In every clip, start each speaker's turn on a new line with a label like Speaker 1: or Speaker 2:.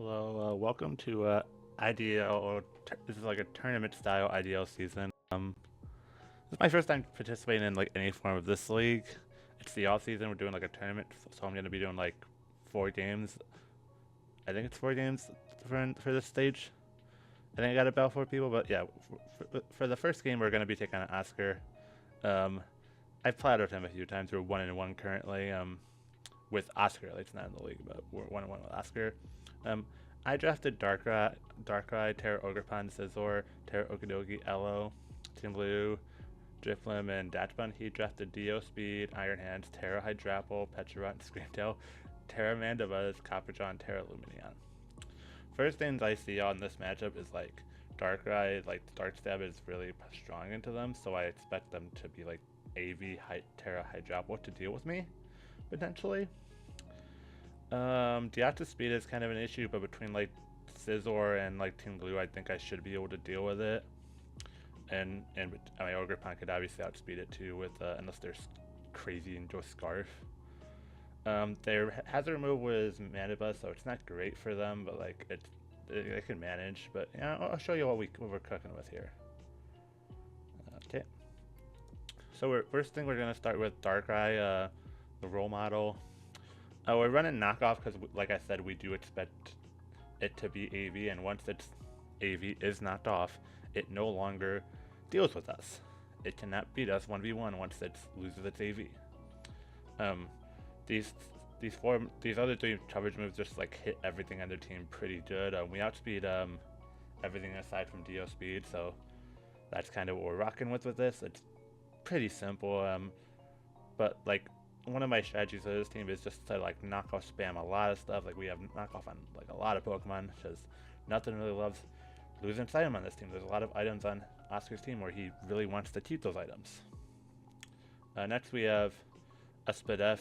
Speaker 1: Hello, welcome to this is like a tournament style IDL season. This is my first time participating in like any form of this league. It's the off season. We're doing like a tournament, so I'm gonna be doing like 4 games. I think it's 4 games for this stage. I think I got about 4 people, but yeah, for the first game we're gonna be taking on Oscur. I've played with him a few times. We're 1-1 currently. With Oscur, like it's not in the league, but we're 1-1 with Oscur. I drafted Darkrai, Terra Ogerpon, Scizor, Terra Okidogi, Elo, Team Blue, Drifblim, and Datchbun. He drafted Dio Speed, Iron Hands, Terra Hydrapple, Pecharunt, Screamtail, Terra Mandibuzz, Copperjaw, and Terra Lumineon. First things I see on this matchup is like Darkrai, like Dark Stab is really strong into them, so I expect them to be like AV Terra Hydrapple to deal with me, potentially. Dialga speed is kind of an issue, but between like Scizor and like Team Blue, I think I should be able to deal with it. And my Ogerpon could obviously outspeed it too, with unless they're crazy and go Scarf. Their hazard move was Mandibuzz, so it's not great for them, but like they can manage. But yeah, I'll show you what we're cooking with here. Okay. So first thing we're gonna start with Darkrai, the role model. We're running knockoff because, like I said, we do expect it to be AV, and once its AV is knocked off, it no longer deals with us. It cannot beat us 1v1 once it loses its AV. These other 3 coverage moves just like hit everything on their team pretty good. We outspeed everything aside from Dio speed, so that's kind of what we're rocking with this. It's pretty simple, but like, one of my strategies for this team is just to like knock off spam a lot of stuff. Like we have knockoff on like a lot of Pokemon, because nothing really loves losing its item on this team. There's a lot of items on Oscar's team where he really wants to keep those items. Next we have a Spadef,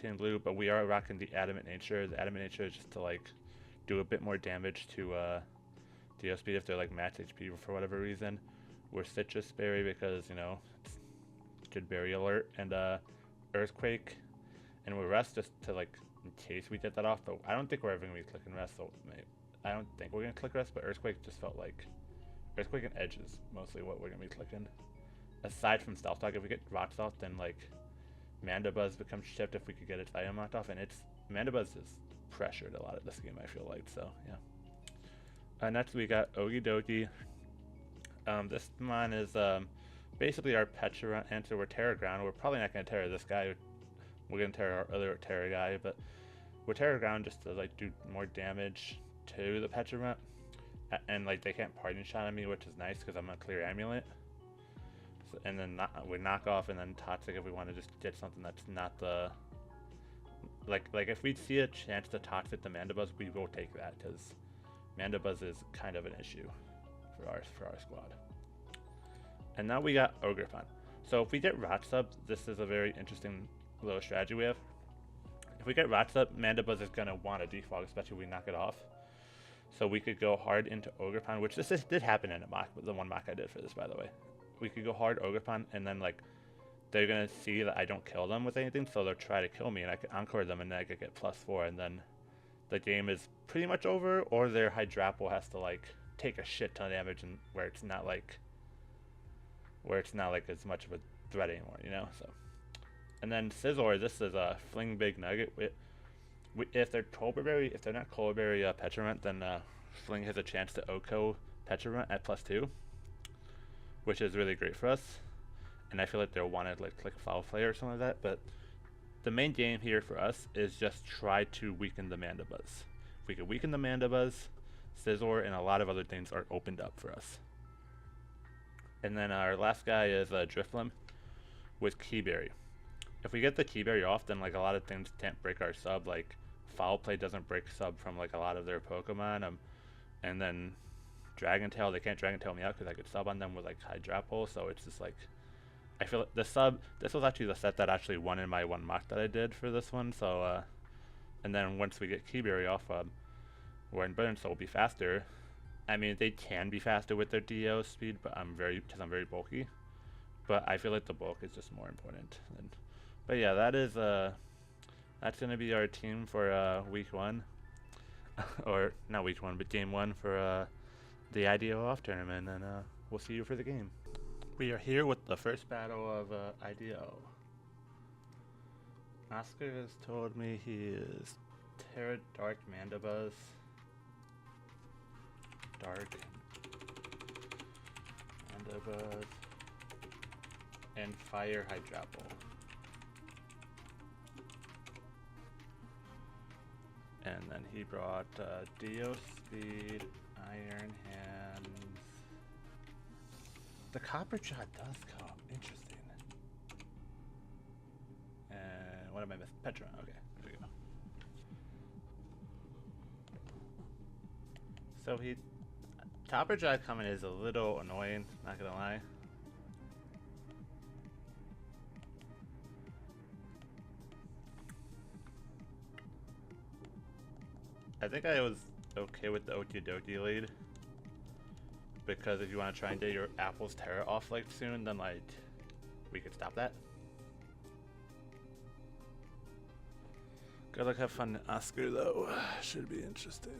Speaker 1: Team Blue, but we are rocking the Adamant Nature. The Adamant Nature is just to like do a bit more damage to Dio Speed if they're like max HP for whatever reason. We're Citrus Berry because, you know, it's good berry alert, and Earthquake, and with Rest just to like in case we get that off, but I don't think we're ever gonna be clicking Rest, so I don't think we're gonna click Rest, but Earthquake just felt like Earthquake and Edge is mostly what we're gonna be clicking. Aside from Stealth Talk, if we get Rock Salt, then like Mandibuzz becomes shipped if we could get its item knocked off, and Mandibuzz is pressured a lot of this game, I feel like, so yeah. Next we got Okidogi. This one is basically our Pecharunt answer. We're Terra Ground. We're probably not going to Terra this guy. We're going to Terra our other Terra guy, but we're Terra Ground just to like do more damage to the Pecharunt. And like they can't Parting Shot on me, which is nice because I'm going to clear Amulet. So, and then we knock off, and then Toxic if we want to just get something that's not the... Like if we see a chance to Toxic the Mandibuzz, we will take that, because Mandibuzz is kind of an issue for our squad. And now we got Ogerpon. So if we get Rot Sub, this is a very interesting little strategy we have. If we get Rot Sub, Mandibuzz is going to want to defog, especially if we knock it off. So we could go hard into Ogerpon, which this did happen in a mock, but the one mock I did for this, by the way. We could go hard Ogerpon, and then like they're going to see that I don't kill them with anything, so they'll try to kill me, and I can Encore them, and then I could get +4, and then the game is pretty much over, or their Hydrapple has to like take a shit ton of damage, and where it's not like as much of a threat anymore, you know. So, and then Scizor, this is a Fling Big Nugget. If they're not Colberry Pecharunt, then Fling has a chance to OHKO Pecharunt at +2, which is really great for us. And I feel like they'll want to like click Foul Play or something like that. But the main game here for us is just try to weaken the Mandibuzz. If we can weaken the Mandibuzz, Scizor and a lot of other things are opened up for us. And then our last guy is Drifblim with Keyberry. If we get the Keyberry off, then like a lot of things can't break our sub. Like Foul Play doesn't break sub from like a lot of their Pokemon. And then Dragon Tail, they can't Dragon Tail me out because I could sub on them with like Hydrapple. So it's just like, I feel like this was actually the set that actually won in my one mock that I did for this one. So and then once we get Keyberry off, we're in Burn, so we'll be faster. I mean, they can be faster with their DO speed, but because I'm very bulky. But I feel like the bulk is just more important. But yeah, that's gonna be our team for week 1. or not week 1, but game 1 for the IDO off tournament, and we'll see you for the game. We are here with the first battle of IDO. Oscar has told me he is Terra Dark Mandibuzz. Dark Mandibuzz. And Fire Hydrapple. And then he brought Dio Speed, Iron Hands. The Copper Shot does come. Interesting. And what am I missing? Petron. Okay, there we go. So Copper Shot coming is a little annoying, not gonna lie. I think I was okay with the Okidoki lead, because if you want to try and get your Apple's Terra off like soon, then like we could stop that. Good luck, have fun, Oscar, though. Should be interesting.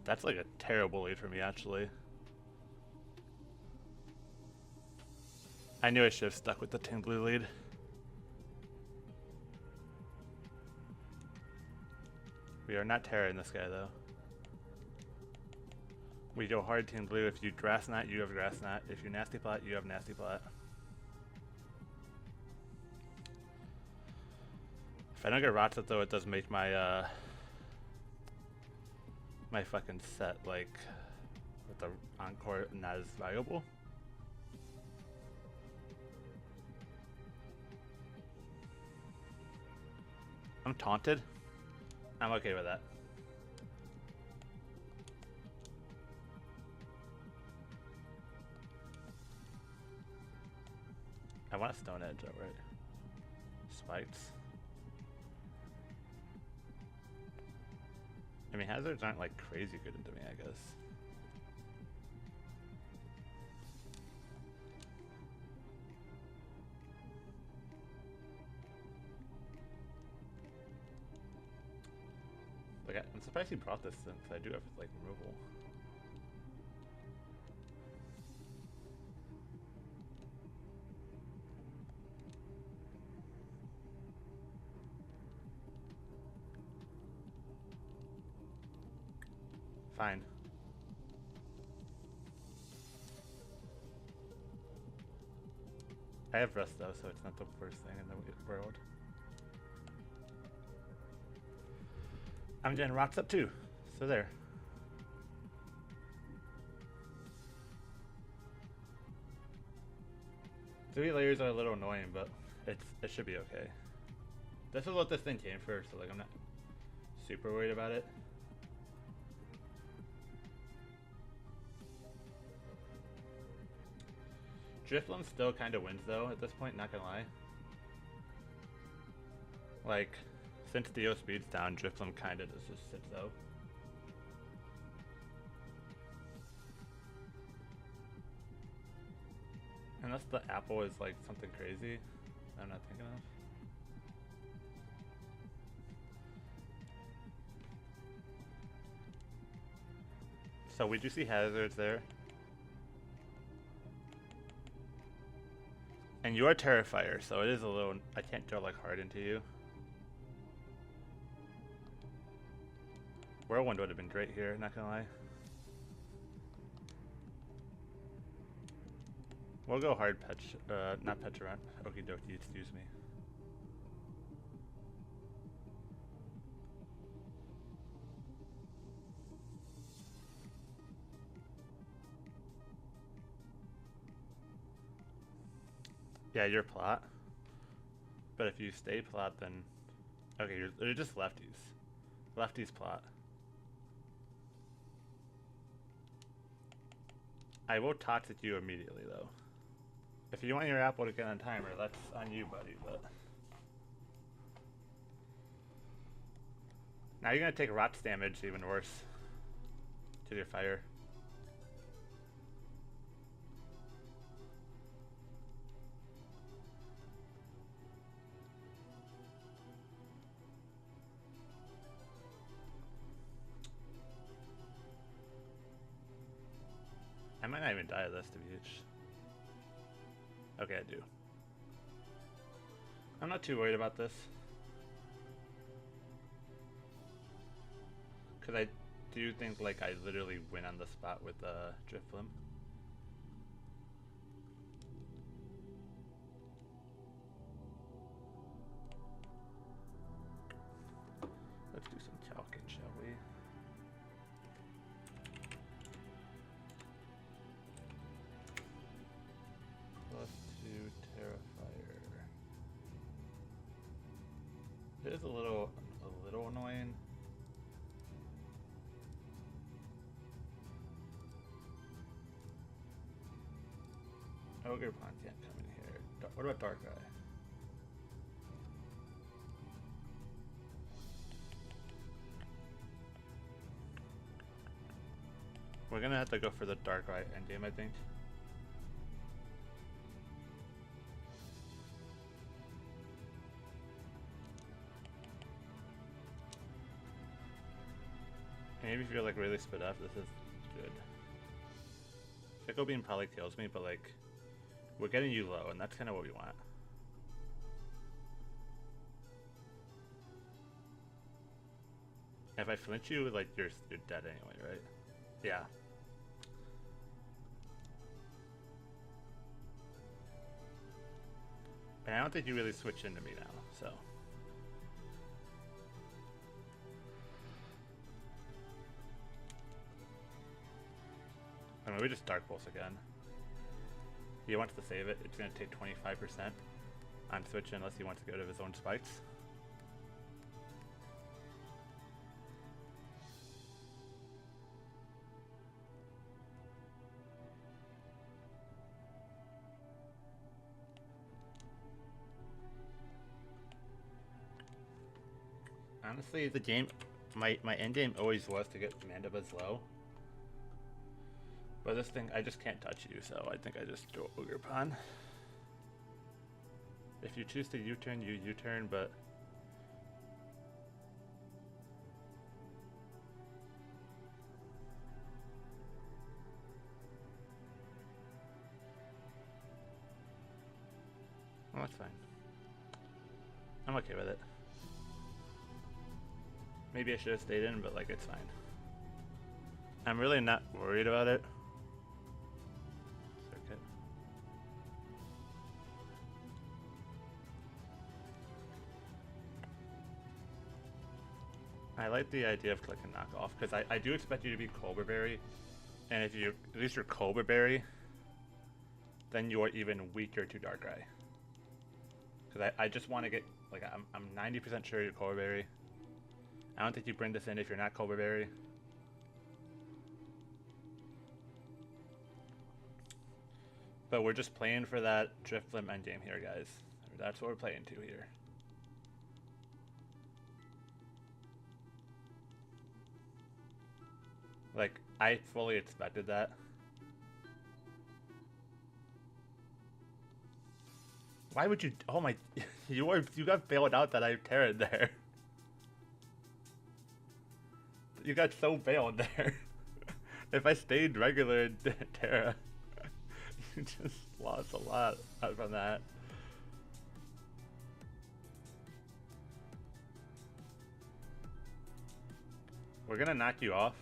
Speaker 1: That's like a terrible lead for me, actually. I knew I should have stuck with the Team Blue lead. We are not Terra in this guy, though. We go hard Team Blue. If you Grass Knot, you have Grass Knot. If you Nasty Plot, you have Nasty Plot. If I don't get Rotset, though, it does make my my fucking set, like, with the Encore not as valuable. I'm taunted. I'm okay with that. I want a Stone Edge, outright. Spikes. I mean, hazards aren't like crazy good into me, I guess. Like, I'm surprised he brought this since I do have like removal. Fine. I have Rust though, so it's not the worst thing in the world. I'm getting rocks up too, so there. Three layers are a little annoying, but it should be okay. This is what this thing came for, so like I'm not super worried about it. Drifloon still kind of wins though at this point, not gonna lie. Like, since Dio speed's down, Drifloon kind of just sits though. Unless the apple is like something crazy I'm not thinking of. So we do see hazards there. And you are Terrifier, so it is a little... I can't go like hard into you. Whirlwind would have been great here, not gonna lie. We'll go hard not Petulant. Okie dokie, excuse me. Yeah, you're plot. But if you stay plot, then... Okay, you're just lefties. Lefties plot. I will toxic you immediately, though. If you want your apple to get on timer, that's on you, buddy, but... Now you're gonna take rots damage, even worse. To your fire. I might not even die of this to be huge. Okay, I do. I'm not too worried about this. Because I do think like I literally win on the spot with Drift Limb. Let's do some talking, shall we? +2 Terrifier. It is a little annoying. Ogre Pond can't come in here. What about Darkrai? We're gonna have to go for the Darkrai endgame, I think. Maybe if you're like really split up, this is good. Echo Beam probably kills me, but like, we're getting you low, and that's kind of what we want. If I flinch you, like you're dead anyway, right? Yeah. And I don't think you really switch into me now, so. I mean, we just Dark Pulse again. He wants to save it. It's going to take 25% on switch unless he wants to go to his own spikes. Honestly, the game, my end game always was to get Mandiba's low. But this thing, I just can't touch you, so I think I just go Ogre Pond. If you choose to U-turn, you U-turn, but... Well, that's fine. I'm okay with it. Maybe I should have stayed in, but like, it's fine. I'm really not worried about it. Circuit. I like the idea of clicking knockoff, because I do expect you to be Cobra Berry, and if you at least you're Cobra Berry, then you're even weaker to Darkrai. Because I just want to get, like, I'm 90% sure you're Cobra Berry. I don't think you bring this in if you're not Cobra Berry. But we're just playing for that Drift Limb endgame here, guys. That's what we're playing to here. Like, I fully expected that. Why would you? Oh my! You got bailed out that I Terran there. You got so bailed there. If I stayed regular Terra, you just lost a lot from that. We're gonna knock you off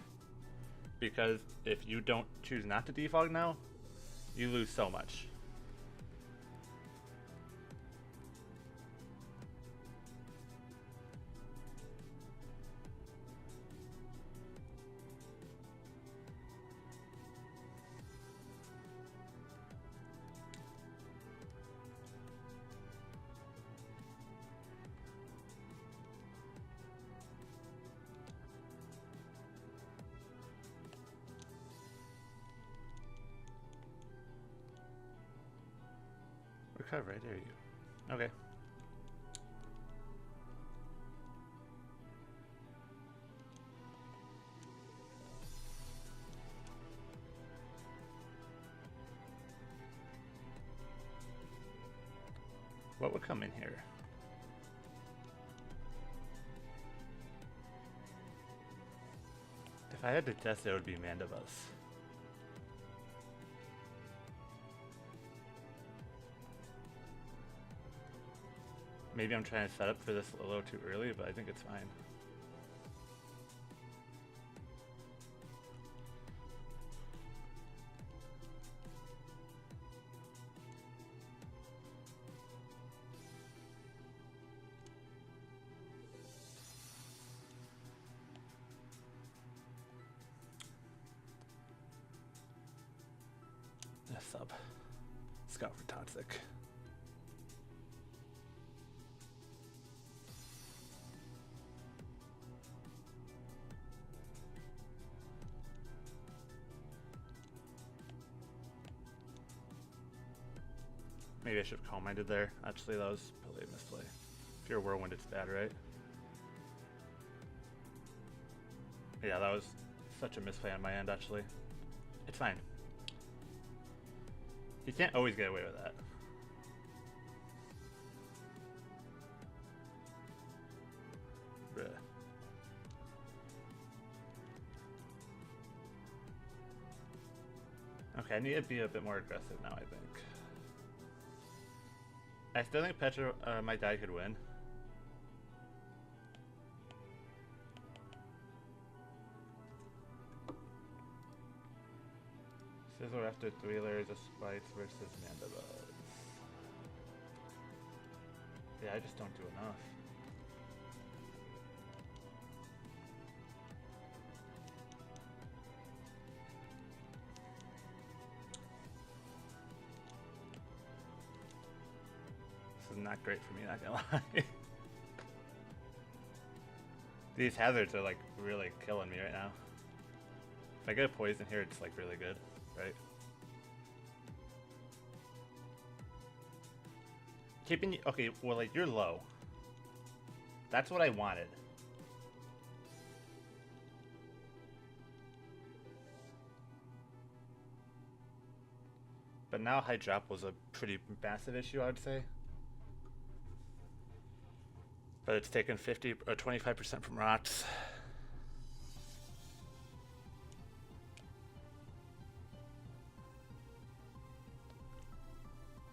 Speaker 1: because if you don't choose not to defog now, you lose so much. Recover, I dare you. Okay. What would come in here? If I had to test, it would be Mandibus. Maybe I'm trying to set up for this a little too early, but I think it's fine. Sub. Scout for Toxic. Maybe I should have calm-minded there. Actually, that was probably a misplay. If you're a whirlwind, it's bad, right? Yeah, that was such a misplay on my end, actually. It's fine. You can't always get away with that. Bruh. Okay, I need to be a bit more aggressive now, I think. I still think Petra, my dad could win. Sizzle after 3 layers of spikes versus Mandibuzz. Yeah, I just don't do enough. This is not great for me, not gonna lie. These hazards are like really killing me right now. If I get a poison here, it's like really good, right? Keeping, okay, well, like, you're low. That's what I wanted. But now high drop was a pretty massive issue, I would say. But it's taken 50 or 25% from rots.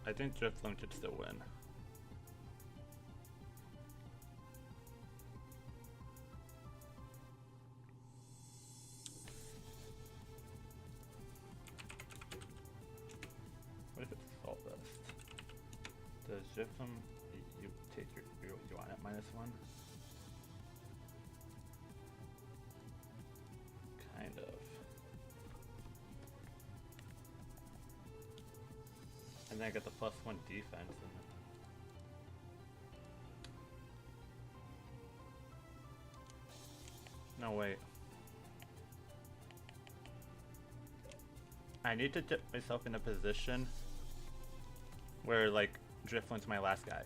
Speaker 1: I think Drifloon could still win. What if it's Salt Dust? Does Drifloon, you take you want it -1? Kind of. And then I get the +1 defense. No, wait. I need to get myself in a position where, like, Drifloon's my last guy.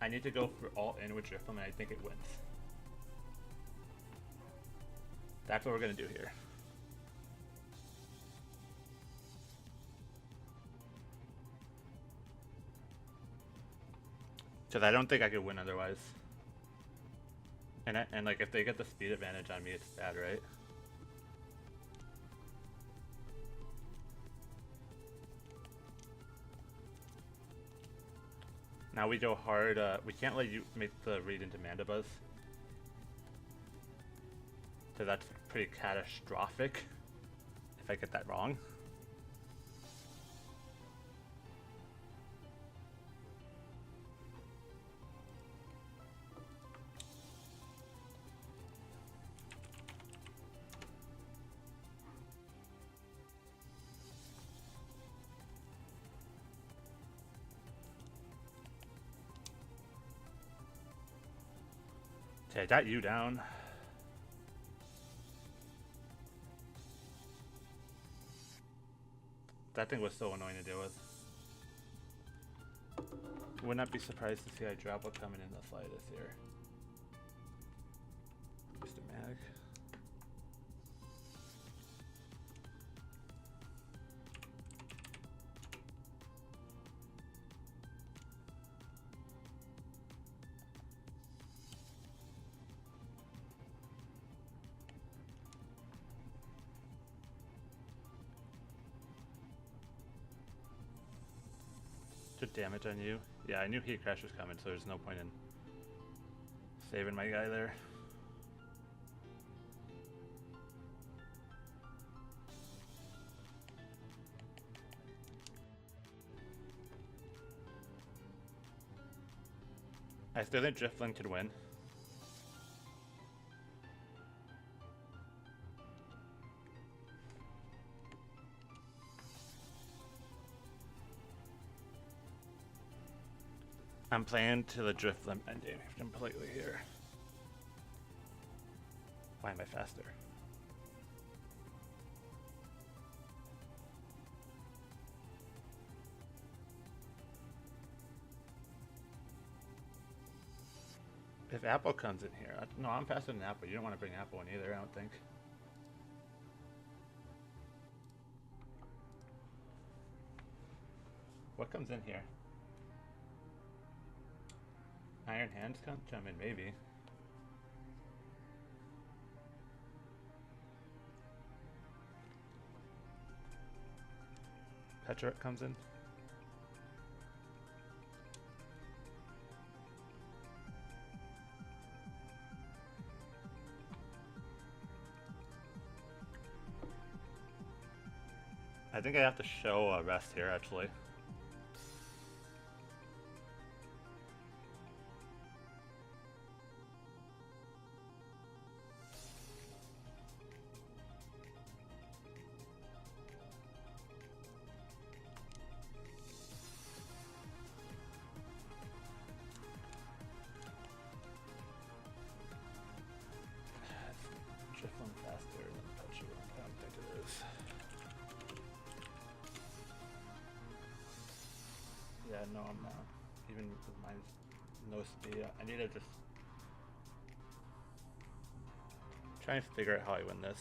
Speaker 1: I need to go for all in with Drifloon, and I think it wins. That's what we're gonna do here. Because I don't think I could win otherwise. And like, if they get the speed advantage on me, it's bad, right? Now we go hard. We can't let you make the read into Mandibuzz. So that's pretty catastrophic if I get that wrong. Okay, I got you down. That thing was so annoying to deal with. Would not be surprised to see Hydropple coming in the slightest here. Mr. Mag. damage on you. Yeah, I knew Heat Crash was coming, so there's no point in saving my guy there. I still think Drifloon could win. I'm playing to the Drifloon ending completely here. Why am I faster? If Apple comes in here, no, I'm faster than Apple. You don't want to bring Apple in either, I don't think. What comes in here? Iron Hands come in, maybe. Petrarch comes in. I think I have to show a rest here, actually. Drifloon faster than Petrarch. I don't think it is. Yeah, no, I'm not. Even with mine's no speed. I need to just try and figure out how I win this.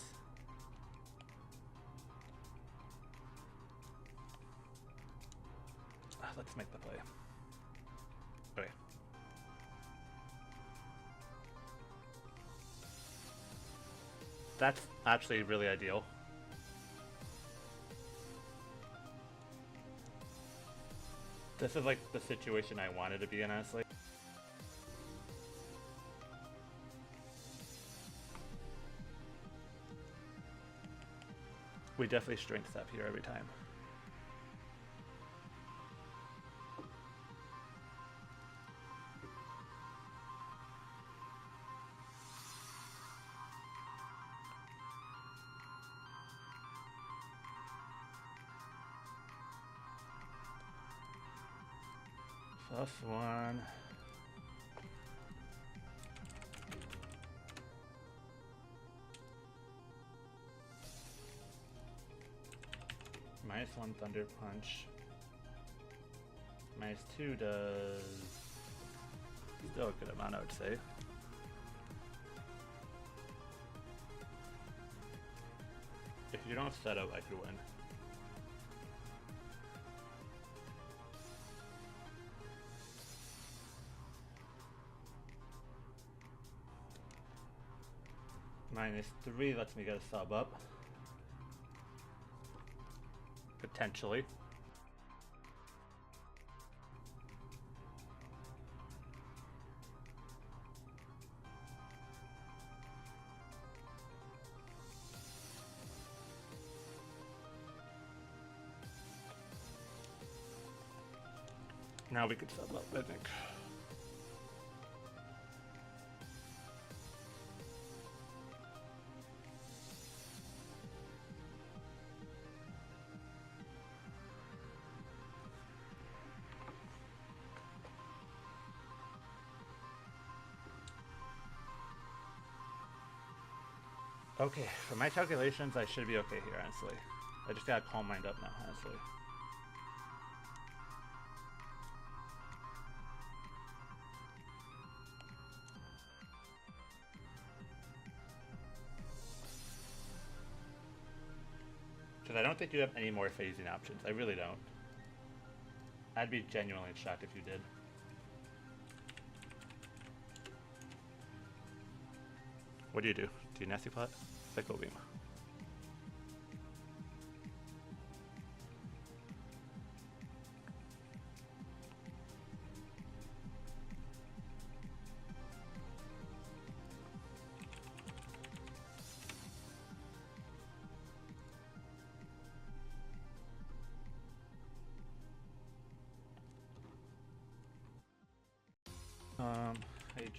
Speaker 1: Let's make the play. Okay. That's actually really ideal. This is like the situation I wanted to be in, honestly. We definitely strength step here every time. +1. -1 Thunder Punch. -2 does still a good amount, I would say. If you don't set up, I could win. -3 lets me get a sub up. Potentially. Now we could sub up, I think. Okay, for my calculations, I should be okay here, honestly. I just gotta calm mind up now, honestly. Because I don't think you have any more phasing options. I really don't. I'd be genuinely shocked if you did. What do you do? Do you Nasty Plot? Cycle Beam.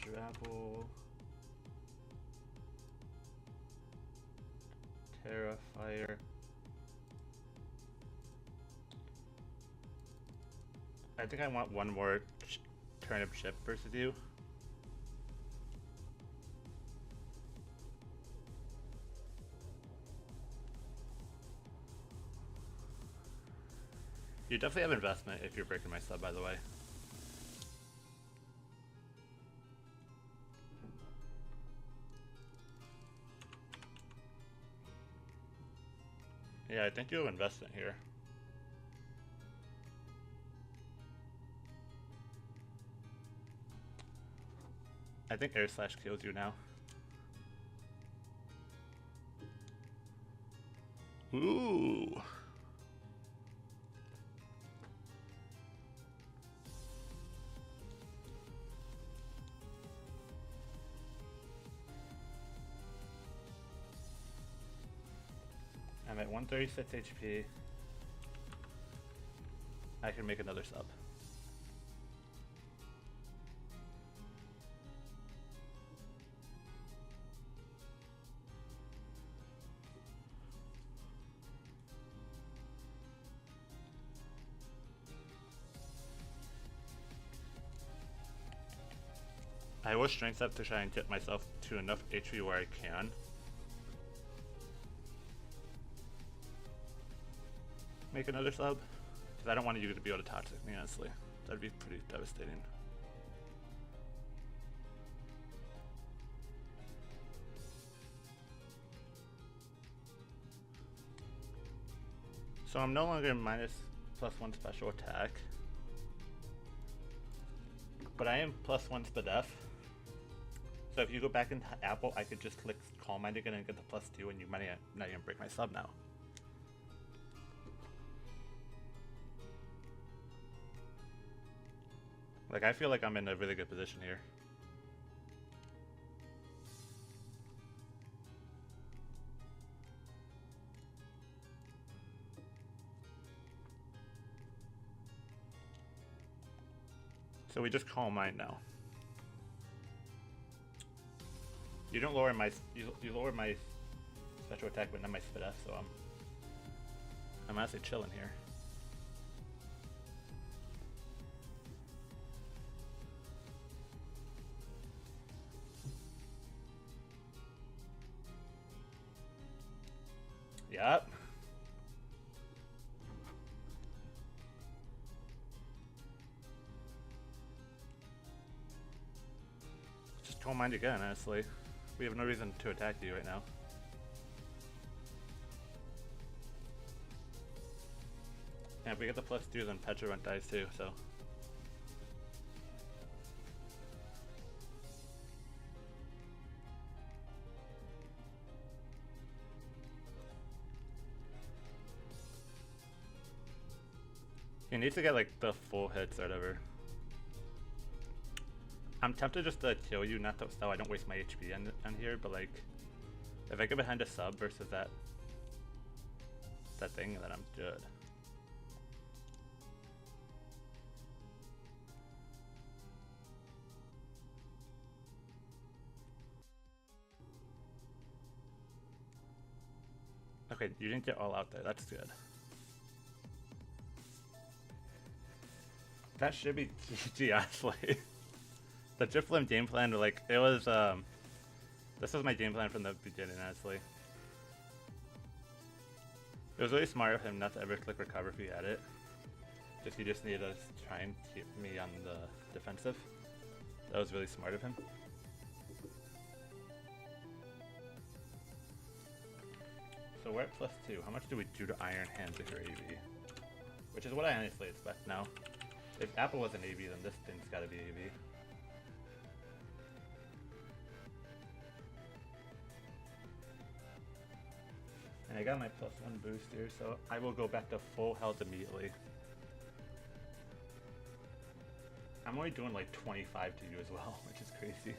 Speaker 1: Drabble, Terrifier. I think I want one more turnip chip versus you. You definitely have investment if you're breaking my sub, by the way. Yeah, I think you have investment here. I think air slash kills you now. Ooh. I'm at 136 HP. I can make another sub. I will strength up to try and get myself to enough HP where I can. Make another sub, because I don't want you to be able to toxic me, honestly. That'd be pretty devastating. So I'm no longer +1 special attack, but I am +1 SPDF. So if you go back into Apple, I could just click Calm Mind again and get the +2, and you might not even break my sub now. Like, I feel like I'm in a really good position here. So we just Calm Mind now. You don't lower my you lower my special attack, but not my SPDF, so I'm honestly chilling here. Yep. Just Calm Mind again, honestly. We have no reason to attack you right now. And if we get the +2, then Petra Runt dies too, so. He needs to get like the full hits or whatever. I'm tempted just to kill you, not so I don't waste my HP on here, but like, if I get behind a sub versus that thing, then I'm good. Okay, you didn't get all out there, that's good. That should be GG, honestly. The Driflim game plan, like, it was, this was my game plan from the beginning, honestly. It was really smart of him not to ever click recover if he had it. He just needed to try and keep me on the defensive. That was really smart of him. So we're at +2. How much do we do to Iron Hands if you're AV? Which is what I honestly expect now. If Apple wasn't AV, then this thing's gotta be AV. And I got my +1 boost here, so I will go back to full health immediately. I'm only doing like 25 to you as well, which is crazy.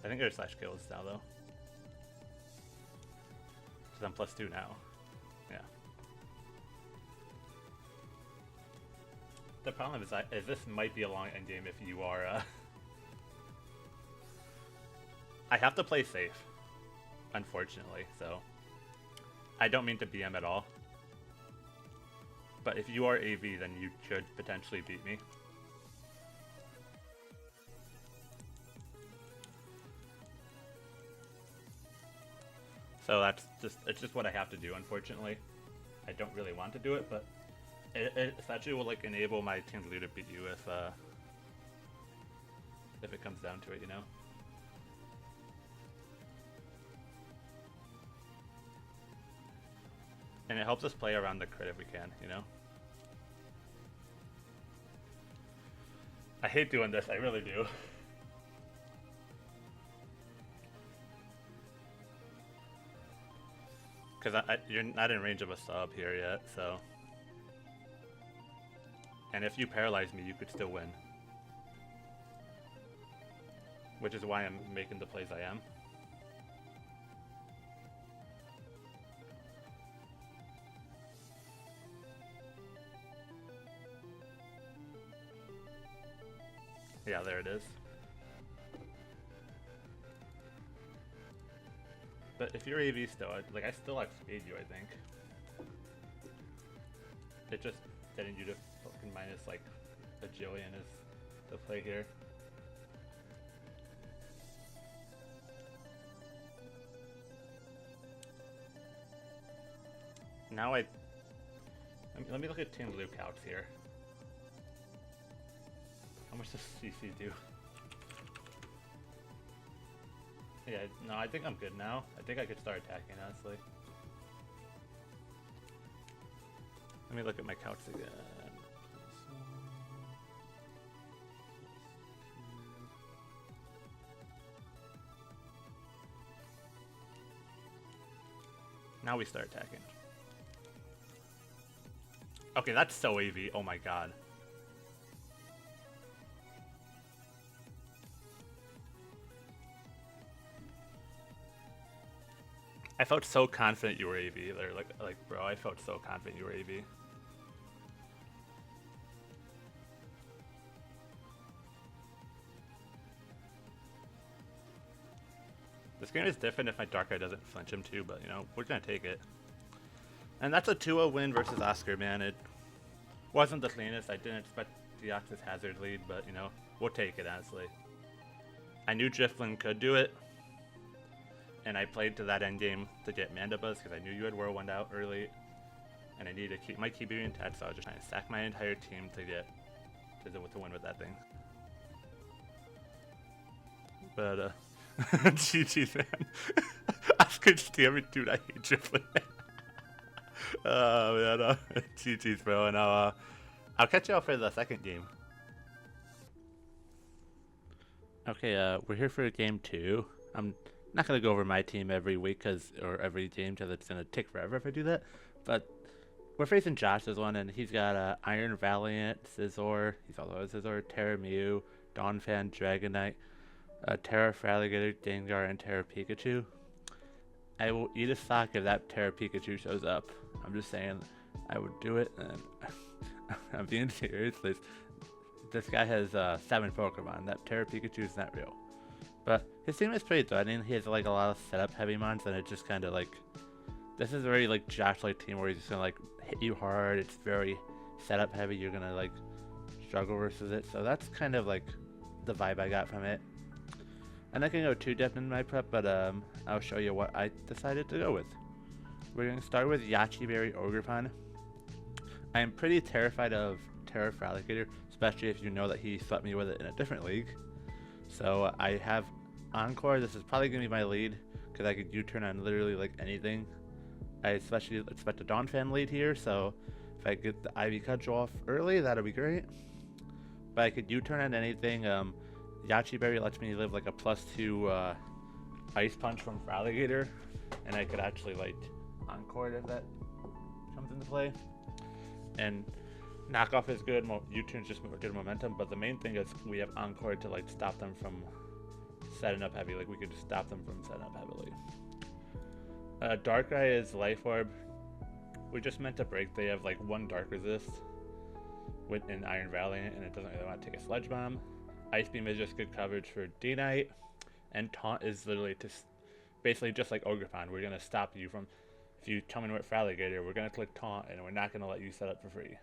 Speaker 1: I think there's slash kills now though. Because I'm +2 now. Yeah. The problem is this might be a long endgame if you are, I have to play safe, unfortunately, so I don't mean to BM at all. But if you are AV, then you could potentially beat me. So it's just what I have to do, unfortunately. I don't really want to do it, but it essentially will like enable my team leader to beat you if it comes down to it, you know? And it helps us play around the crit if we can, you know? I hate doing this, I really do. Because you're not in range of a sub here yet, so... And if you paralyze me, you could still win. Which is why I'm making the plays I am. Yeah, there it is. But if you're AV still, like I still outspeed you, I think. It just getting you to fucking minus like a jillion is the play here. Now let me look at Team Blue counts here. How much does CC do? Yeah, no, I think I'm good now. I think I could start attacking, honestly. Let me look at my counts again. Now we start attacking. Okay, that's so AV. Oh my god. I felt so confident you were AV. Like, bro, I felt so confident you were AV. This game is different if my Darkrai doesn't flinch him too, but you know, we're gonna take it. And that's a 2-0 win versus Oscar, man. It wasn't the cleanest. I didn't expect Deoxys Hazard lead, but you know, we'll take it, honestly. I knew Driflin could do it. And I played to that endgame to get Mandibuzz because I knew you had Whirlwind out early. And I needed to keep my Kibiri intact, so I was just trying to stack my entire team to get to win with that thing. But, GG's, man. Oscar Steele, dude, I hate Driflin. Oh, man, GG's, bro. And I'll catch you all for the second game. Okay, we're here for game 2. I'm not going to go over my team every week or every game because it's going to take forever if I do that. But we're facing Josh's one, and he's got Iron Valiant, Scizor, he's also a Scizor, Terra Mew, Donphan, Dragonite, Terra Fraligator, Gengar, and Terra Pikachu. I will eat a sock if that Terra Pikachu shows up. I'm just saying, I would do it, and I'm being serious. This guy has 7 Pokemon. That Terra Pikachu is not real. But his team is pretty threatening. He has like a lot of setup heavy mons, and it's just kind of like, this is a very like Josh-like team where he's just gonna like hit you hard. It's very setup heavy. You're gonna like struggle versus it. So that's kind of like the vibe I got from it. I'm not gonna go too depth in my prep, but I'll show you what I decided to go with. We're gonna start with Yachi Berry Ogrepon. I am pretty terrified of Terra Fraligator, especially if you know that he swept me with it in a different league. So I have Encore. This is probably going to be my lead because I could U-turn on literally like anything. I especially expect a Donphan lead here, so if I get the Ivy Cudgel off early, that'll be great. But I could U-turn on anything. Yachi Berry lets me live like a +2 Ice Punch from Fraligator, and I could actually like Encore if that comes into play. And Knockoff is good, U-turn's just good momentum, but the main thing is we have Encore to like stop them from setting up heavy. Like we could just stop them from setting up heavily. Darkrai is Life Orb. We just meant to break. They have like 1 Dark Resist, in Iron Valiant and it doesn't really want to take a Sludge Bomb. Ice Beam is just good coverage for D-Knight, and Taunt is literally to basically just like Ogerpon. We're gonna stop you from, if you come in with Fraligator, we're gonna click Taunt and we're not gonna let you set up for free.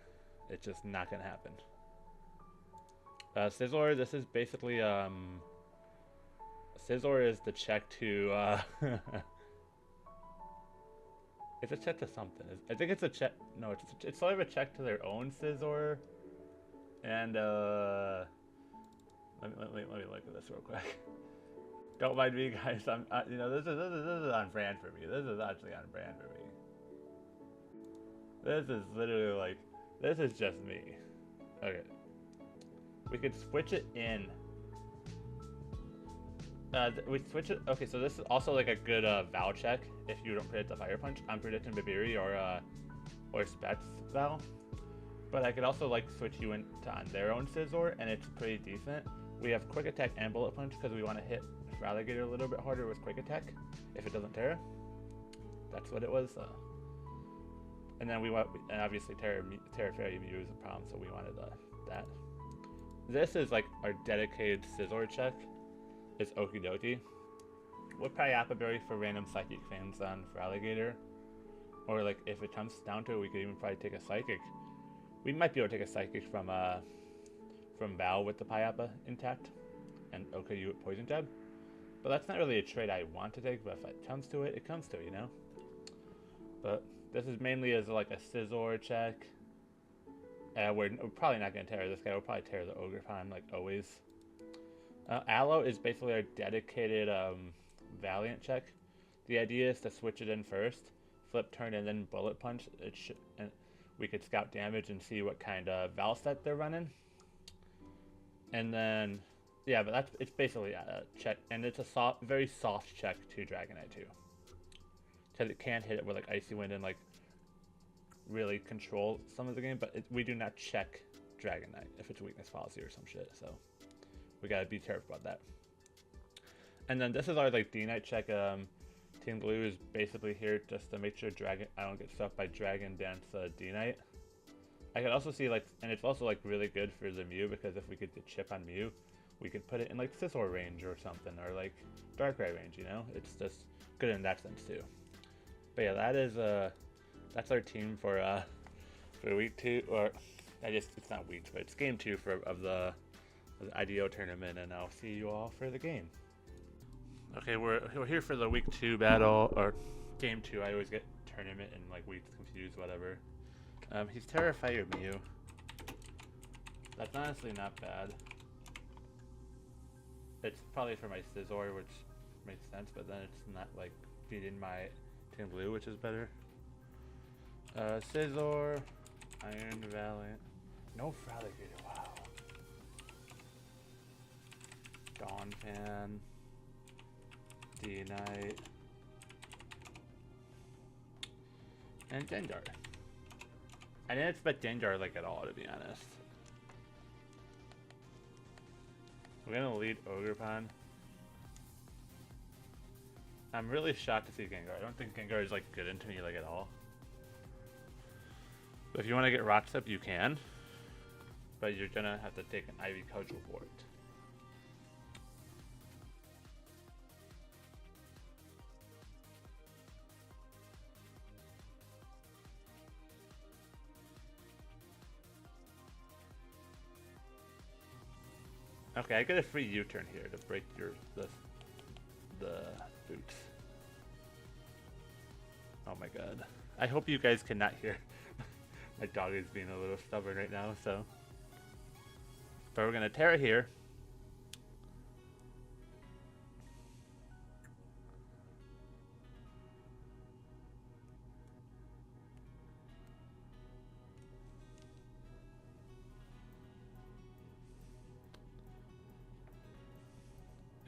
Speaker 1: It's just not gonna happen. Scizor, this is basically Scizor is the check to it's a check to something. I think it's a check. No, it's sort of a check to their own Scizor. And let me look at this real quick. Don't mind me, guys. I'm you know, this is on brand for me. This is actually on brand for me. This is literally like, this is just me. Okay, we could switch it in. We switch it. Okay, so this is also like a good Val check if you don't predict the Fire Punch. I'm predicting Babiri or Spets Val, but I could also like switch you into on their own Scizor, and it's pretty decent. We have Quick Attack and Bullet Punch because we want to hit Fraligator a little bit harder with Quick Attack if it doesn't Terra. That's what it was. And then we want, and obviously Terra Fairy Mew is a problem, so we wanted that. This is like our dedicated Scizor check. It's Okie dokie. We'll probably Yapper for random Psychic fans on Fraligator. Or like if it comes down to it, we could even probably take a Psychic. We might be able to take a Psychic from Val with the Payappa intact. And OKU with Poison Jab. But that's not really a trade I want to take, but if it comes to it, it comes to it, you know? But this is mainly as like a Scizor check. We're probably not going to tear this guy. We'll probably tear the Ogerpon like always. Aloe is basically our dedicated Valiant check. The idea is to switch it in first, flip turn, and then Bullet Punch. And we could scout damage and see what kind of Val set they're running. And then, yeah, but it's basically a check, and it's a very soft check to Dragonite too, because it can hit it with like Icy Wind and like really control some of the game. But we do not check Dragonite if it's weakness policy or some shit. So we gotta be careful about that. And then this is our like D-Knight check. Team Blue is basically here just to make sure I don't get stuck by Dragon Dance D-Knight. I could also see like, and it's also like really good for the Mew, because if we could get chip on Mew, we could put it in like Scizor range or something, or like Darkrai range, you know? It's just good in that sense too. But yeah, that is that's our team for week 2, or it's not week, but it's game 2 of the IDO tournament, and I'll see you all for the game. Okay, we're here for the week 2 battle, or game 2. I always get tournament and like weeks confused, whatever. He's Terra Fire Mew. That's honestly not bad. It's probably for my Scizor, which makes sense, but then it's not like beating my Team Blue, which is better. Scizor, Iron Valiant. No Fraligator, wow. Donphan, D-Knight, and Gengar. I didn't expect Gengar like at all, to be honest. We're gonna lead Ogerpon. I'm really shocked to see Gengar. I don't think Gengar is like good into me like at all. But if you want to get Rock Step, you can. But you're gonna have to take an Ivy Cudgel for it. Okay, I get a free U-turn here to break the boots. Oh my god. I hope you guys cannot hear. My dog is being a little stubborn right now, so. But we're gonna Terra here.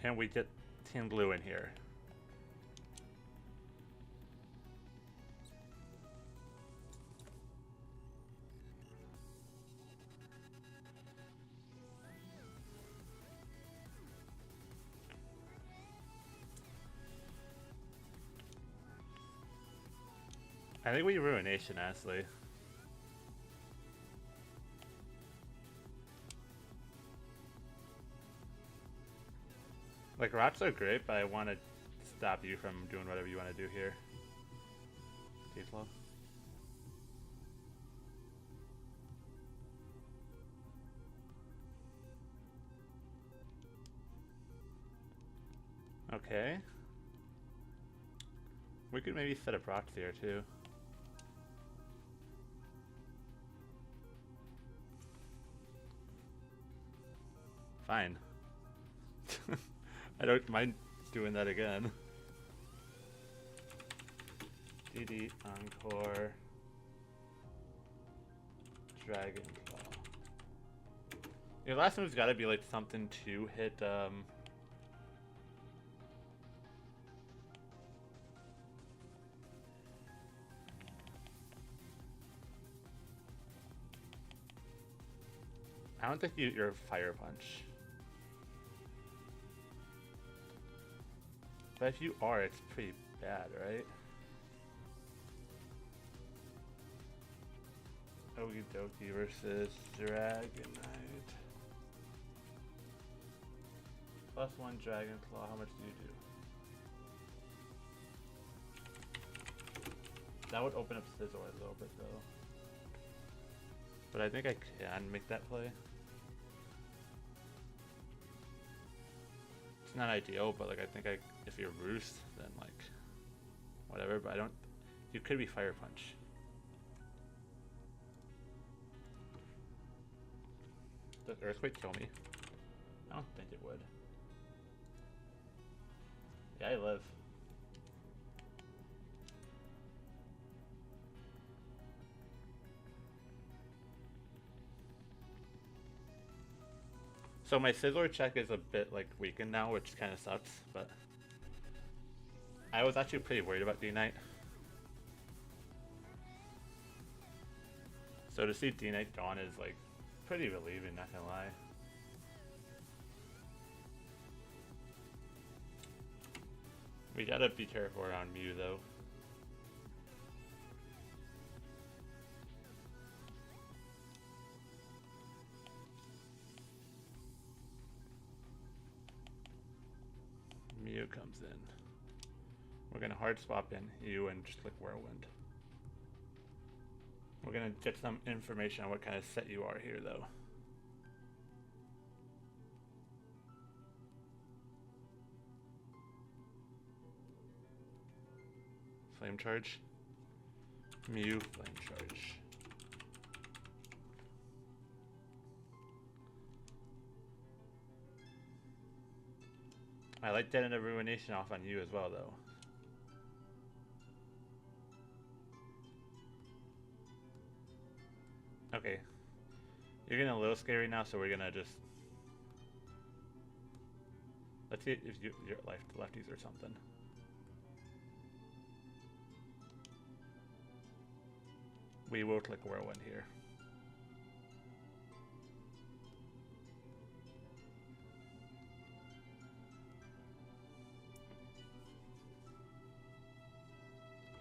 Speaker 1: And we get Team Blue in here. I think we Ruination, honestly. Like, rots are great, but I want to stop you from doing whatever you want to do here. T-flow. Okay. We could maybe set up rots here too. Fine. I don't mind doing that again. DD Encore Dragon Claw. Your last move's gotta be like something to hit I don't think you're Fire Punch. But if you are, it's pretty bad, right? Okie dokie versus Dragonite. +1 Dragon Claw, how much do you do? That would open up Scizor a little bit though. But I think I can make that play. It's not ideal, but like I think if you're Roost, then like whatever, but I don't, you could be Fire Punch. Does Earthquake kill me? I don't think it would. Yeah, I live. So my Scizor check is a bit like weakened now, which kind of sucks, but I was actually pretty worried about D-Knight. So to see D-Knight gone is like pretty relieving, not gonna lie. We gotta be careful around Mew though. Mew comes in. We're gonna hard swap in you and just click Whirlwind. We're gonna get some information on what kind of set you are here though. Flame Charge. Mew Flame Charge. I like getting a Ruination off on you as well though. Okay. You're getting a little scary now, so we're gonna just... Let's see if you're lefties or something. We will click Whirlwind here.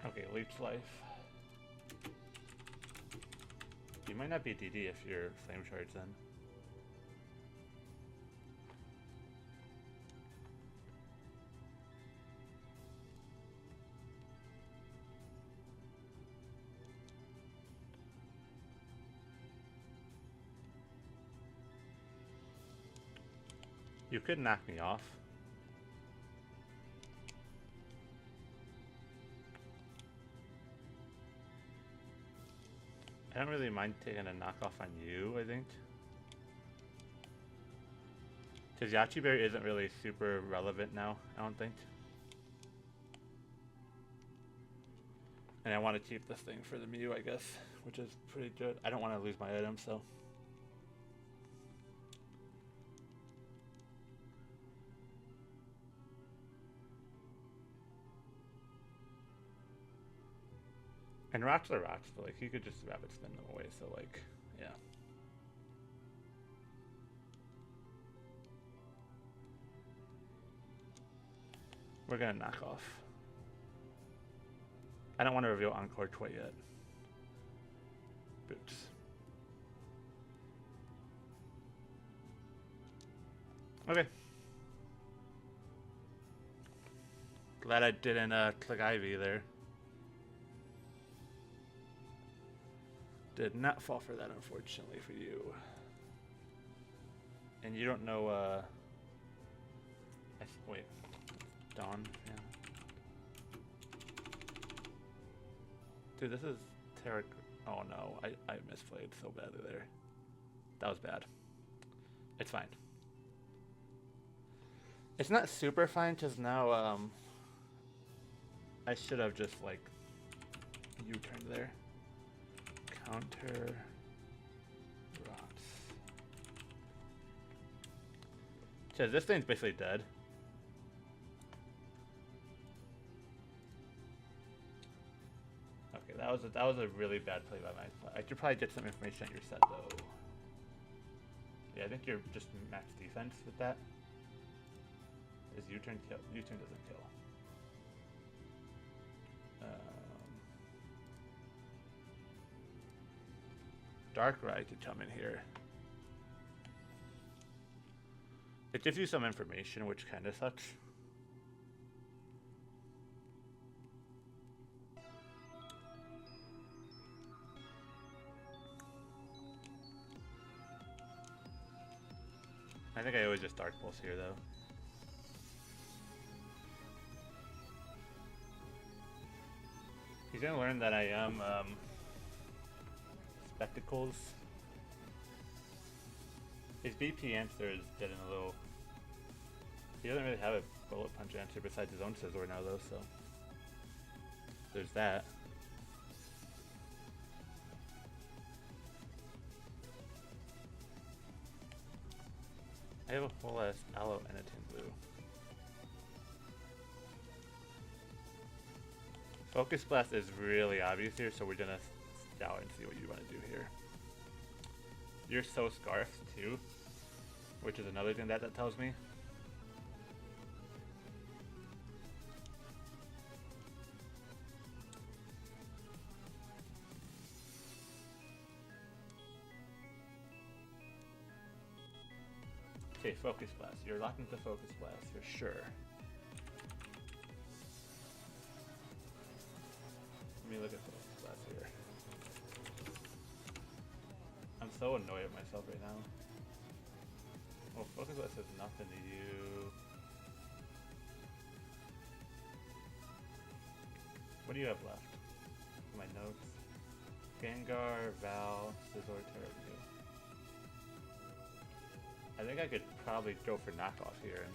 Speaker 1: Okay, Leech Life. You might not be DD if you're Flame Charge then. You could knock me off. I don't really mind taking a knockoff on you, I think. Because Yachi Berry isn't really super relevant now, I don't think. And I want to keep this thing for the Mew, I guess, which is pretty good. I don't want to lose my item, so. And rocks are rocks, but like you could just rapid spin them away, so like, yeah. We're gonna knock off. I don't want to reveal Encore quite yet. Boots. Okay. Glad I didn't click Ivy there. Did not fall for that, unfortunately, for you. And you don't know, wait. Dawn, yeah. Dude, this is Tarek. Oh no, I misplayed so badly there. That was bad. It's fine. It's not super fine, because now, I should have just, like, U-turned there. Counter rocks. So this thing's basically dead. Okay, that was a really bad play by my. I should probably get some information on your set though. Yeah, I think you're just max defense with that. Is U-turn kill? U-turn doesn't kill. Darkrai could come in here. It gives you some information, which kind of sucks. I think I always just Dark Pulse here, though. He's gonna learn that I am, Spectacles. His BP answer is getting a little... He doesn't really have a bullet punch answer besides his own Scizor now, though, so... There's that. I have a whole ass Aloe and a Tin Blue. Focus Blast is really obvious here, so we're gonna scout and see what you want to do here. You're so scarfed too, which is another thing that tells me. Okay, Focus Blast. You're locked into Focus Blast for sure. Let me look at Focus Blast here. I'm so annoyed at myself right now. Well, Focus Blast says nothing to you. What do you have left? My notes. Gengar, Val, Scizor, Terraview. I think I could probably go for knockoff here and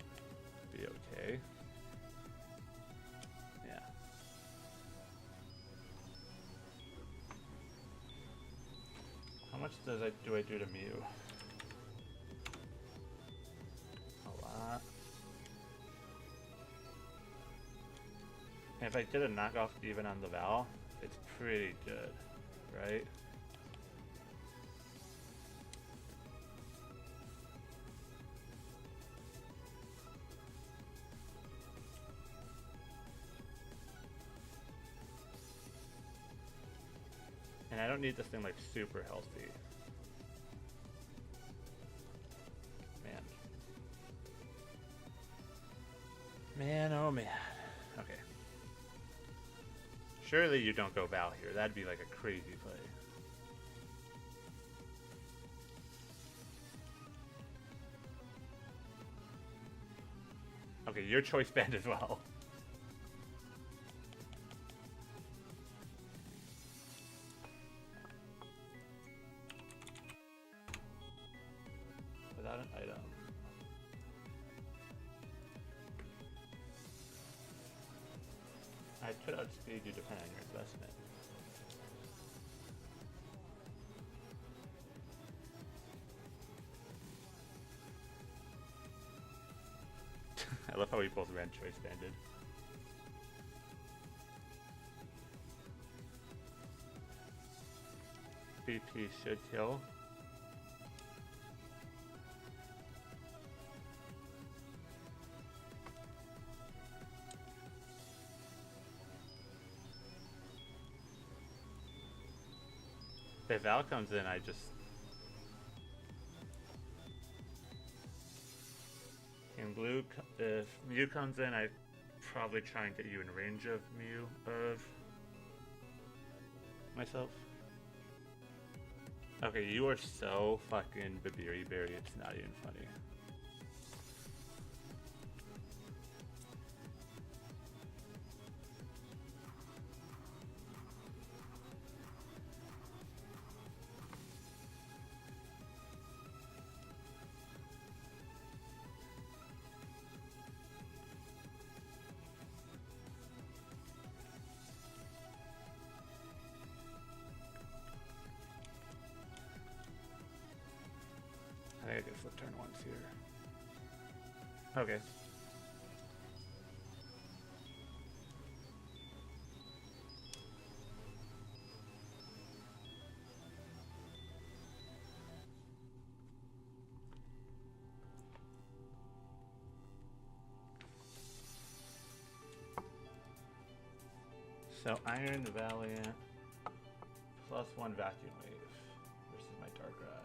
Speaker 1: be okay. Yeah. How much do I do to Mew? A lot. And if I did a knockoff even on the Val, it's pretty good, right? And I don't need this thing like super healthy. Man. Man, oh man. Okay. Surely you don't go Val here. That'd be like a crazy play. Okay, your choice band as well. Without an item. I could outspeed you depending on your investment. I love how we both ran choice banded. BP should kill. If Val comes in, I just... In blue, if Mew comes in, I probably try and get you in range of myself. Okay, you are so fucking Berry, it's not even funny. I think I can flip turn once here. Okay. So Iron Valiant +1 Vacuum Wave versus my Darkrai.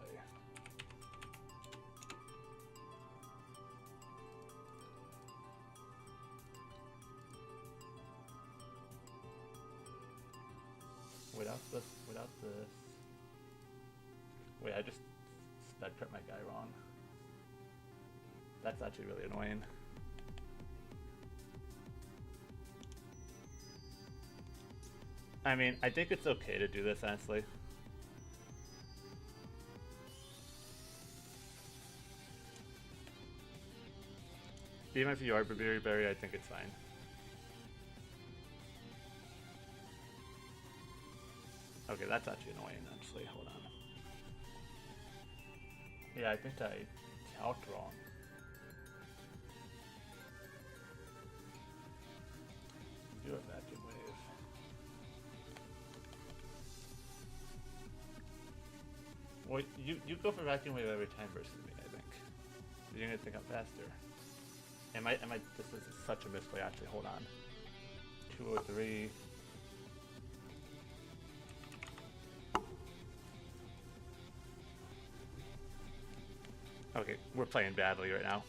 Speaker 1: Without this. Wait, I just sped prep my guy wrong. That's actually really annoying. I mean, I think it's okay to do this, honestly. Even if you are Berry, I think it's fine. Okay, that's actually annoying, actually. Hold on. Yeah, I think I calced wrong. Do a Vacuum Wave. Well, you go for Vacuum Wave every time versus me, I think. You're gonna think I'm faster. Am I, this is such a misplay, actually. Hold on. 203. Okay, we're playing badly right now.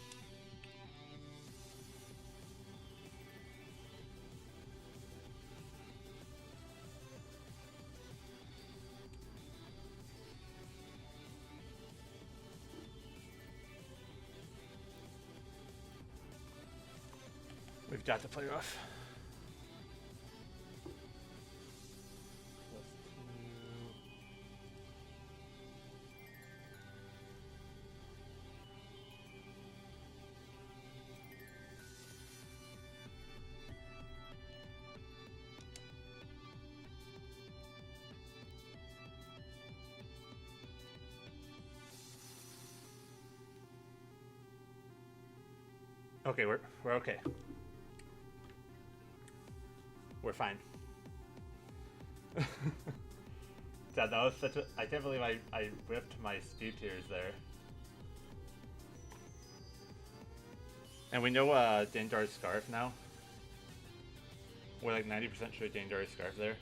Speaker 1: We've got to play rough. Okay, we're okay. We're fine. God, that was such a... I can't believe I ripped my speed tiers there. And we know Danjar's Scarf now. We're like 90% sure Danjar's Scarf there.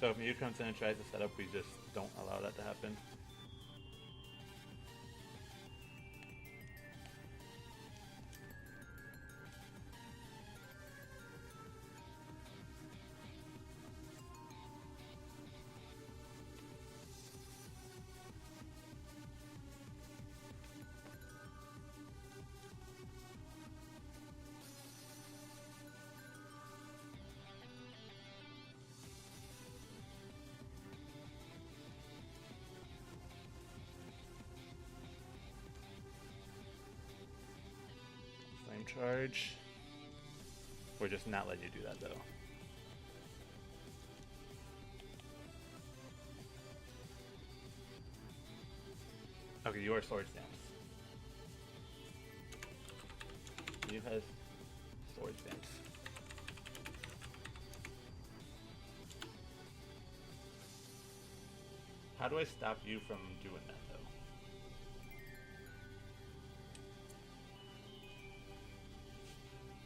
Speaker 1: So if Mew comes in and tries to set up, we just don't allow that to happen. Charge. We're just not letting you do that though. Okay, your Sword Stance. You have Sword Stance. How do I stop you from doing that though?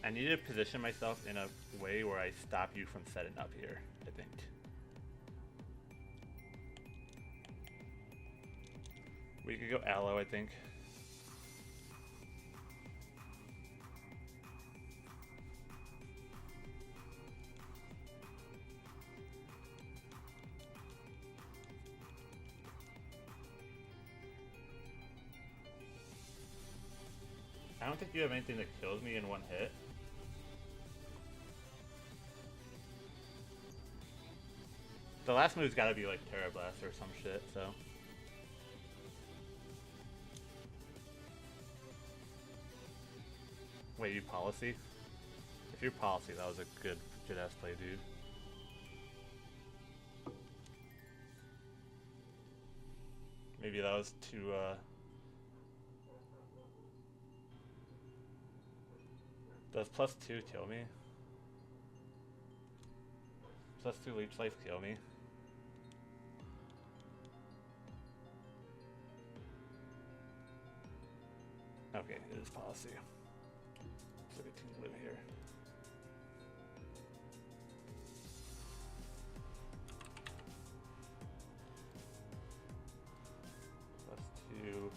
Speaker 1: I need to position myself in a way where I stop you from setting up here, I think. We could go Aloe, I think. I don't think you have anything that kills me in one hit. The last move's gotta be like Terra Blast or some shit, so. Wait, you policy? If you're policy, that was a good ass play, dude. Maybe that was too, Does +2 kill me? +2 leech life kill me? Okay, it is policy. Let's look at Team Blue here. +2.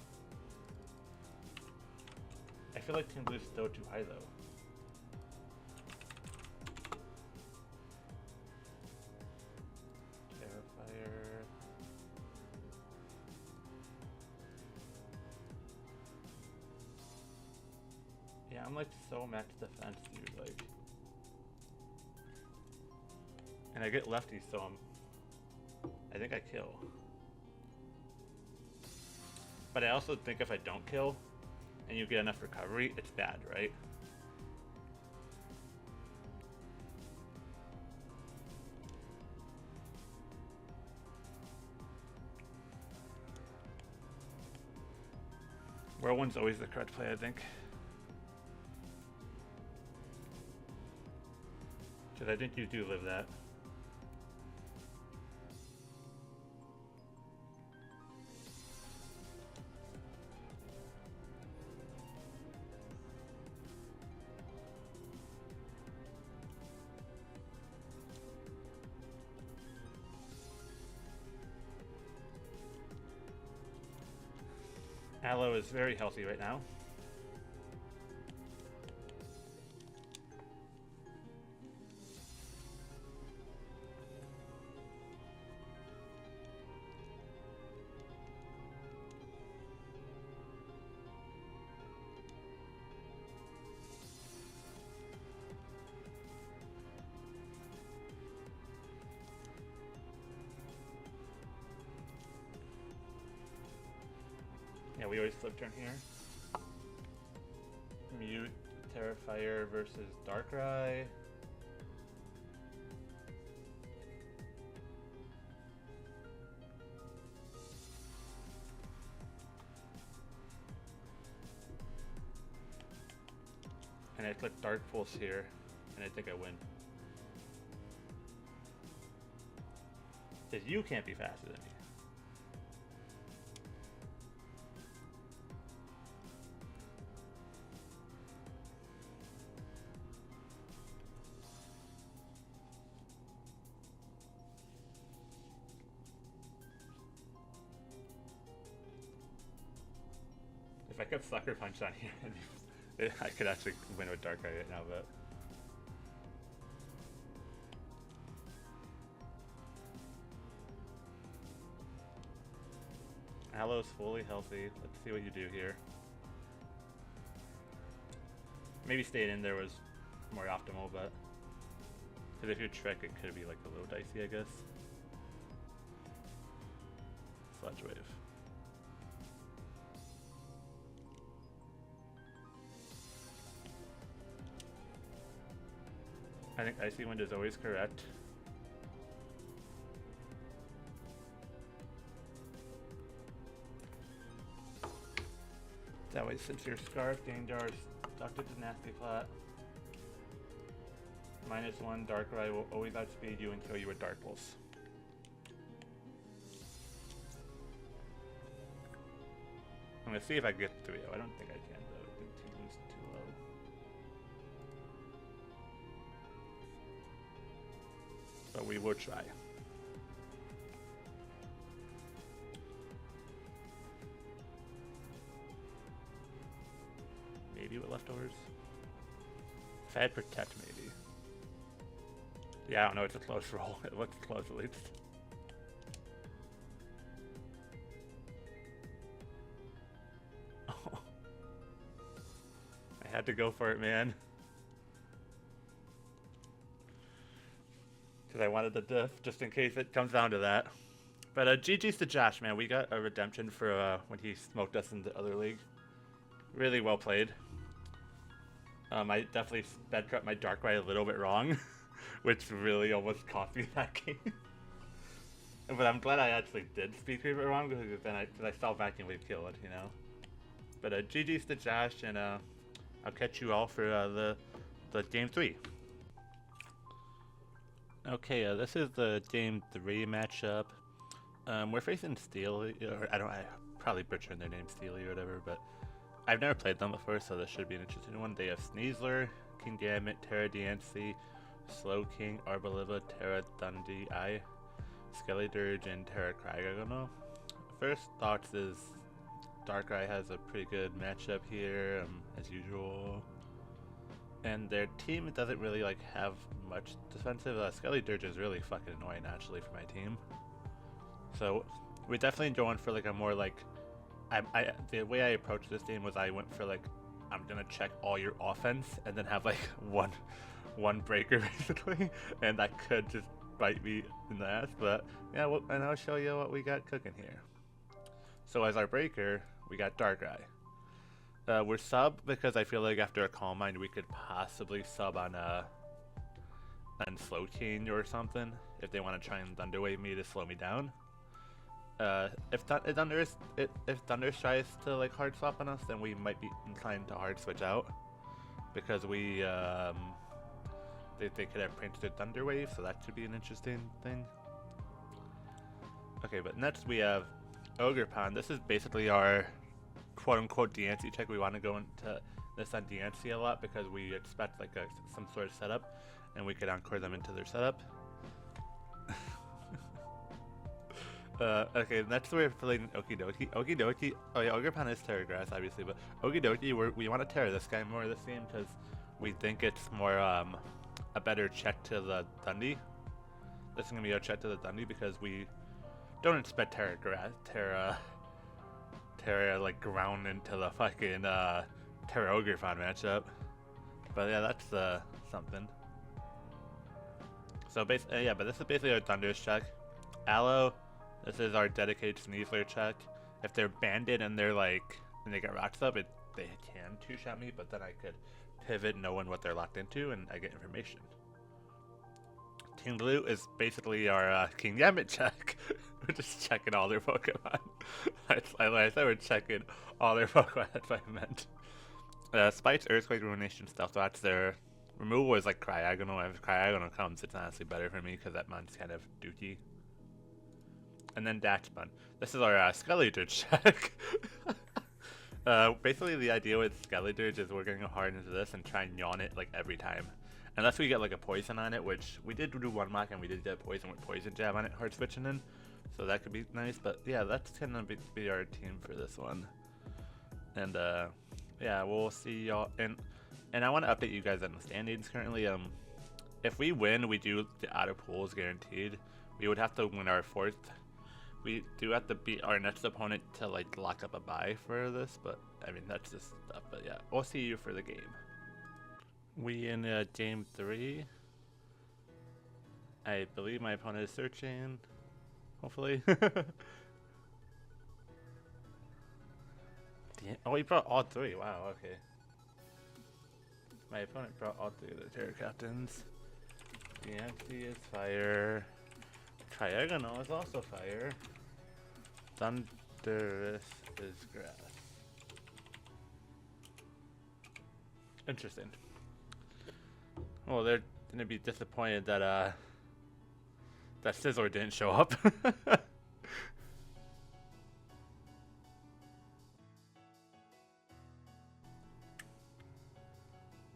Speaker 1: I feel like Team Blue's still too high though. Terrifier. Yeah, I'm like so max defense, dude, like. And I get lefty, so I think I kill. But I also think if I don't kill, and you get enough recovery, it's bad, right? Whirlwind's always the correct play, I think. Because I think you do live that. Aloe is very healthy right now. Yeah, we always flip turn here. Mute, Terrifier versus Darkrai. And I click Dark Pulse here, and I think I win. Because you can't be faster than me. If I kept Sucker Punch on here, I could actually win with Darkrai right now, but... Aloe's fully healthy. Let's see what you do here. Maybe staying in there was more optimal, but... Because if you trick, it could be like a little dicey, I guess. Sludge Wave. I think Icy Wind is always correct. That way, since your Scarf, Danger is stuck to the Nasty Plat. -1, Darkrai will always outspeed you and kill you with Dark Pulse. I'm gonna see if I get 3-0. I don't think I can though. I think Team Blue's too low. But we will try. Maybe with leftovers. If I had Protect, maybe. Yeah, I don't know. It's a close roll. It looks close at least. had to go for it, man. Because I wanted the diff, just in case it comes down to that. But GG's to Josh, man. We got a redemption for when he smoked us in the other league. Really well played. I definitely sped prep my Darkrai a little bit wrong, which really almost cost me that game. But I'm glad I actually did speed creep it wrong, because then I saw vacuum wave kill it, you know. But GG's to Josh, and I'll catch you all for the game 3. Okay, this is the game 3 matchup. We're facing Steele, or I probably butchered their name, Steele or whatever, but I've never played them before, so this should be an interesting one. They have Sneasler, King Gambit, Terra Diancie, Slow King, Arboliva, Terra Dundee, Skeledirge, and Terra Craigono. First thoughts is Darkrai has a pretty good matchup here, as usual. And their team doesn't really like have much defensive. Skeledirge is really fucking annoying actually for my team. So we're definitely going for like a more like, the way I approached this game was I went for like, I'm gonna check all your offense and then have like one breaker basically, and that could just bite me in the ass. But yeah, well, and I'll show you what we got cooking here. So as our breaker, we got Darkrai. We're sub because I feel like after a Calm Mind we could possibly sub on Slow King or something if they want to try and Thunder Wave me to slow me down. If Thunder tries to like hard swap on us, then we might be inclined to hard switch out, because we they could have printed Thunder Wave, so that should be an interesting thing. Okay, but next we have Ogerpon. This is basically our quote-unquote Diancie check. We want to go into this on Diancie a lot because we expect like some sort of setup, and we could encore them into their setup. Okay, next we're playing Okidoki. Okidoki, oh yeah, Ogerpon is Terra Grass, obviously, but Okidoki, we want to Terra this guy more this game because we think it's more, a better check to the Dundee. This is going to be our check to the Dundee because we don't expect Terra like ground into the fucking, Terra Ogerpon matchup. But yeah, that's, something. So yeah, but this is basically our Thunder's check. Aloe. This is our dedicated Sneasler check. If they're banded and they're like, and they get rocks up, they can two-shot me, but then I could pivot knowing what they're locked into, and I get information. Team Blue is basically our King Gambit check. We're just checking all their Pokemon. I said we're checking all their Pokemon, that's what I meant. Spikes, Earthquake, Ruination, Stealth. So that's their removal is like Cryogonal. If Cryogonal comes, it's honestly better for me because that mon's kind of dookie. And then Datchbun. This is our Skeledirge check. Basically, the idea with Skeledirge is we're going to go hard into this and try and yawn it like every time. Unless we get like a poison on it, which we did do one mock and we did get poison with Poison Jab on it, hard switching in. So that could be nice. But yeah, that's going to be our team for this one. And yeah, we'll see y'all. And I want to update you guys on the standings currently. If we win, we do the out of pools guaranteed. We would have to win our 4th. We do have to beat our next opponent to like lock up a bye for this, but I mean that's just stuff. But yeah, we'll see you for the game. We in game 3. I believe my opponent is searching. Hopefully. Oh, he brought all 3. Wow. Okay. My opponent brought all 3 of the Terra Captains. Diancie is fire. Cryogonal is also fire. Thunderous is grass. Interesting. Well, they're gonna be disappointed that that Sizzler didn't show up.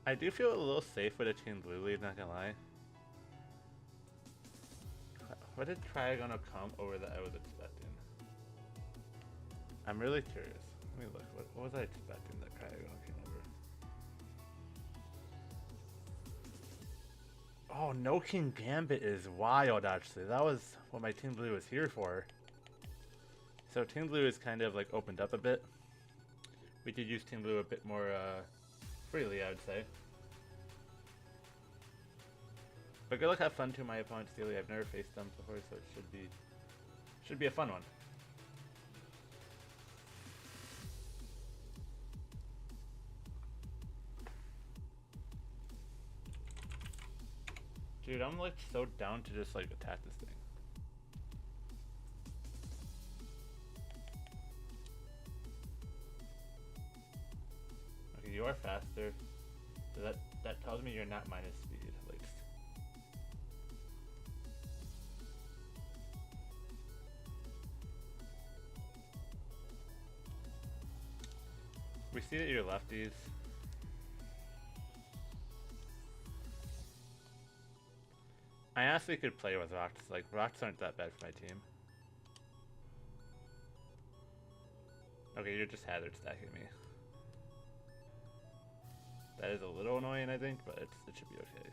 Speaker 1: I do feel a little safe with a Team Blue lead, not gonna lie. What did Cryogonal come over that I was expecting? I'm really curious. Let me look. What was I expecting that Cryogonal came over? Oh, no King Gambit is wild, actually. That was what my Team Blue was here for. So Team Blue is kind of like opened up a bit. We did use Team Blue a bit more freely, I would say. But good luck, have fun to my opponent Steele. I've never faced them before, so it should be a fun one. Dude, I'm like so down to just like attack this thing. Okay, you are faster. So that tells me you're not minus speed, at least. We see that you're lefties. I honestly could play with rocks. Like, rocks aren't that bad for my team. Okay, you're just hazard stacking me. That is a little annoying, I think, but it should be okay.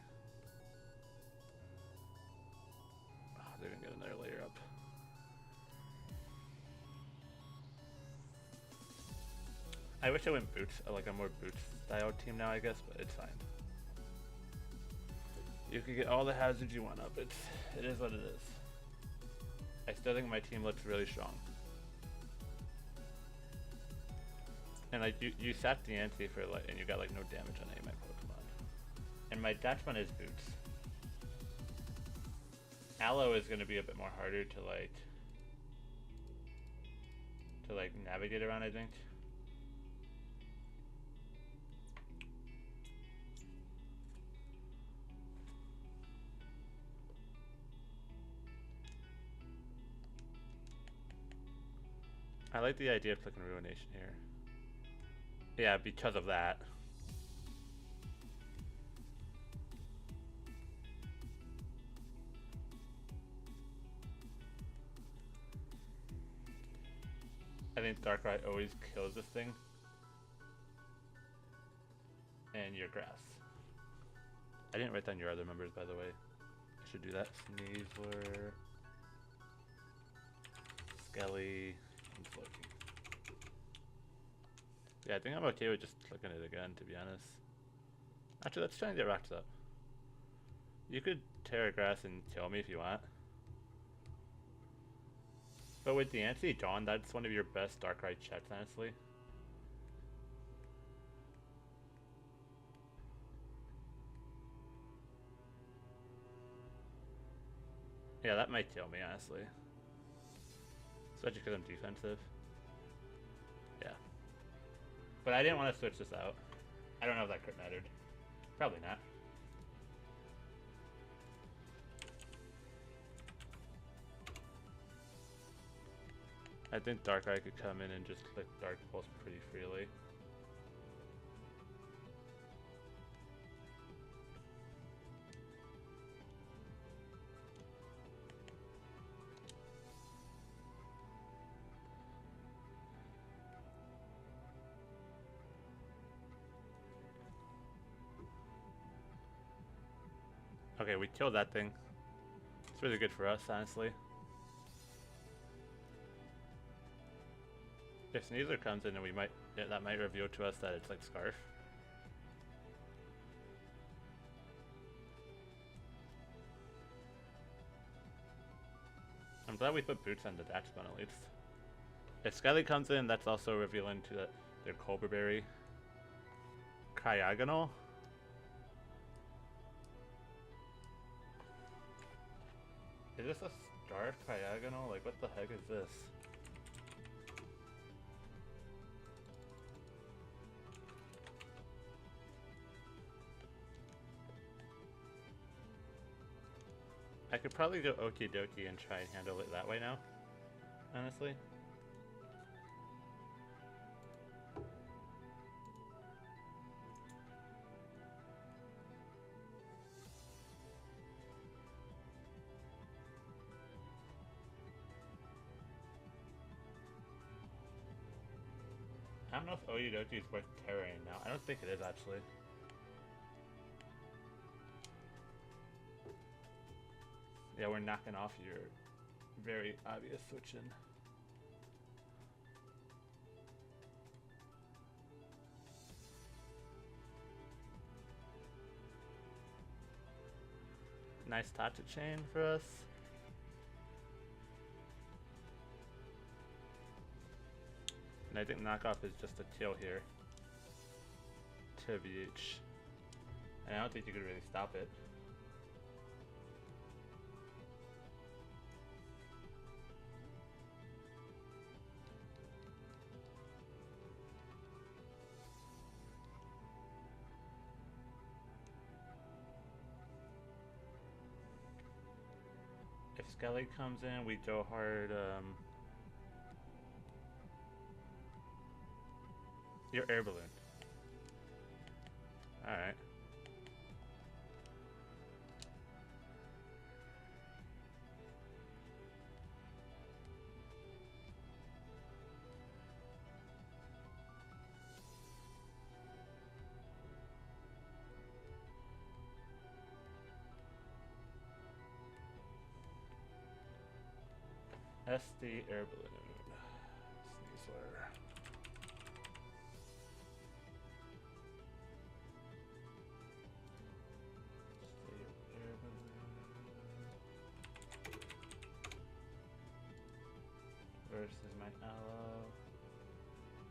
Speaker 1: Oh, they're gonna get another layer up. I wish I went boots, like a more boots style team now, I guess, but it's fine. You can get all the hazards you want up. It is what it is. I still think my team looks really strong. And like you sat the ante for like, and you got like no damage on any of my Pokemon. And my Dachshund is boots. Aloe is going to be a bit more harder to navigate around, I think. I like the idea of clicking Ruination here. Yeah, because of that. I think Darkrai always kills this thing. And your grass. I didn't write down your other members, by the way. I should do that. Sneasler, Skelly, and Floki. Yeah, I think I'm okay with just clicking it again, to be honest. Actually, let's try and get rocks up. You could Terra Grass and kill me if you want. But with the Anti-Dawn, that's one of your best Darkrai checks, honestly. Yeah, that might kill me, honestly. Especially because I'm defensive. Yeah. But I didn't want to switch this out. I don't know if that crit mattered. Probably not. I think Darkrai could come in and just click Dark Pulse pretty freely. Okay, we killed that thing. It's really good for us, honestly. If Sneasler comes in, and that might reveal to us that it's like Scarf. I'm glad we put boots on the Dachshund at least. If Skelly comes in, that's also revealing to their Cobra Berry. Cryogonal. Is this a Scarf Cryogonal? Like, what the heck is this? I could probably go Okie Dokie and try and handle it that way now, honestly. I don't know if Okie Dokie is worth terrain now. I don't think it is, actually. Yeah, we're knocking off your very obvious switch-in. nice Tatcha chain for us. And I think knockoff is just a tail here. To VH. And I don't think you could really stop it. If Skelly comes in, we go hard. Your air balloon. Alright. SD air balloon. Sneasler. Air balloon. Versus my aloe.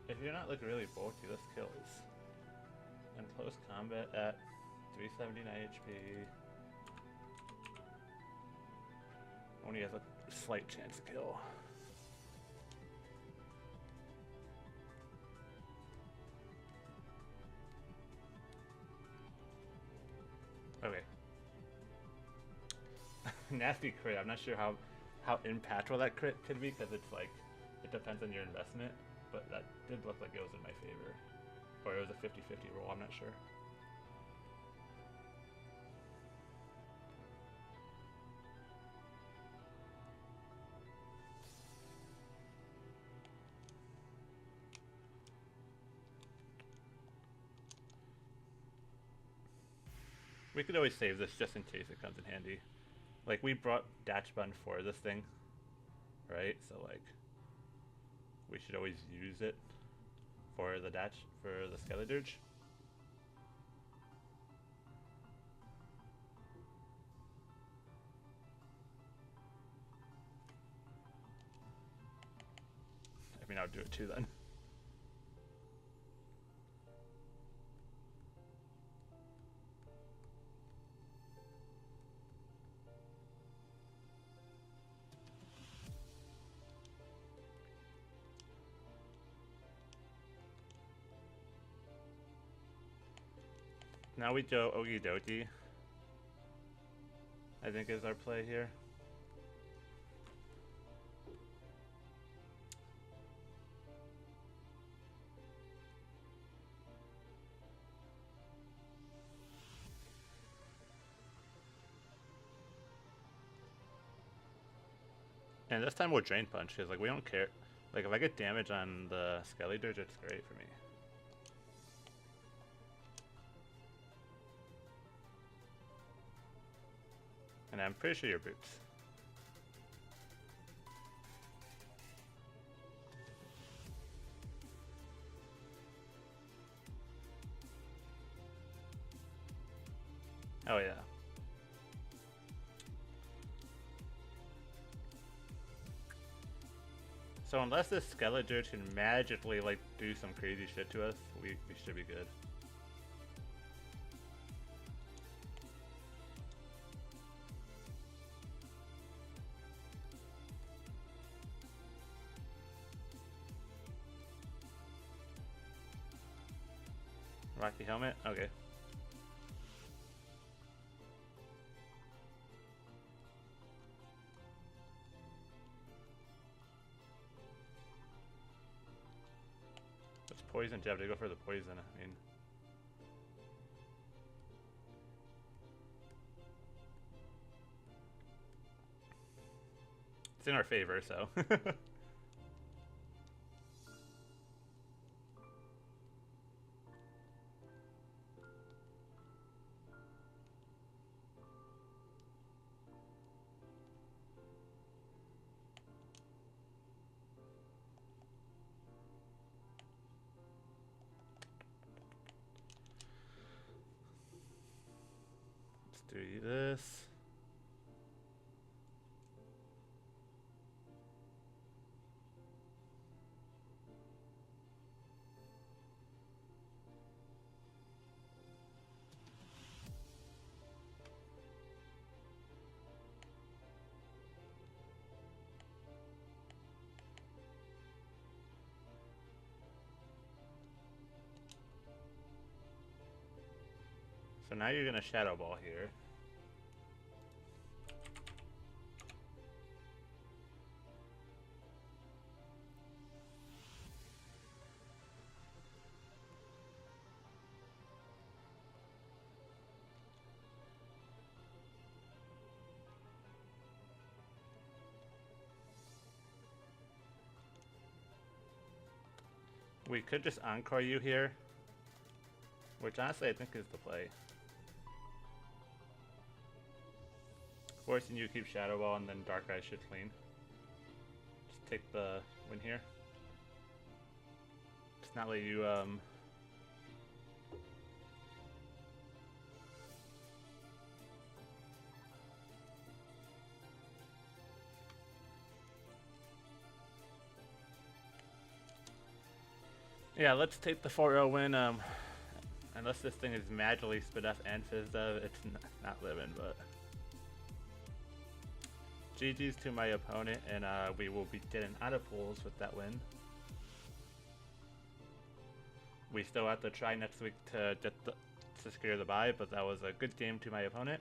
Speaker 1: If you're not like really bulky, this kills. In close combat at 379 HP. Only has a slight chance to kill. Okay. Nasty crit. I'm not sure how impactful that crit could be because it's like it depends on your investment, but that did look like it was in my favor. Or it was a 50-50 roll, I'm not sure. We could always save this just in case it comes in handy. Like, we brought Dash Bun for this thing, right? So, like, we should always use it for the Dash, for the Skeledirge. I mean, I would do it too then. Now we go Okie Dokie, I think is our play here. And this time we'll Drain Punch, because like we don't care. Like if I get damage on the Skeledirge, it's great for me. And I'm pretty sure your boots. Oh yeah. So unless this Skeledirge can magically like do some crazy shit to us, we should be good. Rocky helmet? Okay. It's poison. Do you have to go for the poison? I mean, it's in our favor, so. Do this. So now you're gonna Shadow Ball here. We could just Encore you here, which honestly I think is the play. Forcing you to keep Shadow Ball and then Darkrai should clean. Just take the win here. Just not let you yeah, let's take the 4-0 win. Unless this thing is magically Spidef and Fizzdev, it's not living, but GG's to my opponent, and we will be getting out of pools with that win. We still have to try next week to get to secure the bye, but that was a good game to my opponent.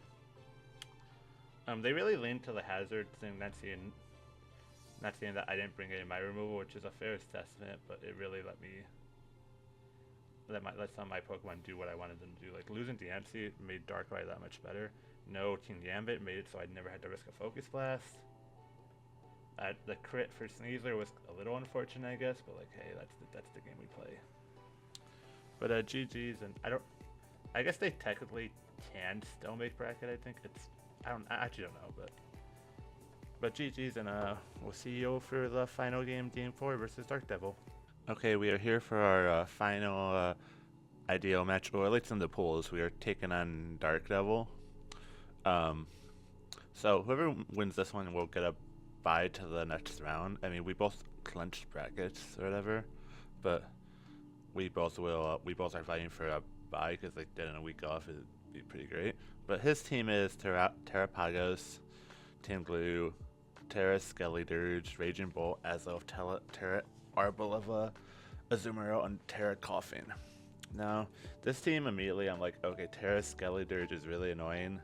Speaker 1: They really leaned to the hazard thing, not seeing that I didn't bring any my removal, which is a fair assessment, but it really let some of my Pokemon do what I wanted them to do. Like losing DMC made Darkrai that much better. No Team Gambit made it so I never had to risk a Focus Blast. The crit for Sneasler was a little unfortunate, I guess, but like, hey, that's the game we play. But GG's, and I guess they technically can still make bracket. I think I actually don't know, but GG's, and we'll see you for the final game, Game 4 versus Dark Devil. Okay, we are here for our final ideal match, or at least in the pools. We are taking on Dark Devil. So whoever wins this one will get a bye to the next round. I mean, we both clinched brackets or whatever, but we both are fighting for a bye because like getting a week off would be pretty great. But his team is Terrapagos, Team Glue, Terra Skeledirge, Raging Bolt, Azelf, Terra Arboliva, Azumarill, and Terra Coffin. Now, this team immediately I'm like, okay, Terra Skeledirge is really annoying.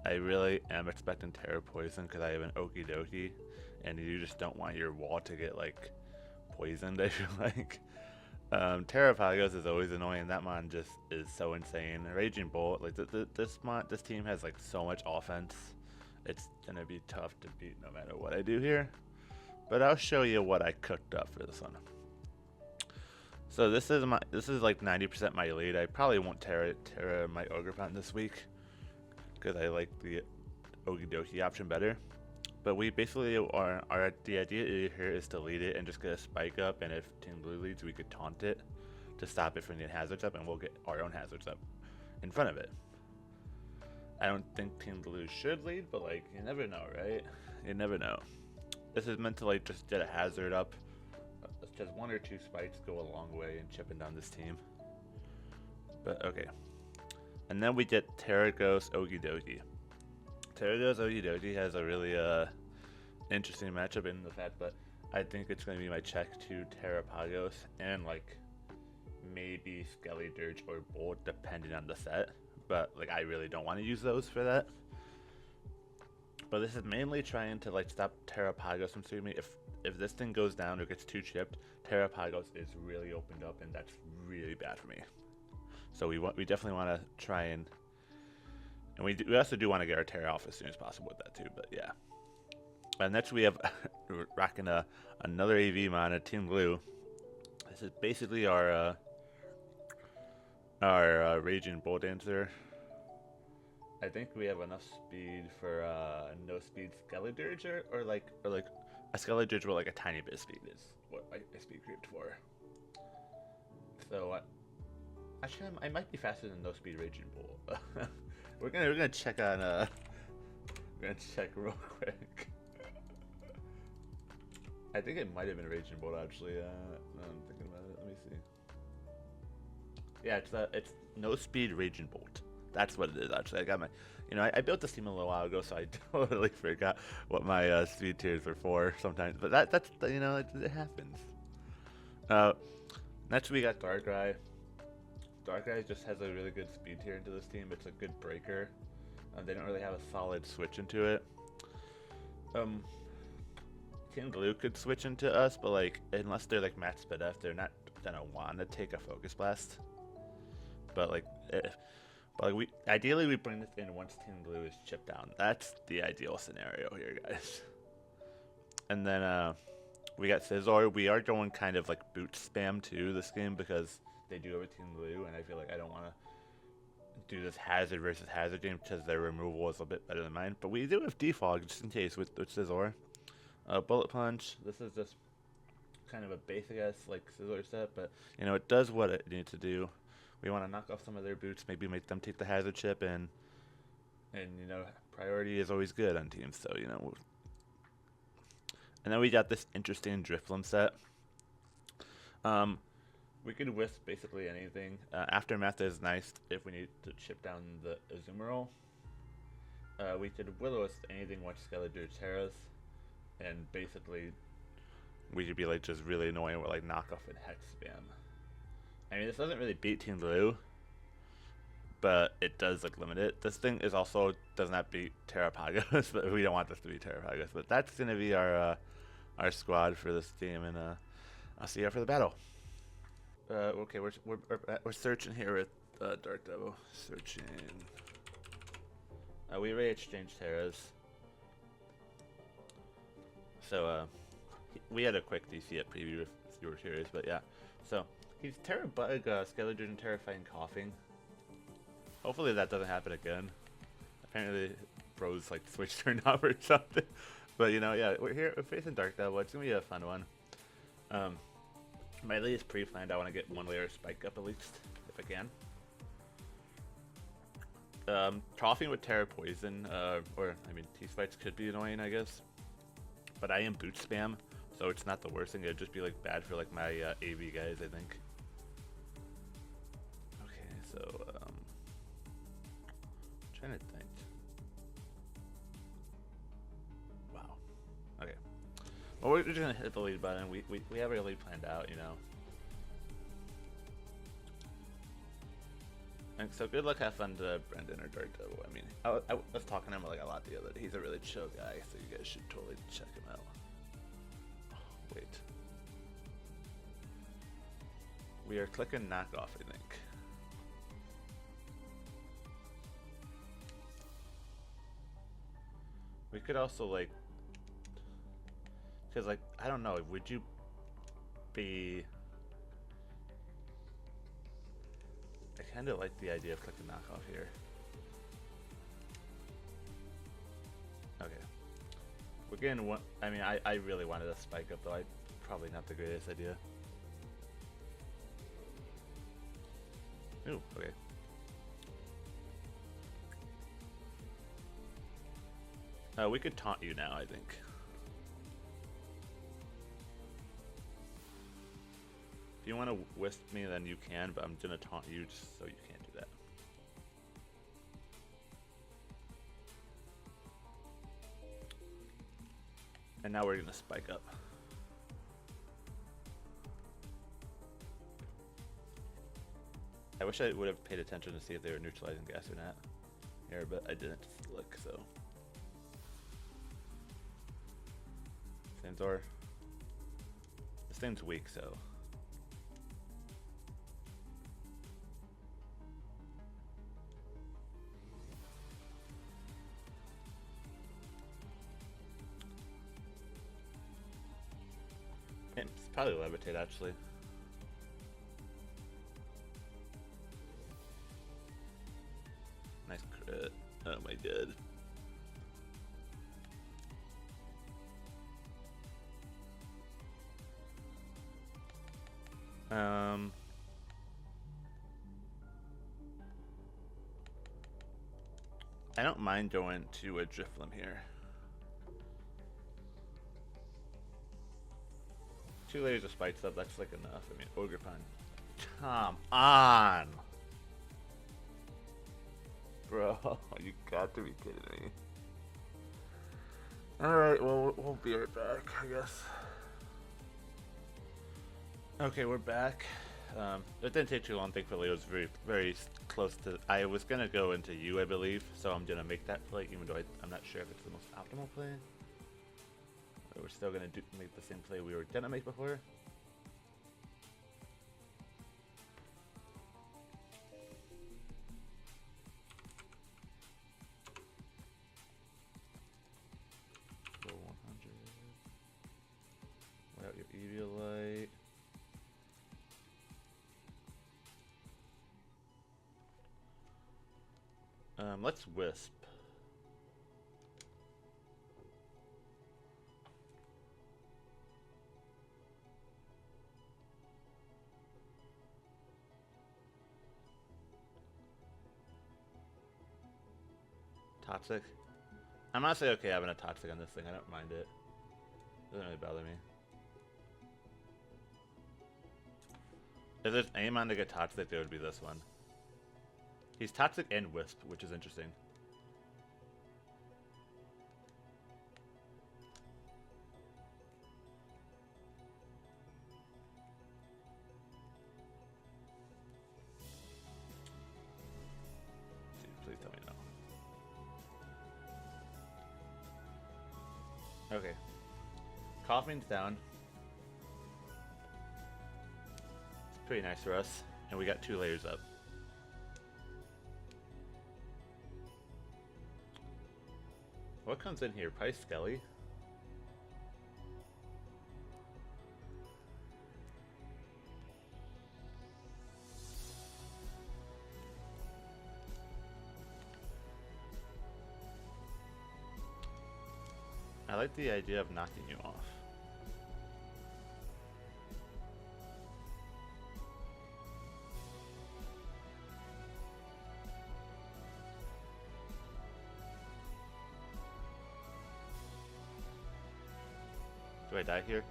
Speaker 1: I really am expecting Terra Poison because I have an Okie Dokie, and you just don't want your wall to get like poisoned, I feel like. Terrapagos is always annoying. That mon just is so insane. Raging Bolt, like this team has like so much offense. It's gonna be tough to beat no matter what I do here. But I'll show you what I cooked up for this one. So this is like 90% my lead. I probably won't Terra my Ogerpon this week because I like the Okie Dokie option better. But we basically the idea here is to lead it and just get a spike up, and if Team Blue leads, we could taunt it to stop it from getting hazards up, and we'll get our own hazards up in front of it. I don't think Team Blue should lead, but like, you never know, right? You never know. This is meant to like just get a hazard up. Just 1 or 2 spikes go a long way in chipping down this team. But okay. And then we get Terragos Okie Dokie. Terragos Okie Dokie has a really interesting matchup in the fact that I think it's going to be my check to Terrapagos and like maybe Skeledirge or Bolt depending on the set. But like I really don't want to use those for that. But this is mainly trying to like stop Terrapagos from suing me. If this thing goes down or gets too chipped, Terrapagos is really opened up, and that's really bad for me. So we definitely want to try and we also do want to get our Terra off as soon as possible with that too. But yeah. And next we have rocking another AV mon, Team Blue. This is basically our Raging Bolt answer. I think we have enough speed for no speed Skeledirge or like a Skeledirge with like a tiny bit of speed is what I speed creeped for. So actually I might be faster than no speed Raging Bolt. we're gonna check on we're gonna check real quick. I think it might have been Raging Bolt actually. No, I'm thinking about it. Let me see. Yeah, it's no speed Raging Bolt. That's what it is actually. I got my, I built this team a little while ago, so I totally forgot what my speed tiers were for sometimes. But that's it happens. Next we got Darkrai. Darkrai just has a really good speed tier into this team. It's a good breaker. They don't really have a solid switch into it. Team Blue could switch into us, but like unless they're like match sped F, they're not gonna want to take a Focus Blast. But like, we ideally we bring this in once Team Blue is chipped down. That's the ideal scenario here, guys. And then we got Scizor. We are going kind of like boot spam too this game because they do have a Team Blue, and I feel like I don't want to do this Hazard versus Hazard game because their removal is a bit better than mine. But we do have Defog just in case with Scizor. Bullet Punch. This is just kind of a basic ass like Scizor set, but you know it does what it needs to do. We want to knock off some of their boots, maybe make them take the Hazard chip, and you know priority is always good on teams. So you know. And then we got this interesting Drifloon set. We could whisk basically anything. Aftermath is nice if we need to chip down the Azumarill. We could Will-O-Wisp anything once Skeletor Terras. And basically, we could be like just really annoying with like knockoff and hex spam. I mean, this doesn't really beat Team Blue, but it does like limit it. This thing is also does not beat Terrapagos, but we don't want this to be Terrapagos. But that's gonna be our squad for this team, and I'll see you after the battle. Okay, we're searching here with Dark Devil. Searching. We already exchanged Terras. So, we had a quick DC at preview if you were curious, but yeah. So, he's Terra Bug, Skeleton, Terrifying Coughing. Hopefully that doesn't happen again. Apparently, Bro's like switched turned off or something. But you know, yeah, we're facing Dark Devil. It's gonna be a fun one. My lead is pre-planned. I want to get one layer of Spike up at least, if I can. Coughing with Terra Poison, or I mean, T-Spites could be annoying, I guess. But I am boot spam, so it's not the worst thing. It'd just be like bad for like my AV guys, I think. Okay, so trying to think. Wow. Okay. Well, we're just gonna hit the lead button. We have our lead planned out, you know. And so good luck, have fun to Brendan or Dark Devil. I mean, I was talking to him like a lot the other day. He's a really chill guy, so you guys should totally check him out. Oh, wait. We are clicking knockoff, I think. We could also like, because like, I don't know, would you be... I kind of like the idea of clicking knockoff here. Okay. We're getting one. I mean, I really wanted a spike up, though. Probably not the greatest idea. Ooh, okay. We could taunt you now, I think. If you want to wisp me, then you can, but I'm gonna taunt you just so you can't do that. And now we're gonna spike up. I wish I would have paid attention to see if they were neutralizing gas or not here, but I didn't look, so. Sanzor. This thing's weak, so. It's probably levitate, actually. Nice crit. Oh my god. I don't mind going to a Drifloon here. 2 layers of spikes up, that's like enough. I mean, Ogre Punch. Come on! Bro, you got to be kidding me. Alright, well, we'll be right back, I guess. Okay, we're back. It didn't take too long, thankfully. It was very close to... I was going to go into U, I believe, so I'm going to make that play, even though I'm not sure if it's the most optimal play. But we're still going to make the same play we were going to make before. Go 100. Without your Eviolite. Let's Wisp. Toxic. I'm honestly okay having a Toxic on this thing. I don't mind it. Doesn't really bother me. If there's any man to get Toxic, there would be this one. He's Toxic and Wisp, which is interesting. Dude, please tell me no. Okay. Coughing's down. It's pretty nice for us. And we got 2 layers up. What comes in here? Probably Skelly. I like the idea of knocking you off. Do I die here?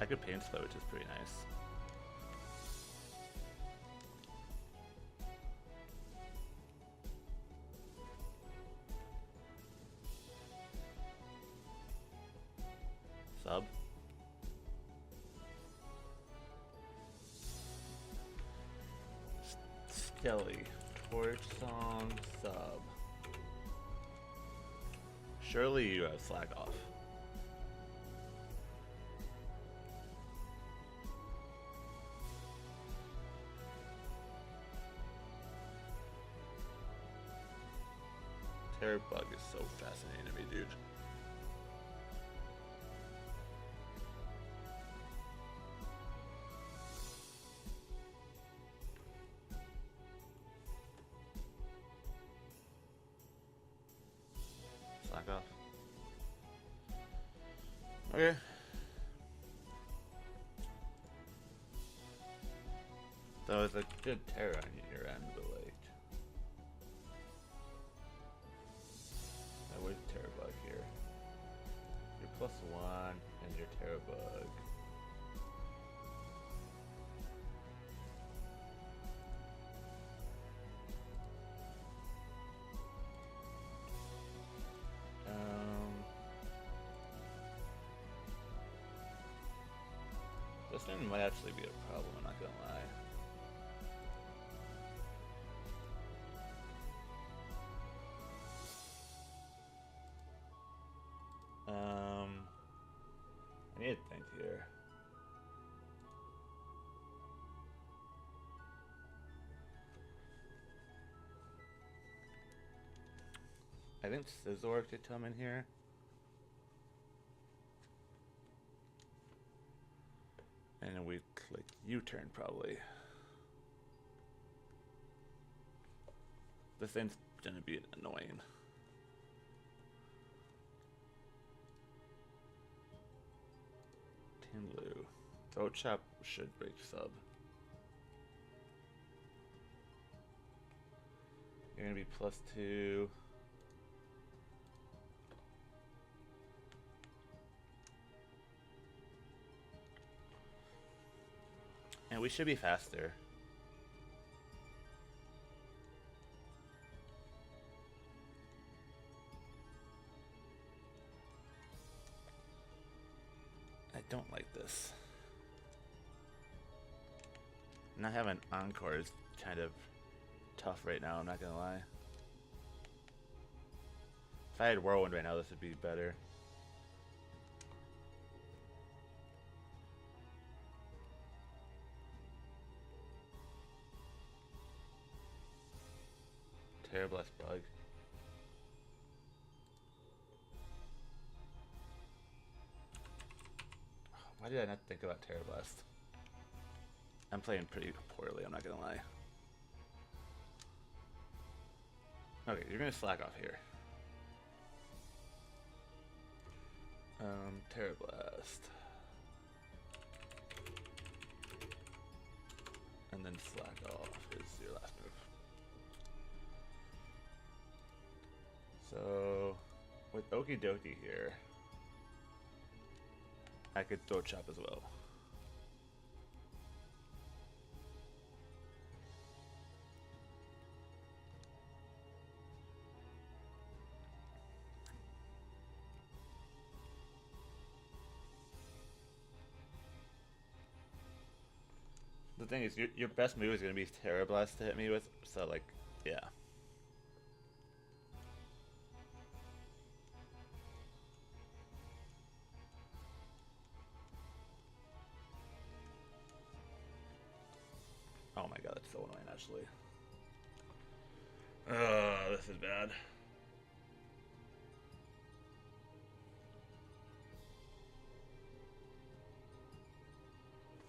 Speaker 1: I could pain slow, which is pretty nice. Sub. Skelly. Torch Song sub. Surely you have Slag Off. Terror Bug is so fascinating to me, dude. Slack off. Okay. That was a good terror on your end, but like... Where's Terror Bug here? You're +1 and your Terror Bug. This thing might actually be a problem, I'm not gonna lie. I need to think here. I think Scizor could come in here. And then we click U-turn probably. This thing's gonna be annoying. Blue. Throat Chop should break sub. You're gonna be +2. And we should be faster. I don't like this. Not having Encore is kind of tough right now, I'm not gonna lie. If I had Whirlwind right now, this would be better. Terrible bug. Why did I not think about Terra Blast? I'm playing pretty poorly, I'm not gonna lie. Okay, you're gonna slack off here. Terra Blast. And then slack off is your last move. So, with Okie Dokie here, I could throw chop as well. The thing is, your best move is going to be Terra Blast to hit me with, so like, yeah. Oh my god, that's so annoying actually. This is bad.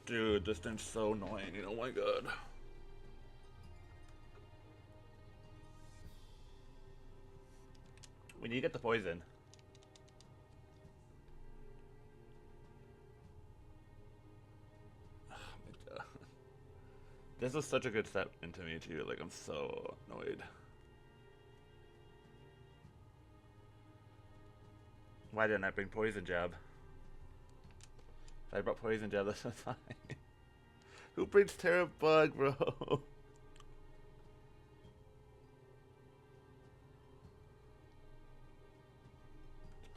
Speaker 1: Dude, this thing's so annoying, oh my god. We need to get the poison. Oh my god. This is such a good step into me too, like I'm so annoyed. Why didn't I bring Poison Jab? If I brought Poison Jab, this was fine. Who brings Terra Bug, bro?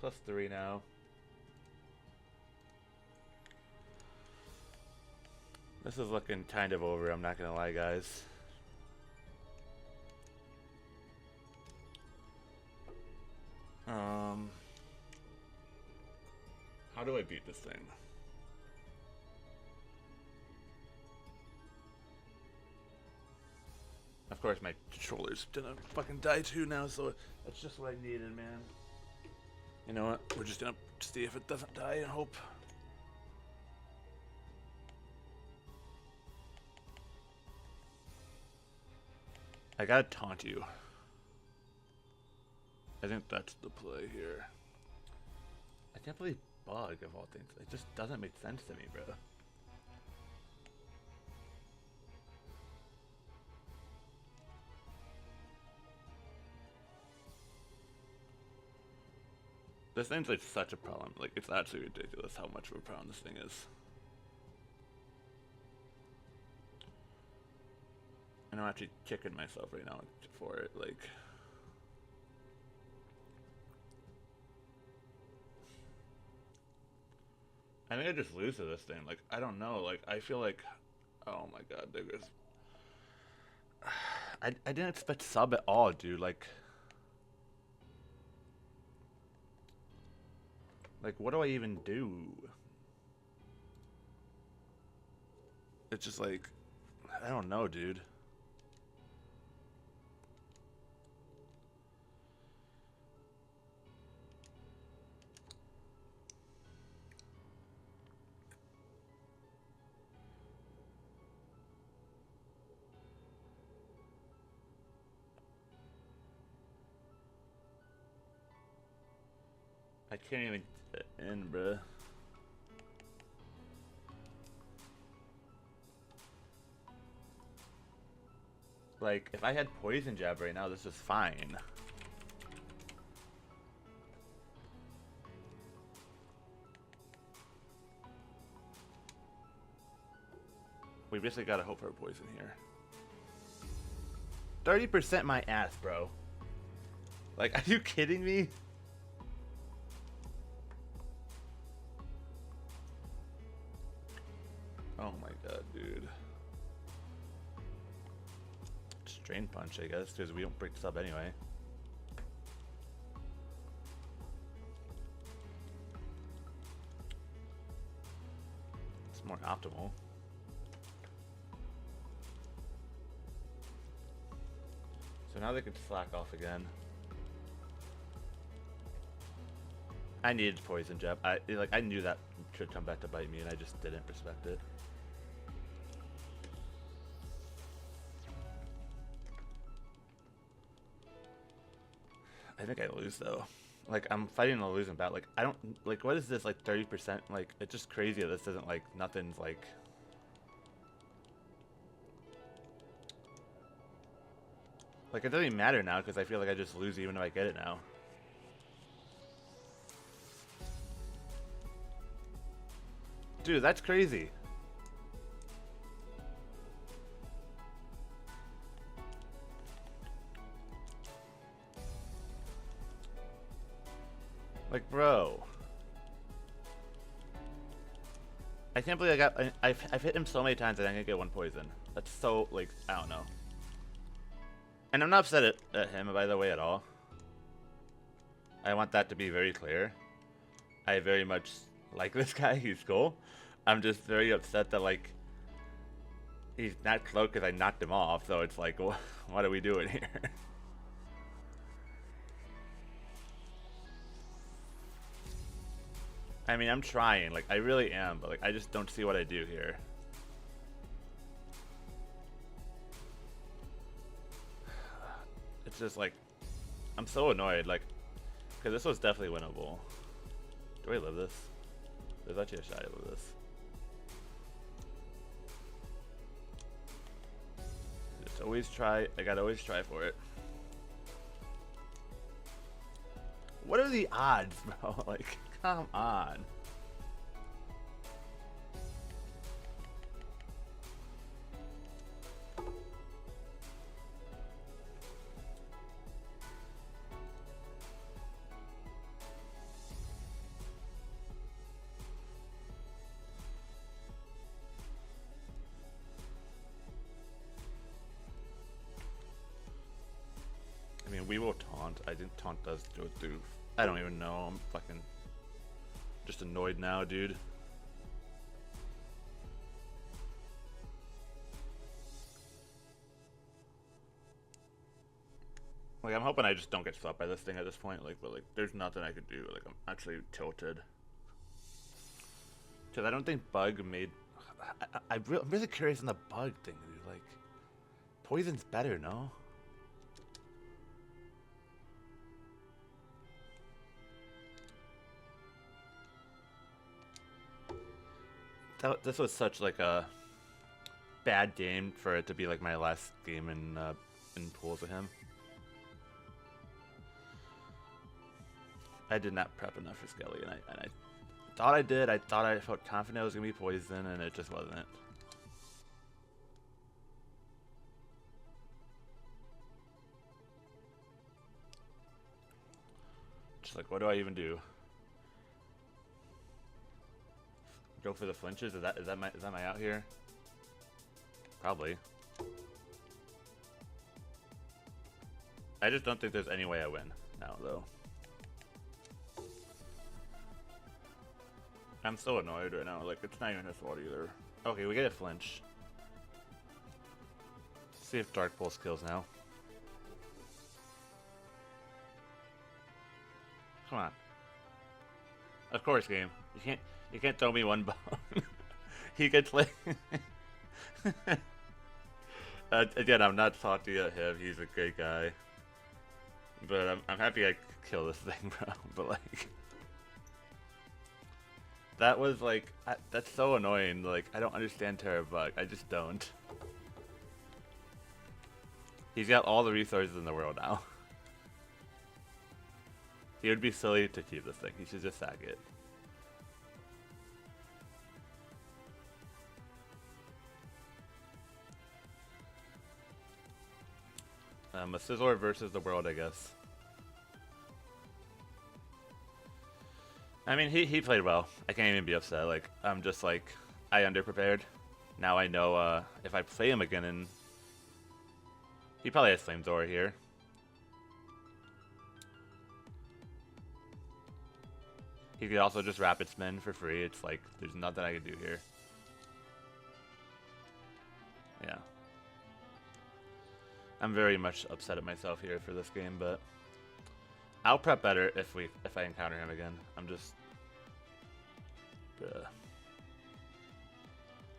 Speaker 1: It's +3 now. This is looking kind of over, I'm not gonna lie, guys. How do I beat this thing? Of course, my controller's gonna fucking die too now, so that's just what I needed, man. You know what? We're just gonna see if it doesn't die and hope. I gotta taunt you. I think that's the play here. I can't believe Bug of all things. It just doesn't make sense to me, bro. This thing's like such a problem. Like, it's absolutely ridiculous how much of a problem this thing is. And I'm actually kicking myself right now for it, like. I think I just lose to this thing. Like, I don't know. Like, I feel like, oh my god, there goes. I didn't expect sub at all, dude. Like, what do I even do? It's just like, I don't know, dude. I can't even get in, bruh. Like, if I had Poison Jab right now, this is fine. We basically gotta hope for a poison here. 30% my ass, bro. Like, are you kidding me? Oh my god, dude. Drain Punch, I guess, because we don't break sub anyway. It's more optimal. So now they could slack off again. I needed Poison Jab. I knew that should come back to bite me, and I just didn't respect it. I think I lose though. Like, I'm fighting a losing battle. Like, I don't, like, what is this, like 30%? Like, it's just crazy that this isn't like, nothing's like. Like, it doesn't even matter now because I feel like I just lose even if I get it now. Dude, that's crazy. Like, bro. I can't believe I've hit him so many times that I'm gonna get one poison. That's so, like, I don't know. And I'm not upset at him, by the way, at all. I want that to be very clear. I very much like this guy. He's cool. I'm just very upset that, like, he's not close because I knocked him off. So it's like, what are we doing here? I mean, I'm trying. Like, I really am. But, like, I just don't see what I do here. It's just like, I'm so annoyed, like, because this was definitely winnable. Do I live this? There's actually a shot I live this. Just always try, I gotta always try for it. What are the odds, bro? Like, come on. I mean, we will taunt. I think taunt does do. I don't even know. I'm fucking just annoyed now, dude. Like, I'm hoping I just don't get swept by this thing at this point. Like, but like, there's nothing I could do. Like, I'm actually tilted. Cause I don't think bug made. I'm really curious on the bug thing, dude. Like, poison's better, no? This was such like a bad game for it to be like my last game in pools with him. I did not prep enough for Skelly, and I thought I did. I thought I felt confident it was gonna be poison, and it just wasn't. Just like, what do I even do? Go for the flinches? Is that my out here? Probably. I just don't think there's any way I win now, though. I'm so annoyed right now. Like, it's not even his fault either. Okay, we get a flinch. Let's see if Dark Pulse kills now. Come on. Of course, game. You can't throw me one bone. He gets like. Again, I'm not salty at him. He's a great guy. But I'm happy I kill this thing, bro. But like, that was like, that's so annoying. Like, I don't understand Terra Bug. I just don't. He's got all the resources in the world now. He would be silly to keep this thing. He should just sack it. A Sizzler versus the world, I guess. I mean, he played well. I can't even be upset. Like, I'm just like, I underprepared. Now I know if I play him again in He probably has Flamethrower here. He could also just Rapid Spin for free. It's like, there's nothing I could do here. Yeah. I'm very much upset at myself here for this game, but I'll prep better if I encounter him again. I'm just...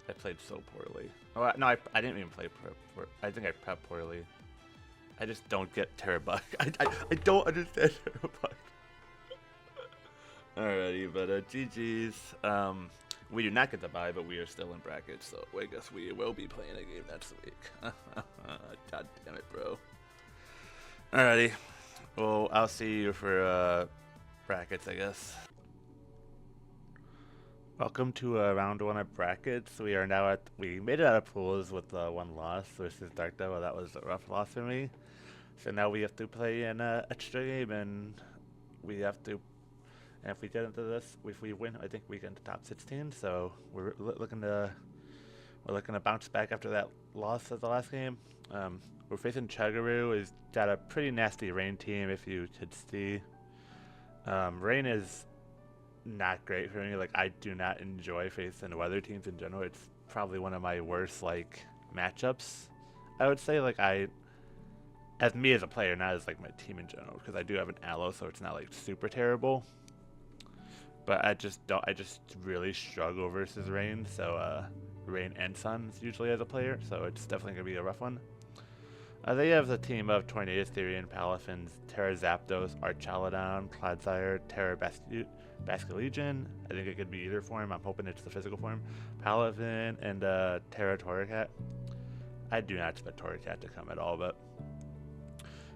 Speaker 1: I played so poorly. Oh, no, I didn't even play prep. I think I prepped poorly. I just don't get Terrabuck. I don't understand Terrabuck. Alrighty, but GG's. We do not get the bye, but we are still in brackets, so I guess we will be playing a game next week. God damn it, bro. Alrighty. Well, I'll see you for brackets, I guess. Welcome to round 1 of brackets. We are now we made it out of pools with 1 loss versus Dark Devil. That was a rough loss for me. So now we have to play an extra game, and we have to. And if we get into this, if we win, I think we get into top 16. So we're looking to bounce back after that loss of the last game. We're facing Chugaroo. He's got a pretty nasty Rain team, if you could see. Rain is not great for me. Like, I do not enjoy facing weather teams in general. It's probably one of my worst matchups. I would say as me as a player, not as my team in general, because I do have an Aloe, so it's not super terrible. But I just really struggle versus Rain. So Rain and Suns usually as a player, so it's definitely gonna be a rough one. They have the team of Tornadus, Therian, Palafins, Terra Zapdos, Archaludon, Clodsire, Terra Basculegion. I think it could be either form. I'm hoping it's the physical form. Palafin and Terra Torracat. I do not expect Torracat to come at all, but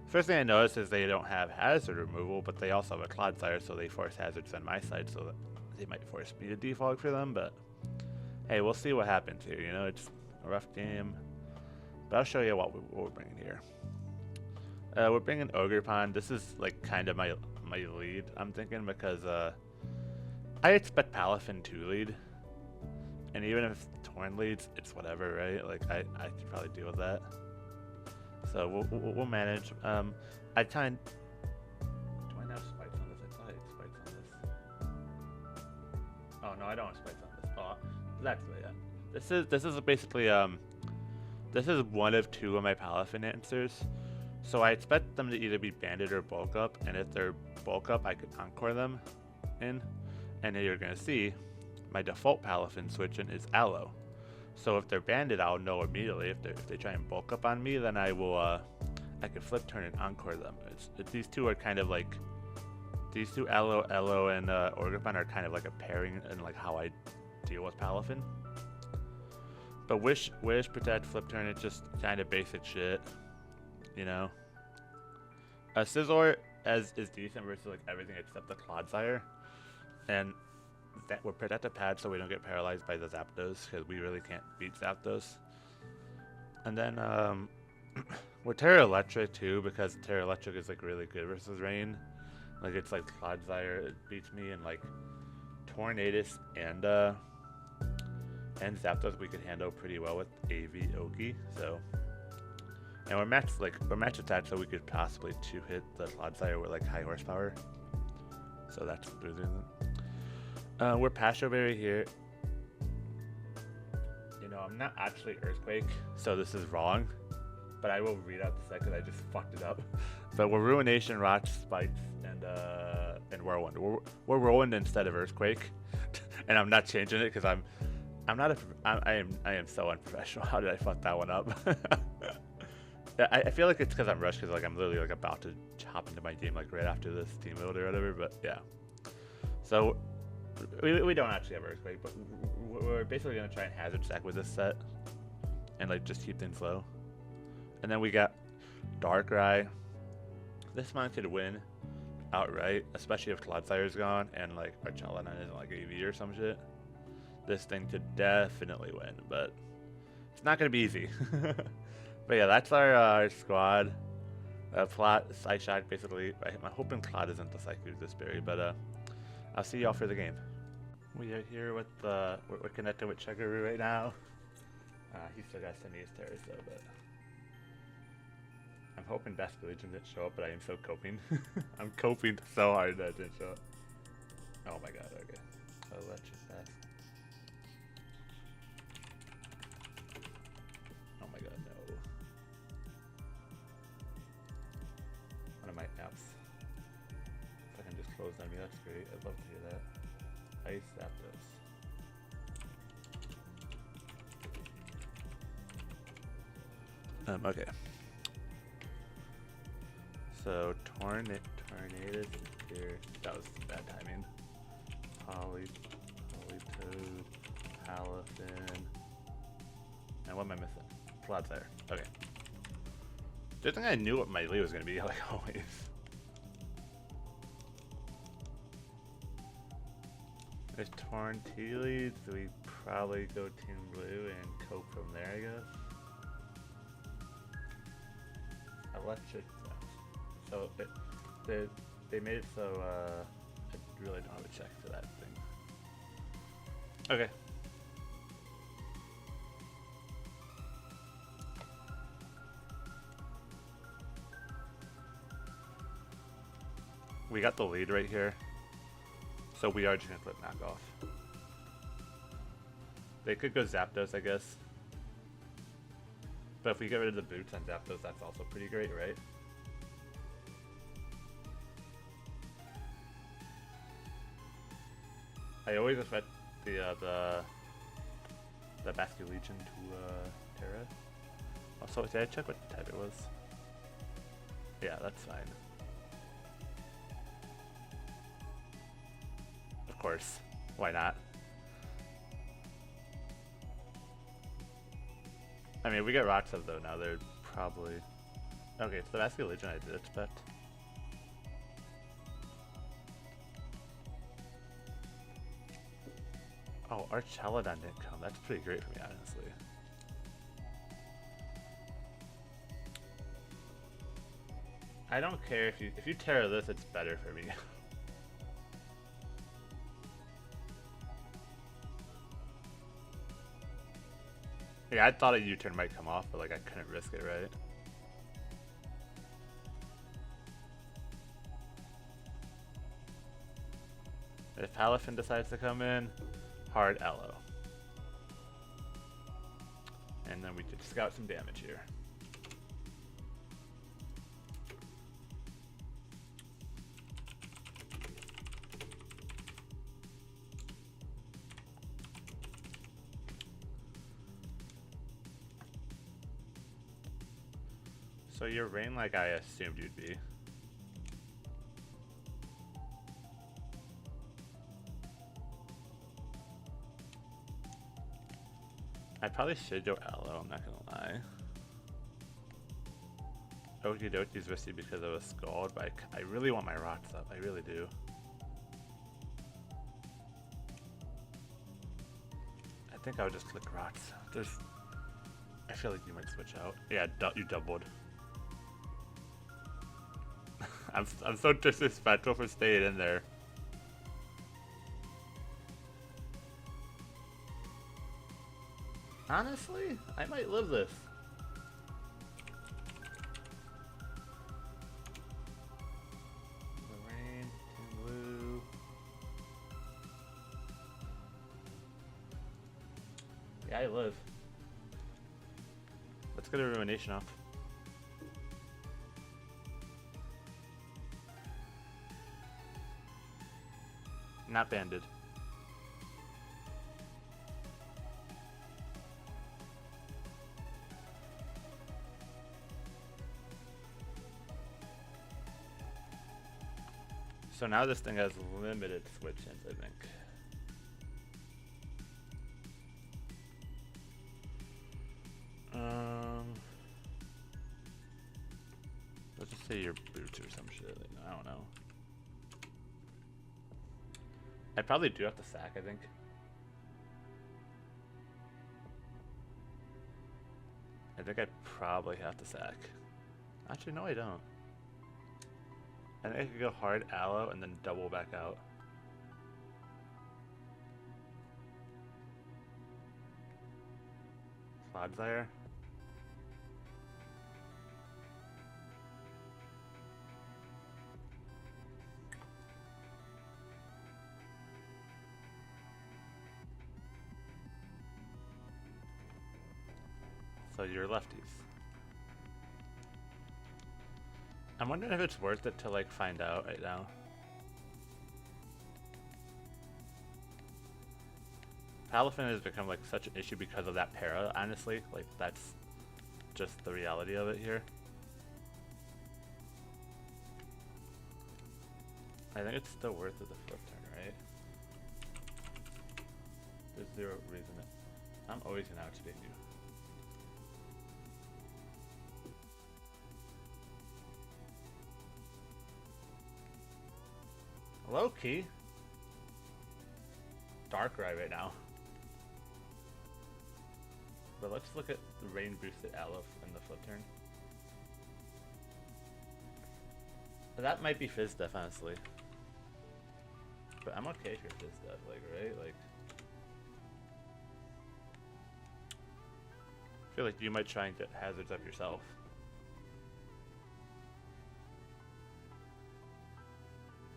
Speaker 1: first thing I noticed is they don't have hazard removal, but they also have a Clodsire, so they force hazards on my side, so that they might force me to default for them, but hey, we'll see what happens here. You know, it's a rough game. But I'll show you what we're bringing here. We're bringing Ogerpon. This is kind of my lead, I'm thinking, because I expect Palafin to lead. And even if Torn leads, it's whatever, right? I could probably deal with that. So we'll manage. Do I have spikes on this? I thought I had spikes on this. Oh no, I don't have spikes on this. Oh, that's yeah. This is basically this is one of 2 of my Palafin answers. So I expect them to either be banded or bulk up, and if they're bulk up, I could encore them in. And then you're gonna see my default Palafin switch-in is Aloe. So if they're banded, I'll know immediately. If they try and bulk up on me, then I will I can flip turn and encore them. These 2 are kind of these 2 Aloe and Ogerpon are kind of a pairing in how I deal with Palafin. But Wish, Protect, Flip Turn, it's just kind of basic shit, you know. Scizor is decent versus everything except the Clodsire, and that we're Protected Pad so we don't get paralyzed by the Zapdos, because we really can't beat Zapdos. And then we're Terra Electric too, because Terra Electric is really good versus Rain. It's Clodsire, it beats me, and Tornadus and Zapdos we could handle pretty well with AV Oki. So, and we're match attached, so we could possibly 2-hit the Clodsire with high horsepower. So that's what we're doing. We're Pasture Berry here. You know, I'm not actually Earthquake, so this is wrong. But I will read out the second. I just fucked it up. But we're Ruination, Rocks, Spikes, and Whirlwind. We're Whirlwind instead of Earthquake, and I'm not changing it because I am so unprofessional. How did I fuck that one up? I feel like it's because I'm rushed, because I'm literally about to hop into my game right after this team build or whatever. But yeah, so we don't actually have Earthquake, but we're basically gonna try and hazard stack with this set and just keep things low. And then we got Darkrai. This one could win outright, especially if Clodsire's gone and Archaludon isn't AV or some shit. This thing could definitely win, but it's not gonna be easy. But yeah, that's our squad. Plot, Psyshock, basically. I'm hoping Cloud isn't the Psycho this berry, but I'll see y'all for the game. We are here with we're connected with Chugaroo right now. He still got to send me his Terra, so but hoping Best Legion didn't show up, but I am so coping. I'm coping so hard that it didn't show up. Oh my god, okay. Electrifast. Oh my god, no. One of my apps. If I can just close on me, that's great. I'd love to hear that. Ice Zapdos. Okay. So Tornadus here. That was bad timing. Politoed, Palafin. And what am I missing? Cloudfire. Okay. Good thing I knew what my lead was gonna be, like always. There's Tornteely, so we probably go Team Blue and cope from there, I guess. Electric. So they made it so I really don't have a check for that thing. Okay. We got the lead right here, so we are just gonna flip knockoff. They could go Zapdos, I guess. But if we get rid of the boots on Zapdos, that's also pretty great, right? I always expect the Basket Legion to Terra. Also, did I check what type it was? Yeah, that's fine. Of course, why not? I mean, we get rocks up though now. They're probably okay. It's the Basket Legion I did expect. Oh, Archaladon didn't come. That's pretty great for me, honestly. I don't care if you tear this, it's better for me. Yeah, I thought a U-turn might come off, but like I couldn't risk it, right? If Palafin decides to come in, hard Aloe. And then we could scout some damage here. So you're rain like I assumed you'd be. I probably should go Aloe, I'm not gonna lie. Okie doki's risky because of a Scald, but I really want my rocks up, I really do. I think I would just click rocks. I feel like you might switch out. Yeah, you doubled. I'm so disrespectful for staying in there. Honestly, I might live this. The rain, Team Blue. Yeah, I live. Let's get a Ruination off. Not banded. So now this thing has limited switch-ins, I think. Let's just say your boots or some shit. I don't know. I probably do have to sack, I think. I think I probably have to sack. Actually, no, I don't. I think I could go hard Aloe and then double back out. Clodsire. So you're lefties. I'm wondering if it's worth it to like find out right now. Palafin has become like such an issue because of that para, honestly. Like that's just the reality of it here. I think it's still worth it the flip turn, right? There's zero reason to. I'm always gonna outspeed you. Low key. Darkrai right now. But let's look at the rain boosted Aleph in the flip turn. But that might be Fizz Def, honestly. But I'm okay if you're Fizz Def, like, right? Like, I feel like you might try and get hazards up yourself.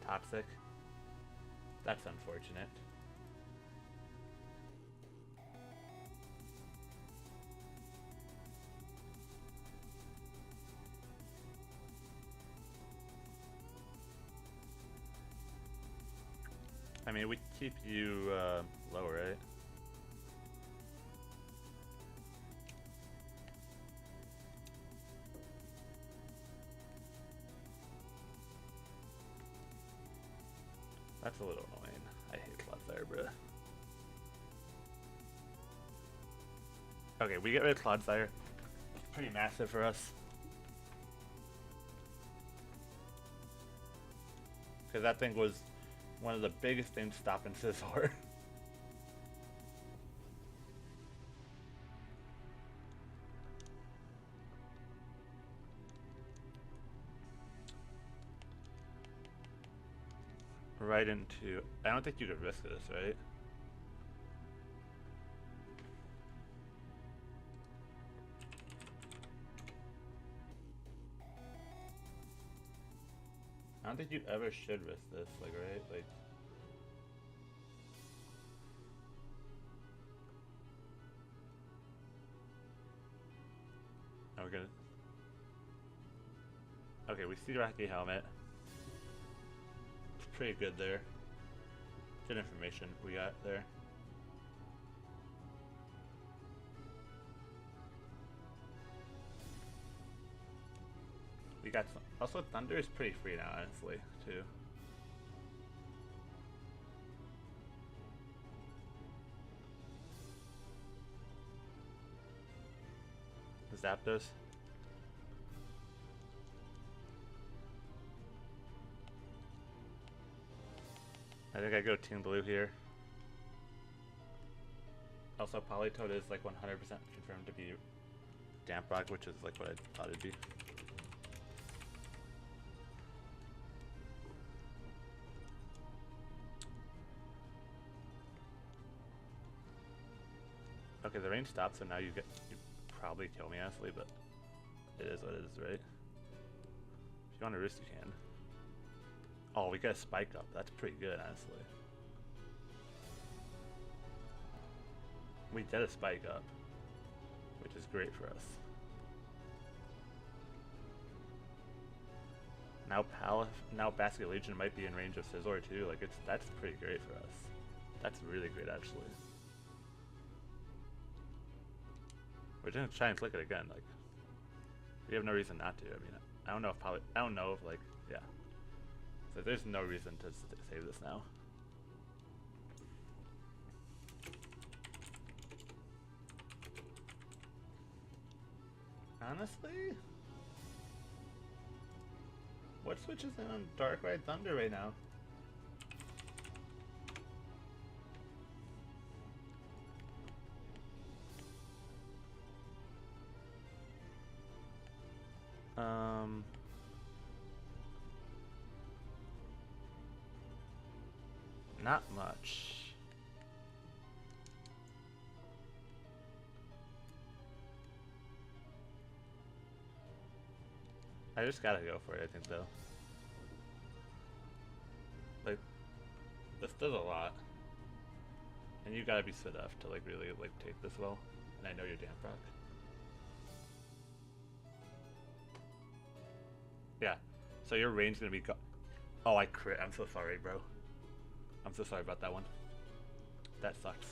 Speaker 1: Toxic. That's unfortunate. I mean, we keep you low, right? That's a little annoying. I hate Clodsire, bruh. Okay, we get rid of Clodsire. Pretty massive for us. Because that thing was one of the biggest things stopping Scizor. Right into... I don't think you could risk this, right? I don't think you ever should risk this, like, right? Like... Are we gonna... Okay, we see Rocky Helmet. It's pretty good there. Good information we got there. We got some... Also, Thunder is pretty free now, honestly, too. Zapdos. I think I go Team Blue here. Also, Politoed is like 100% confirmed to be Damp Rock, which is like what I thought it'd be. Okay, the rain stops, so now you probably kill me, honestly, but it is what it is, right? If you want to risk, you can. Oh, we got a spike up. That's pretty good, honestly. We did a spike up, which is great for us. Now Basket Legion might be in range of Scizor too. Like that's pretty great for us. That's really great, actually. We're gonna try and click it again. Like we have no reason not to. I mean, I don't know if like yeah. So there's no reason to save this now. Honestly, what switches in on Darkrai Thunder right now? Not much. I just gotta go for it, I think, though. Like, this does a lot. And you gotta be stood up to, like, really, like, take this well. And I know you're Damp Rock. Yeah. So your range is gonna be oh, I crit. I'm so sorry, bro. I'm so sorry about that one. That sucks.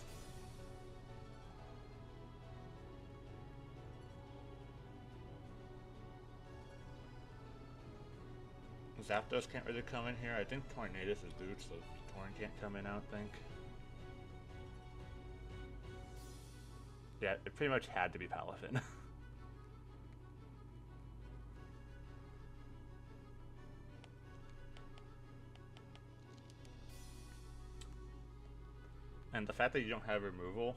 Speaker 1: Zapdos can't really come in here. I think Tornadus is boots, so Torn can't come in, I don't think. Yeah, it pretty much had to be Palafin. And the fact that you don't have removal.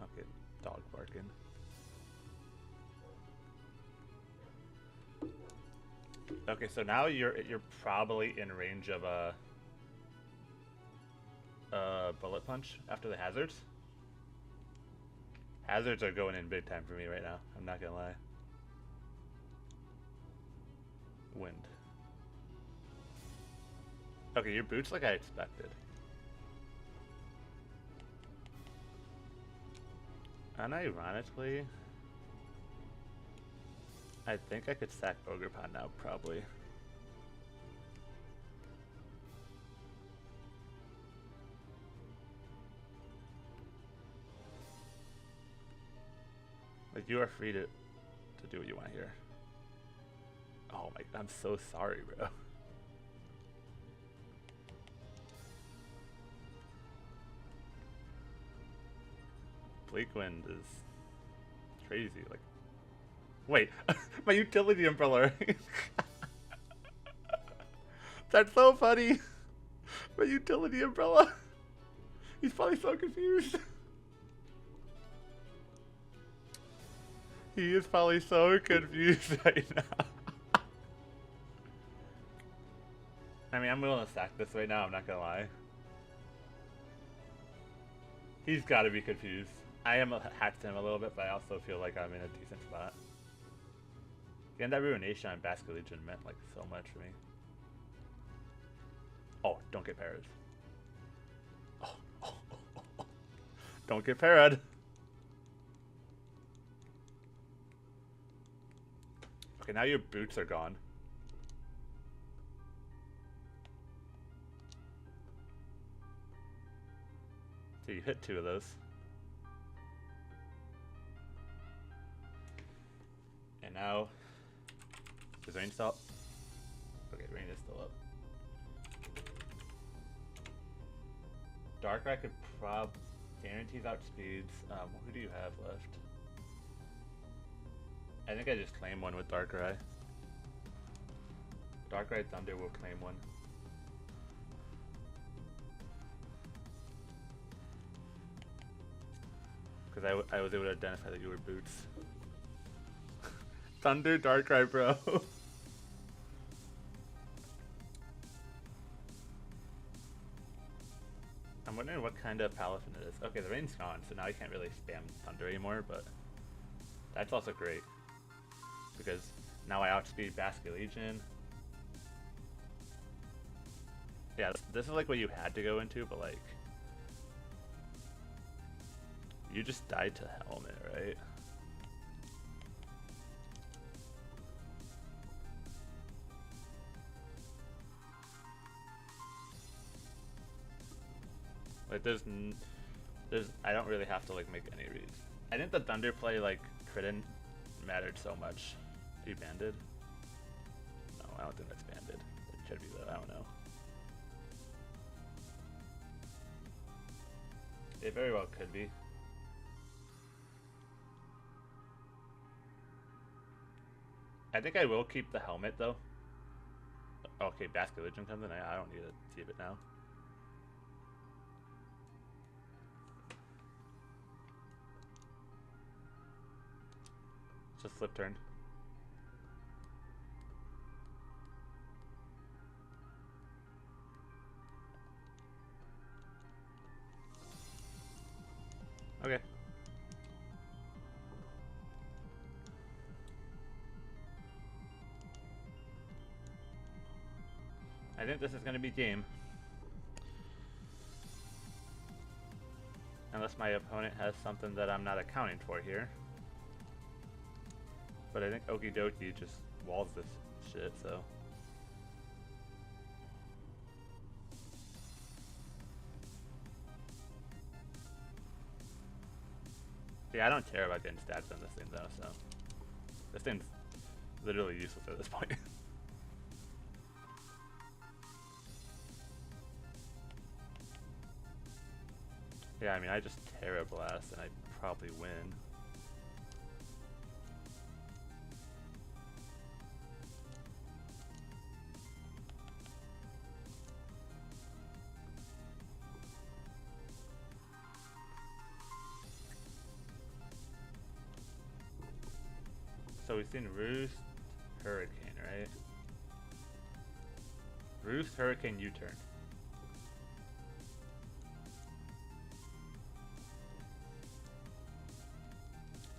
Speaker 1: Okay, dog barking. Okay, so now you're probably in range of a bullet punch after the hazards. Hazards are going in big time for me right now. I'm not gonna lie. Wind. Okay, your boots like I expected. Unironically, I think I could sack Ogerpon now, probably. Like, you are free to do what you want here. Oh my, I'm so sorry, bro. Bleak Wind is crazy. Like, wait, my utility umbrella. That's so funny. My utility umbrella. He's probably so confused. He is probably so confused right now. I mean, I'm willing to sack this right now, I'm not gonna lie. He's gotta be confused. I am hacked him a little bit, but I also feel like I'm in a decent spot. Getting that Ruination on Basket Legion meant like so much for me. Oh, don't get parried. Oh. Don't get parried. Okay, now your boots are gone. So you hit 2 of those. And now, is rain still up? Okay, rain is still up. Darkrai could guarantees outspeeds. Who do you have left? I think I just claim one with Darkrai. Darkrai Thunder will claim one. Because I was able to identify that you were boots. Thunder Darkrai, bro. I'm wondering what kind of Palafin it is. Okay, the rain's gone, so now I can't really spam Thunder anymore, but that's also great. Because now I outspeed Basket Legion. Yeah, this is like what you had to go into, but like... You just died to Helmet, right? Like there's I don't really have to like make any reads. I think the Thunder play like Crittin mattered so much. Are you banded? No, I don't think that's banded. It should be though, I don't know. It very well could be. I think I will keep the helmet though. Okay, Basket Legion comes in. I don't need to keep it now. Just flip turn. Okay. I think this is going to be game. Unless my opponent has something that I'm not accounting for here. But I think Okie Dokie just walls this shit, so. Yeah, I don't care about getting stats on this thing though, so. This thing's literally useless at this point. Yeah, I mean, I just Terra Blast and I'd probably win. So we've seen Roost, Hurricane, right? Roost, Hurricane, U-turn.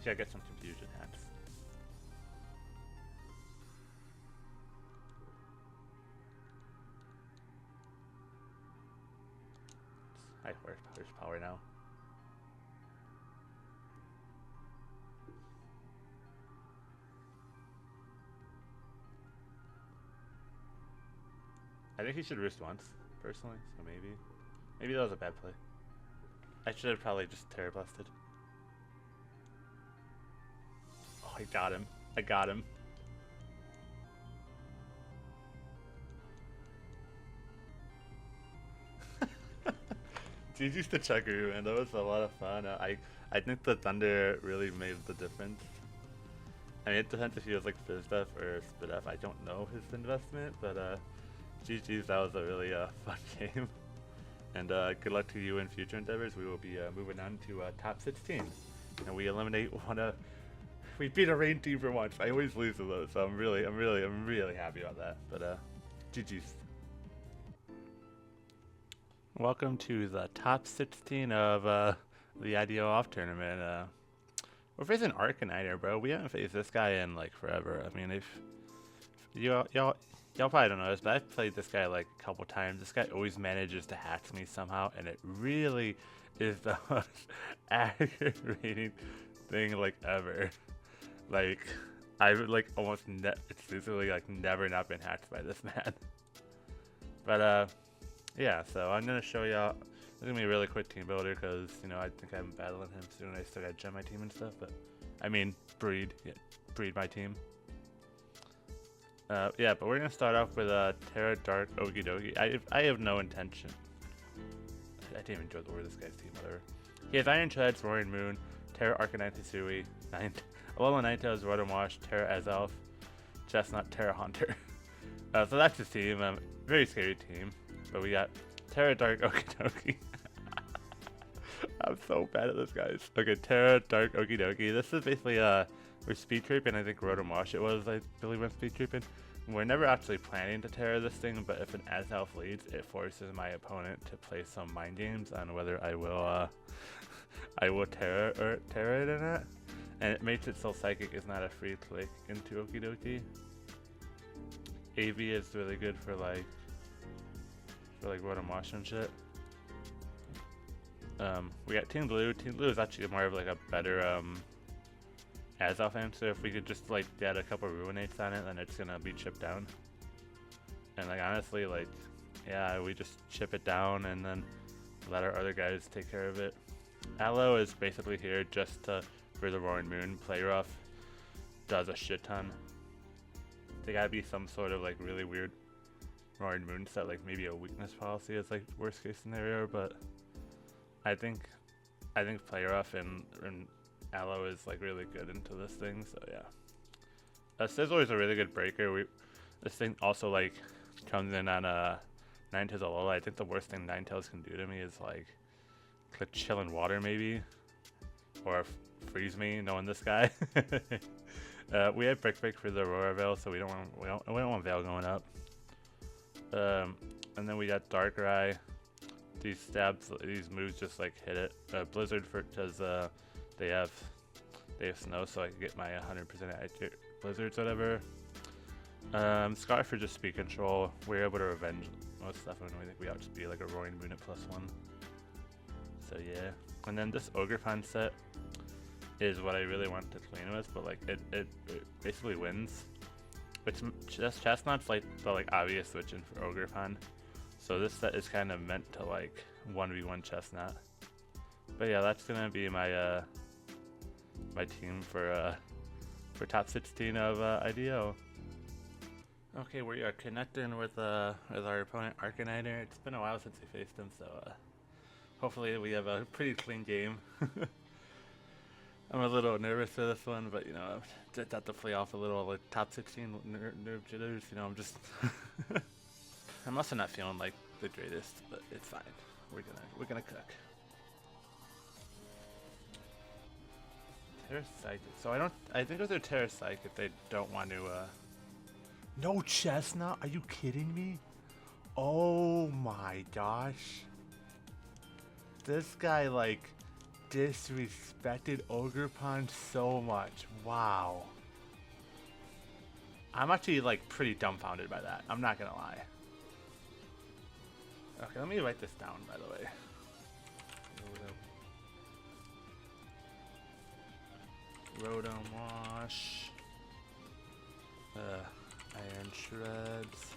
Speaker 1: Should I get some confusion hats? High horsepower now. I think he should roost once, personally, so maybe that was a bad play. I should have probably just Terra Blasted. Oh, I got him. I got him. GG's to Chugaroo, and that was a lot of fun. I think the Thunder really made the difference. I mean, it depends if he was like Fizz F or Spit F. I don't know his investment, but GG's, that was a really fun game. And good luck to you in future endeavors. We will be moving on to top 16. And we eliminate we beat a rain team for once. I always lose to those, so I'm really happy about that. But GG's. Welcome to the top 16 of the IDO off tournament. We're facing Rk9er, bro. We haven't faced this guy in like forever. I mean, if y'all probably don't know this, but I've played this guy like a couple times. This guy always manages to hack me somehow, and it really is the most aggravating thing like ever. Like, I've like almost exclusively like never not been hacked by this man. But yeah, so I'm gonna show y'all. This is gonna be a really quick team builder because, you know, I think I'm battling him soon. I still gotta gem my team and stuff, but I mean, breed my team. Yeah, but we're gonna start off with Terra Dark Okie Dokie. I have no intention. I didn't even enjoy the word of this guy's team, whatever. He has Iron Treads, Roaring Moon, Terra Arcanine Hisui, Alola Ninetales, Rotom Wash, Terra Azelf, Chestnut, Terra Haunter. So that's his team. Very scary team. But we got Terra Dark Okie Dokie. I'm so bad at this, guys. Okay, Terra Dark Okie Dokie. This is basically we're speed creeping. I think Rotom Wash it was, I believe, when speed creeping. We're never actually planning to Terra this thing, but if an Azelf leads, it forces my opponent to play some mind games on whether I will Terra it or not. And it makes it so Psychic is not a free click into Okie Dokie. AV is really good for like Rotom Wash and shit. We got Team Blue. Team Blue is actually more of like a better Azelf answer. If we could just like get a couple Ruinates on it, then it's gonna be chipped down. And like honestly, like yeah, we just chip it down and then let our other guys take care of it. Aloe is basically here just for the Roaring Moon. Play Rough does a shit ton. There gotta be some sort of like really weird Roaring Moon set, like maybe a weakness policy is like worst case scenario, but I think Play Rough and Aloe is like really good into this thing, so yeah. Sizzler is a really good breaker. This thing also like comes in on Ninetales Alola. I think the worst thing Ninetales can do to me is like click Chill in Water maybe, or freeze me knowing this guy. We have Brick Break for the Aurora Veil, so we don't want Veil going up. And then we got Darkrai. These moves just like hit it. Blizzard because they have snow, so I can get my 100% accurate blizzards, whatever. Scarf for just speed control. We're able to revenge most stuff, and we think we outspeed like a Roaring Moon at +1. So yeah. And then this Ogre Pond set. is what I really want to clean with, but like it basically wins. Which just Chestnut's like the like obvious switch in for Ogerpon. So this set is kind of meant to like 1v1 Chestnut. But yeah, that's gonna be my my team for top 16 of IDO. Okay, we are connecting with our opponent Rk9er. It's been a while since we faced him, so hopefully we have a pretty clean game. I'm a little nervous for this one, but you know, I just have to play off a little like top 16 nerve jitters. You know, I'm just I'm also not feeling like the greatest, but it's fine. We're gonna cook. Terrapsychic. So I think those are Terrapsychic if they don't want to. No Chestnut? Are you kidding me? Oh my gosh. This guy like disrespected Ogerpon so much. Wow. I'm actually like pretty dumbfounded by that. I'm not gonna lie. Okay, let me write this down by the way. Rotom Wash. Iron Shreds.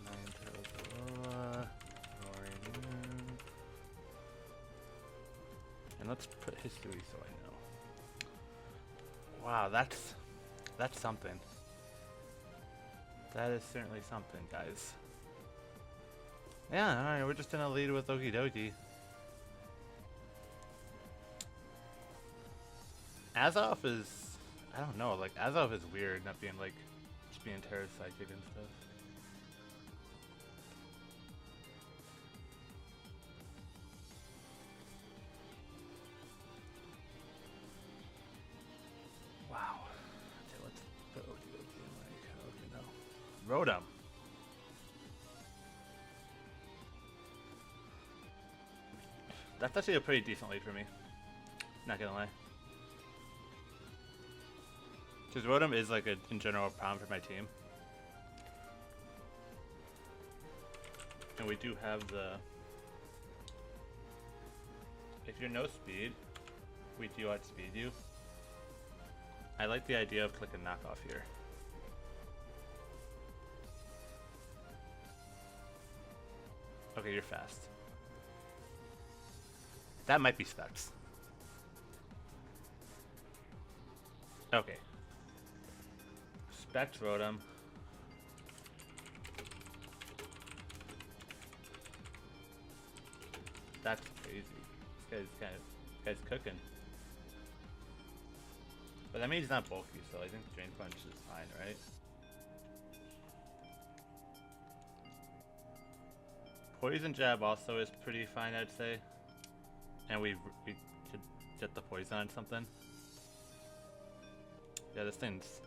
Speaker 1: Ninetales. And let's put history so I know. Wow, that's something. That is certainly something, guys. Yeah, alright, we're just in a lead with Okie Dokie. Azoth is, I don't know, like Azoth is weird not being like, just being Terrapsychic and stuff. Rotom. That's actually a pretty decent lead for me. Not gonna lie. Because Rotom is like in general a problem for my team. And we do have the... If you're no speed, we do outspeed you. I like the idea of clicking knockoff here. Okay, you're fast. That might be Specs. Okay. Specs Rotom. That's crazy. This guy's cooking. But that means he's not bulky, so I think Drain Punch is fine, right? Poison Jab also is pretty fine, I'd say. And we could get the poison on something. Yeah, this thing's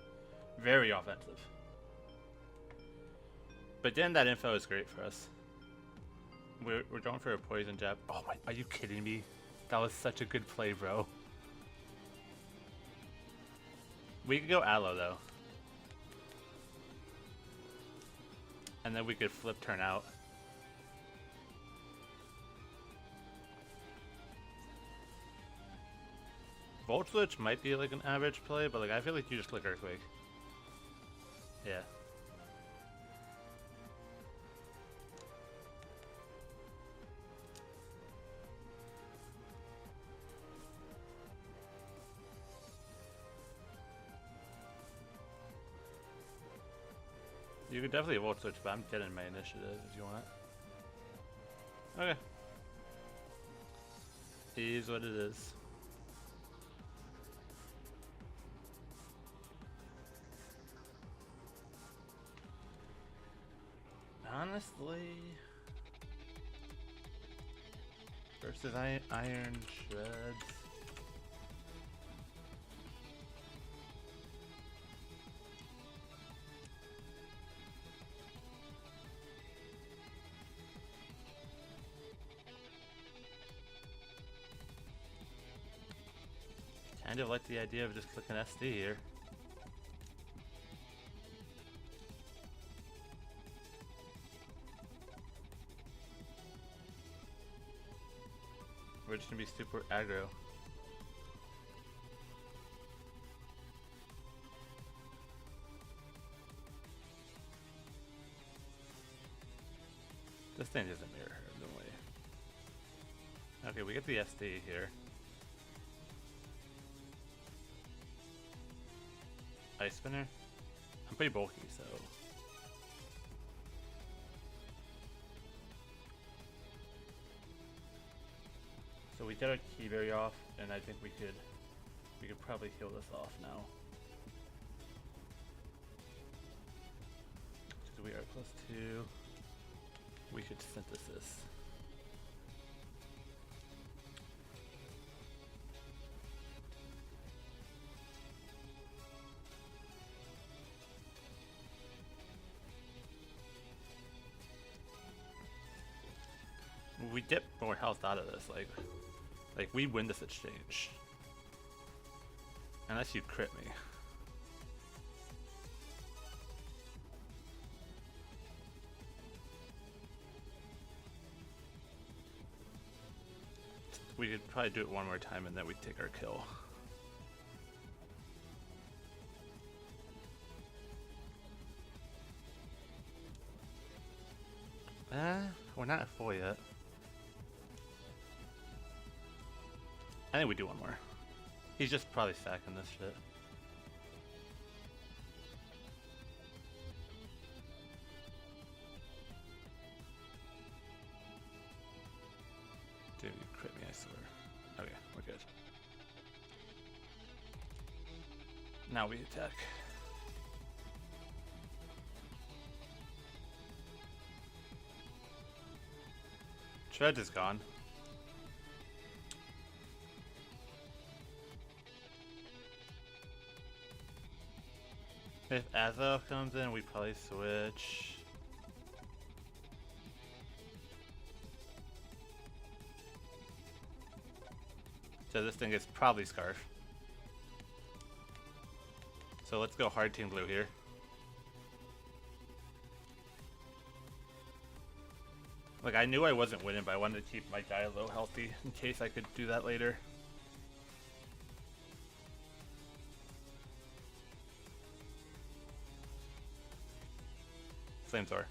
Speaker 1: very offensive. But then that info is great for us. We're going for a Poison Jab. Oh my, are you kidding me? That was such a good play, bro. We could go Aloe, though. And then we could flip turn out. Volt Switch might be like an average play, but like I feel like you just click Earthquake. Yeah. You could definitely Volt Switch, but I'm getting my initiative if you want. Okay. It is what it is. Honestly, versus Iron Shreds. Kind of like the idea of just clicking SD here. We're just gonna be super aggro. This thing doesn't mirror her, no way. Okay, we get the SD here. Ice Spinner? I'm pretty bulky, so... So we get our Keyberry off, and I think we could probably heal this off now. Because we are +2. We could synthesis. We get more health out of this, like we win this exchange. Unless you crit me. We could probably do it one more time and then we take our kill. We're not at full yet. I think we do one more. He's just probably stacking this shit. Dude, you crit me, I swear. Okay, we're good. Now we attack. Shred is gone. If Azo comes in, we probably switch. So this thing is probably Scarf. So let's go hard team blue here. Like, I knew I wasn't winning, but I wanted to keep my guy a little healthy in case I could do that later. Flamethrower.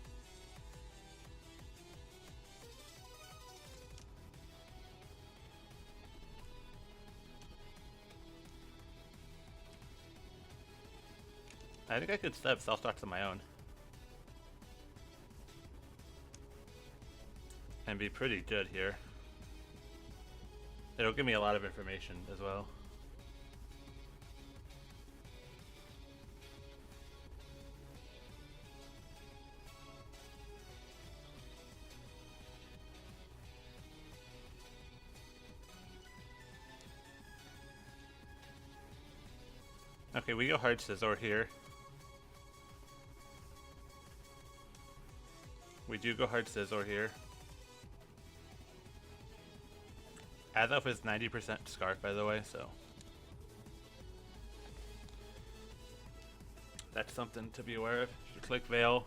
Speaker 1: I think I could step self-stocks on my own. And be pretty good here. It'll give me a lot of information as well. Okay, we go hard Scizor here. We do go hard Scizor here. Azof is 90% Scarf, by the way, so that's something to be aware of. If you click Veil,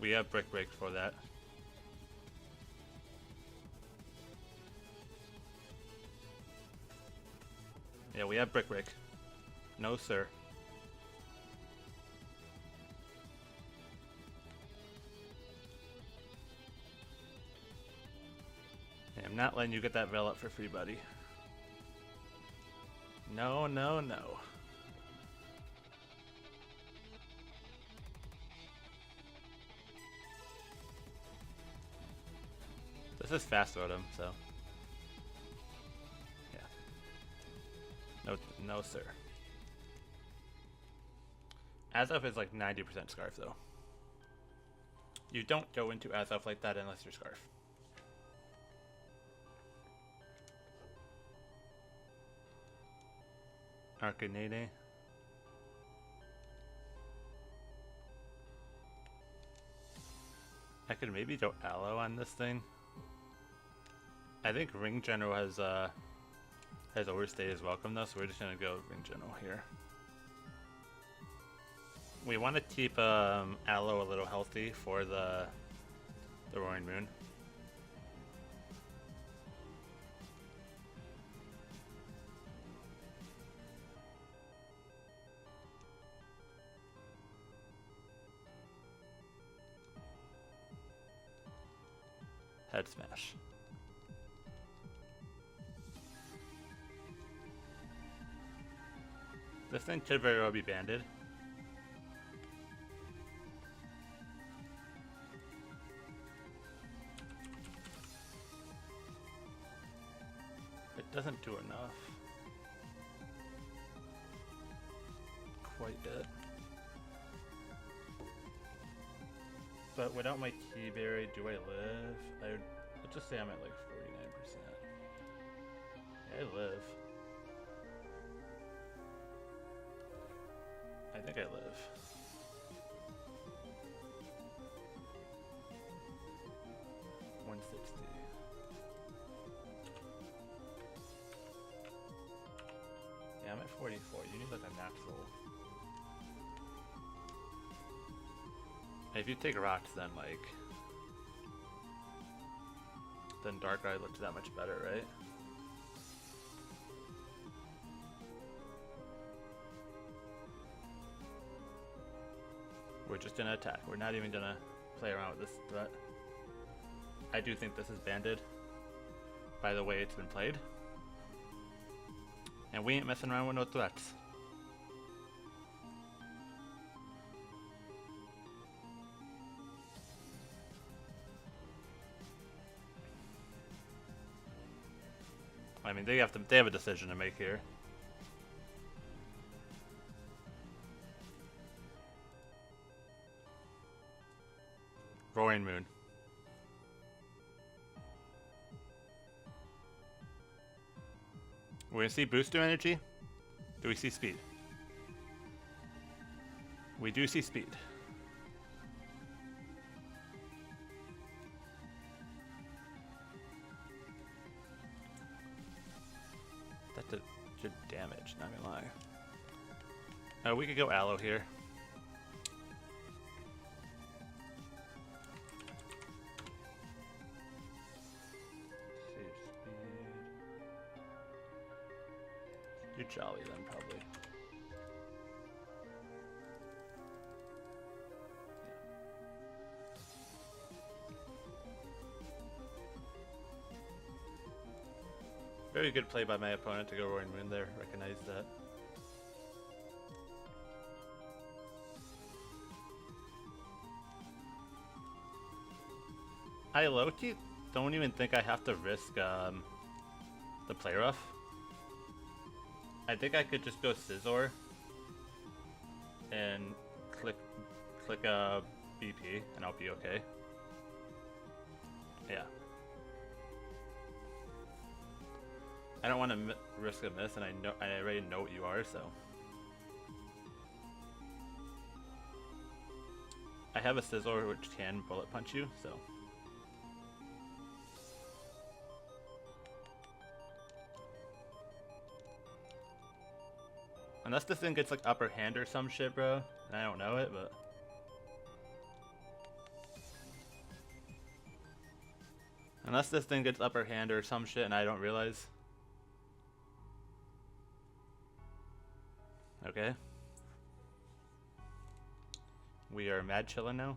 Speaker 1: we have Brick Break for that. Yeah, we have Brick Break. No, sir. Hey, I'm not letting you get that Veil up for free, buddy. No, no, no. This is fast Rotom, so yeah. No, no, sir. Azof is like 90% Scarf, though. You don't go into Azof like that unless you're Scarf. Rk9er. I could maybe go Aloe on this thing. I think Ring General has overstayed his welcome though, so we're just gonna go Ring General here. We want to keep Aloe a little healthy for the Roaring Moon. Head smash. This thing could very well be banded. It doesn't do enough. Quite yet. But without my key berry, do I live? Let's just say I'm at like 49%. Yeah, I live. I think I live. $160. Yeah, I'm at 44. You need like a natural. If you take rocks, then then Dark Eye looks that much better, right? We're just gonna attack. We're not even gonna play around with this threat. I do think this is banded by the way it's been played. And we ain't messing around with no threats. I mean, they have a decision to make here. Roaring Moon. We're gonna see booster energy. Do we see speed? We do see speed. That did damage, not gonna lie. Oh, we could go Aloe here. Do Jolly then, probably. Very good play by my opponent to go Roaring Moon there. Recognize that. I low-key don't even think I have to risk the play rough. I think I could just go Scizor and click BP and I'll be okay. Yeah. I don't want to risk a miss, and I already know what you are, so. I have a Scizor which can bullet punch you, so. Unless this thing gets like upper hand or some shit, bro, and I don't know it, but. Unless this thing gets upper hand or some shit and I don't realize. Okay. We are mad chillin' now.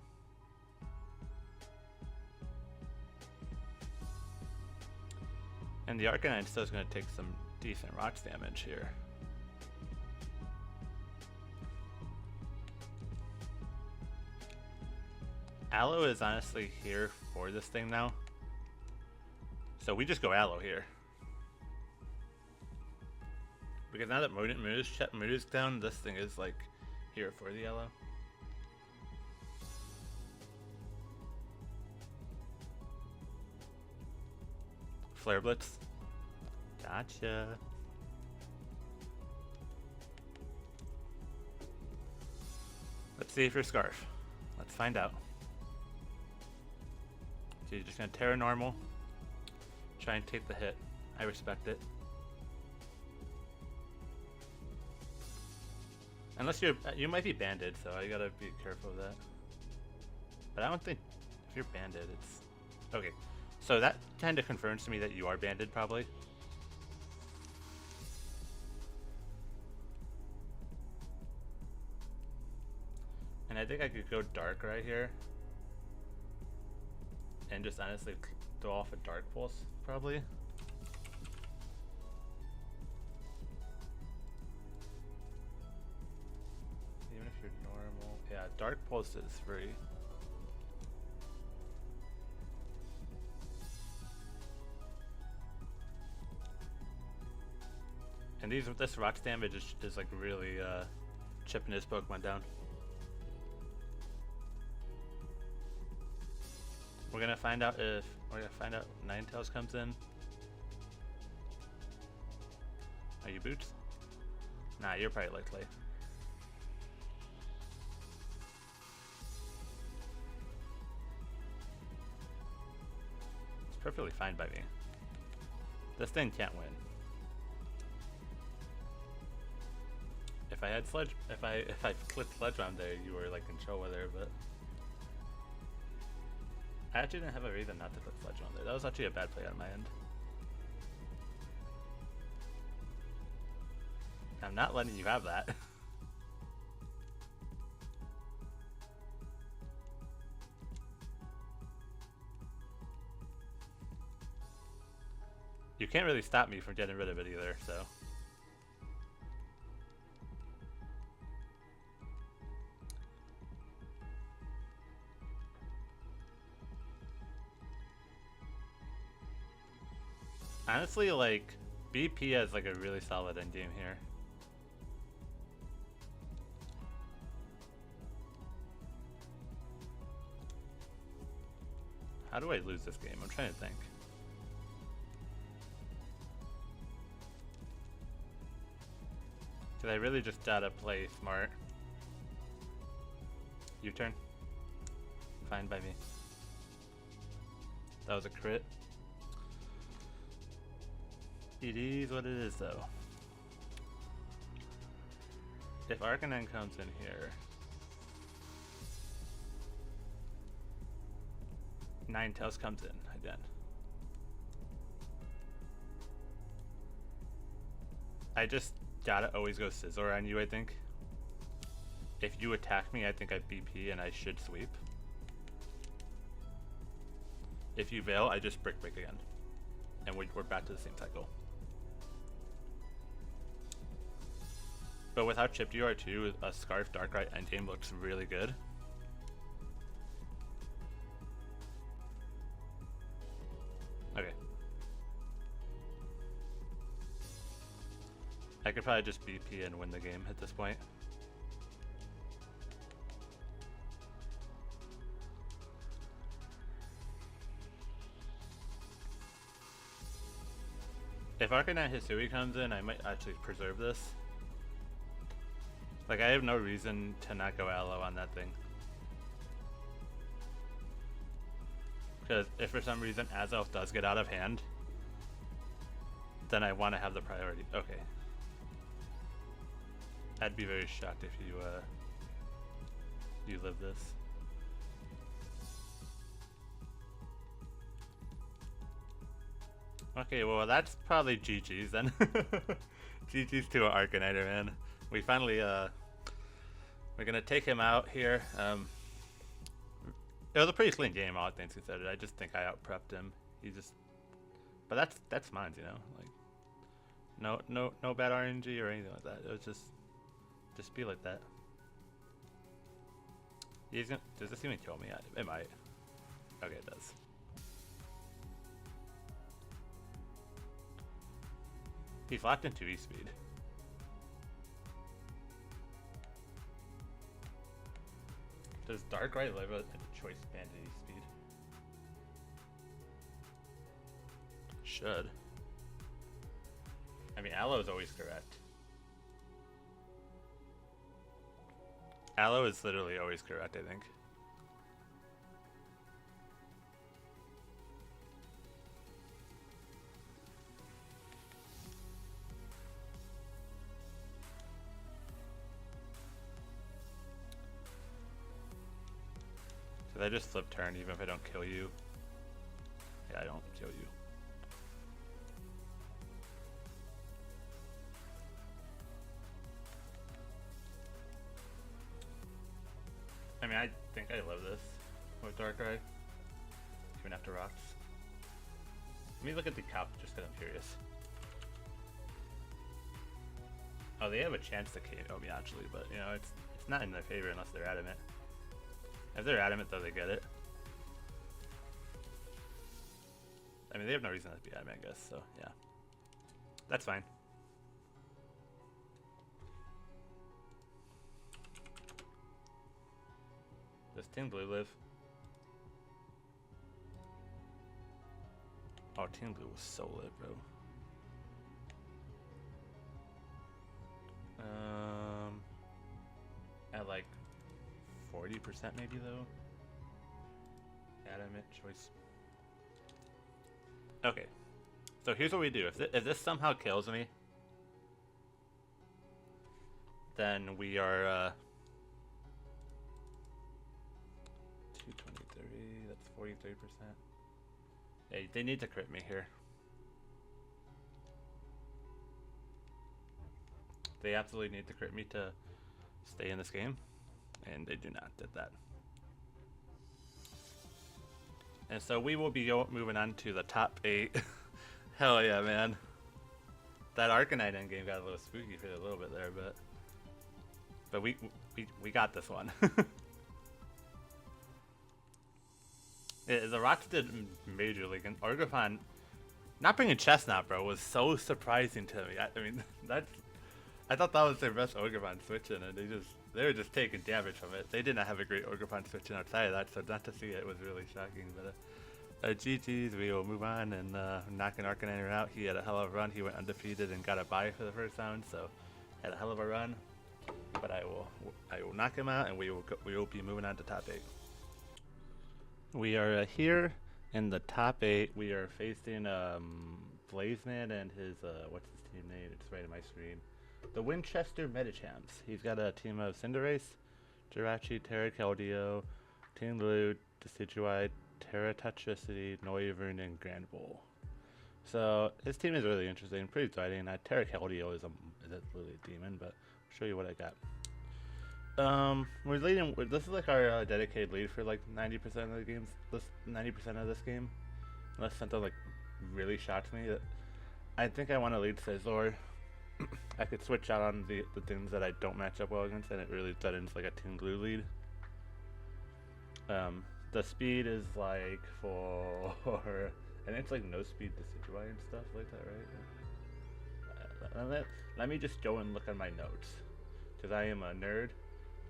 Speaker 1: And the Arcanine still is going to take some decent rocks damage here. Aloe is honestly here for this thing now. So we just go Aloe here. Because now that Moody's down, this thing is like here for the yellow. Flare Blitz. Gotcha. Let's see if you're Scarf. Let's find out. So you're just gonna Terra Normal. Try and take the hit. I respect it. Unless you might be banded, so I gotta be careful of that. But I don't think if you're banded, it's okay. So that kind of confirms to me that you are banded, probably. And I think I could go Dark right here, and just honestly throw off a Dark Pulse, probably. Even if you're normal. Yeah, Dark Pulse is free. And this rocks damage is like really chipping his Pokemon down. We're gonna find out if Ninetales comes in. Are you Boots? Nah, you're probably likely. It's perfectly fine by me. This thing can't win. If I had if I clicked Sledge Bomb there, you were like in show with her, but I actually didn't have a reason not to click Sledge Bomb there. That was actually a bad play on my end. I'm not letting you have that. You can't really stop me from getting rid of it either, so. Honestly, like, BP has like a really solid endgame here. How do I lose this game? I'm trying to think. Cause I really just gotta play smart. U-turn. Fine by me. That was a crit. It is what it is, though. If Arcanine comes in here, Ninetales comes in again. I just gotta always go Scizor on you, I think. If you attack me, I think I BP and I should sweep. If you Veil, I just Brick Break again. And we're back to the same cycle. But without Chipped UR2, a Scarf Darkrai endgame looks really good. Okay. I could probably just BP and win the game at this point. If Arcanine Hisui comes in, I might actually preserve this. Like, I have no reason to not go Aloe on that thing. Because if for some reason Azelf does get out of hand, then I want to have the priority. Okay. I'd be very shocked if you live this. Okay, well that's probably GG's then. GG's to an Arcanine, man. We finally, we're gonna take him out here. It was a pretty clean game, all things considered. I just think I out-prepped him. He just, but that's mine, you know. Like, no bad RNG or anything like that. It was just be like that. He's gonna, does this even kill me? It might. Okay, it does. He's locked into E-Speed. Does Darkrai live a choice band at E-Speed? Should. I mean, Aloe is always correct. Aloe is literally always correct, I think. Did I just flip turn even if I don't kill you? Yeah, I don't kill you. I mean, I think I love this with Darkrai, even after rocks. Let me look at the calc just because I'm curious. Oh, they have a chance to KO me actually, but you know, it's not in their favor unless they're adamant. If they're adamant though, they get it. I mean, they have no reason not to be adamant, I guess, so yeah. That's fine. Does Team Blue live? Oh, Team Blue was so lit, bro. At like 40% maybe though. Adamant choice. Okay, so here's what we do. If this somehow kills me, then we are 223. That's 43%. Hey, they need to crit me here. They absolutely need to crit me to stay in this game, and they do not did that. And so we will be moving on to the top 8. Hell yeah, man. That Rk9er end game got a little spooky for a little bit there, but we got this one. The Rocks did majorly, and Orgriffon not bringing Chestnut, bro, was so surprising to me. I mean, I thought that was their best Orgriffon switching, and they were just taking damage from it. They did not have a great Orgriffon switching outside of that, so not to see it was really shocking. But GG's, we will move on and knocking Rk9er out. He had a hell of a run. He went undefeated and got a bye for the first round, so had a hell of a run. But I will knock him out, and we will be moving on to top 8. We are here in the top 8. We are facing Blazeman and his what's his team name? It's right on my screen. The Winchester Metachamps. He's got a team of Cinderace, Jirachi, Terra Keldeo, Team Blue, Decidueye, Terra GlitchXCity, Noivern, and Grand Bull. So his team is really interesting, pretty exciting. Terra Keldeo is really a demon, but I'll show you what I got. We're leading. This is like our dedicated lead for like 90% of the games. 90% of this game, unless something like really shocks me. I think I want to lead Sizzlor. I could switch out on the things that I don't match up well against, and it really threatens like a Team Blue lead. The speed is like for, and it's like no speed Decidueye and stuff like that, right? Let me just go and look at my notes, because I am a nerd.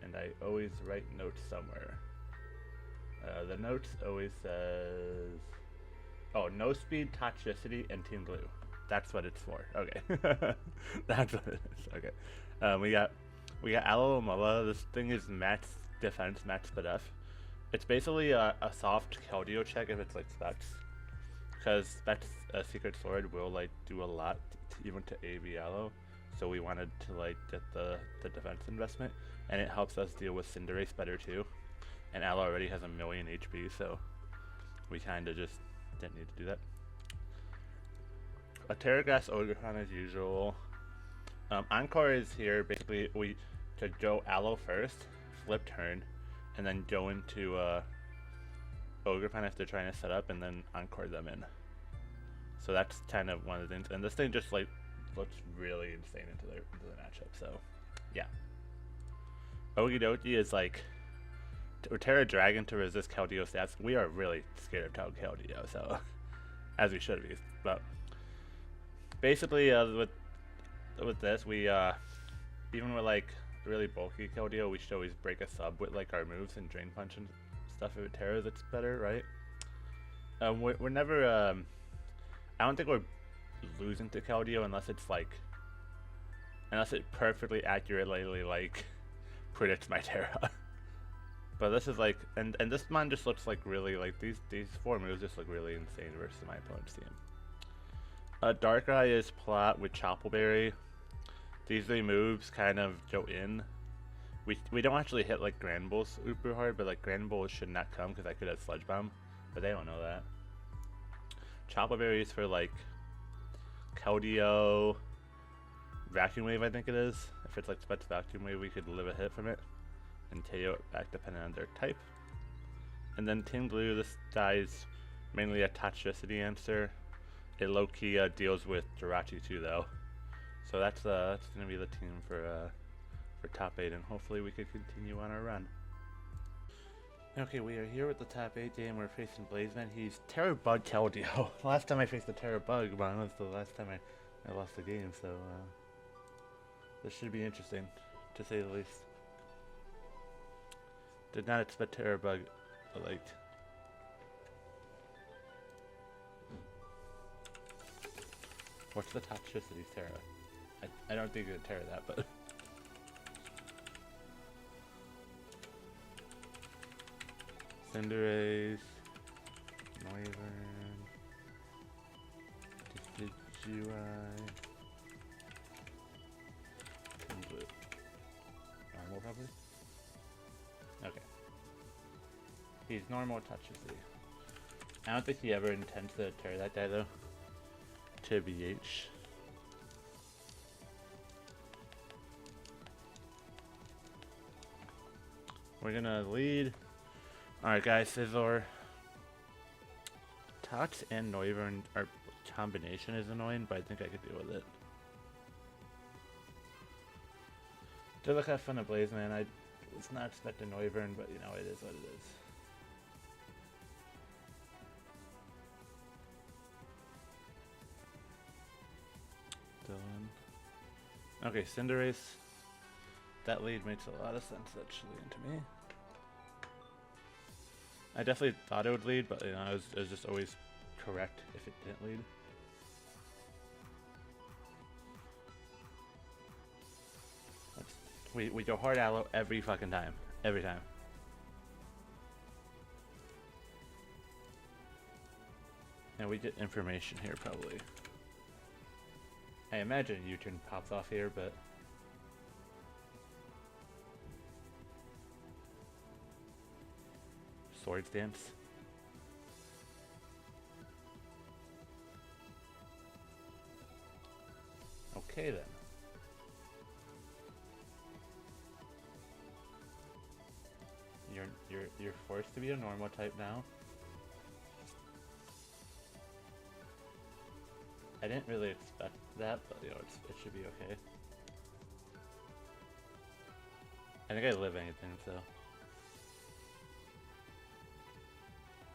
Speaker 1: And I always write notes somewhere. The notes always says, oh, no speed, toxicity, and Team Blue. That's what it's for. Okay, that's what it is. Okay, we got Alomola. This thing is max defense, max SPF. It's basically a soft Keldeo check if it's like Specs, because Specs Secret Sword will like do a lot, even to AV Aloe. So we wanted to like get the defense investment, and it helps us deal with Cinderace better too. And Aloe already has 1,000,000 HP, so we kind of just didn't need to do that. A Terragrass Orgriffon as usual. Encore is here. Basically, we to go Aloe first, flip turn, and then go into Orgriffon if they're trying to set up, and then Encore them in. So that's kind of one of the things. And this thing just like looks really insane into the matchup, so yeah. Okidoki is like Terra Dragon to resist Keldeo stats. We are really scared of Keldeo, so as we should be. But basically, with this, we even with like really bulky Keldeo, we should always break a sub with like our moves and Drain Punch and stuff. If it Terras, it's better, right? We're never. I don't think we're losing to Keldeo unless it perfectly accurately like predicts my Terra. But this is like, and this one just looks like really like these 4 moves just look really insane versus my opponent's team. Darkrai is Plot with Choppleberry. These 3 moves kind of go in. We don't actually hit like Grand Bull super hard, but like Grand Bull should not come because I could have Sludge Bomb, but they don't know that. Choppleberry is for like Keldeo, Vacuum Wave, I think it is. If it's like Specs Vacuum Wave, we could live a hit from it and KO it back depending on their type. And then Team Blue, this guy's mainly a Toxicity answer. it low-key deals with Jirachi too, though. So that's gonna be the team for top 8, and hopefully we can continue on our run. Okay, we are here with the top 8 team. We're facing Blazeman. He's Terra Bug Keldeo. Last time I faced the Terra Bug, mine was the last time I lost the game, so this should be interesting, to say the least. Did not expect Terra Bug, like. What's the toxicity Terra? I don't think it'd Terra that, but. Cinderace, Noivern, Decidueye, Blue. Normal, probably? Okay. He's normal toxicity. I don't think he ever intends to tear that guy, though. To BH. We're gonna lead. Alright guys, Scizor. Tox and Noivern, our combination is annoying, but I think I could deal with it. Does look like fun to Blazeman. I was not expecting Noivern, but you know, it is what it is. Dylan. Okay, Cinderace. That lead makes a lot of sense actually to me. I definitely thought it would lead, but you know, it was just always correct if it didn't lead. We go hard aloe every fucking time. Every time. And we get information here probably. I imagine U-turn pops off here, but Swords Dance. Okay then. You're forced to be a normal type now. I didn't really expect that, but you know, it should be okay. I think I live anything, so.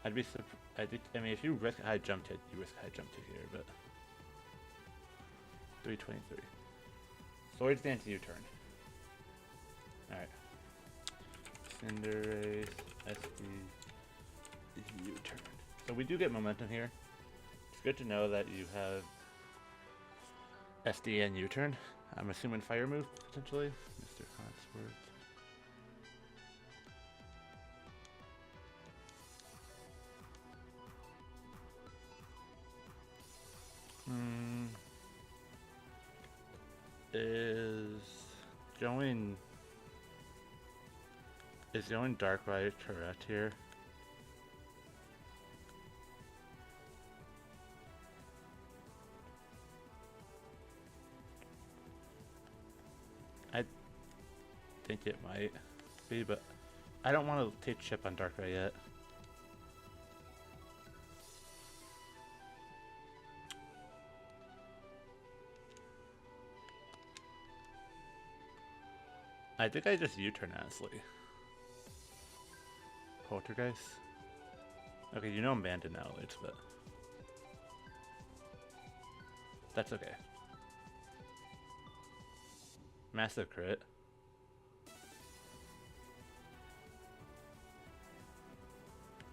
Speaker 1: I'd be surprised. I mean, if you risk high jump hit, you risk high jump hit here, but 323. Swords Dance U-turn. Alright. Cinderace, SD, U-turn. So we do get momentum here. It's good to know that you have SD and U-turn. I'm assuming fire move, potentially. Mr. Hotspur. Is going Darkrai correct here? I think it might be, but I don't want to take chip on Darkrai yet. I think I just U-turn honestly. Poltergeist? Okay, you know I'm banned in knowledge, but that's okay. Massive crit.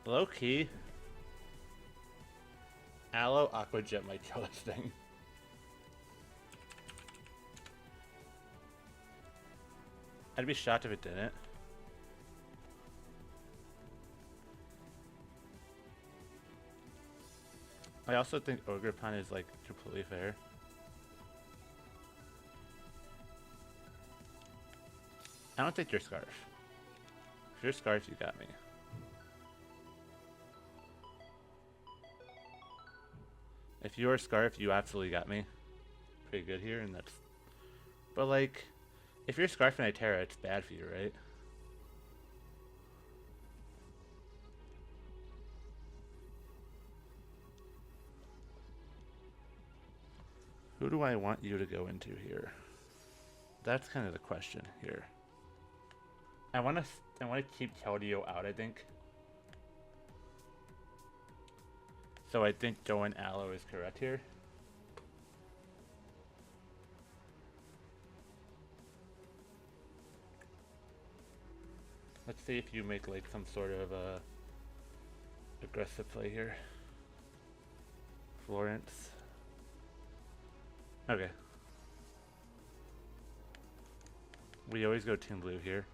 Speaker 1: Low key. Aloe Aqua Jet might kill this thing. I'd be shocked if it didn't. I also think Ogerpon is like completely fair. I don't think you're Scarf. If you're Scarf, you got me. If you're Scarf, you absolutely got me. Pretty good here, and that's. But like, if you're Scarf and I Terra, it's bad for you, right? Who do I want you to go into here? That's kind of the question here. I want to keep Keldeo out, I think. So I think going Aloe is correct here. Let's see if you make like some sort of aggressive play here. Florence. Okay. We always go Team Blue here.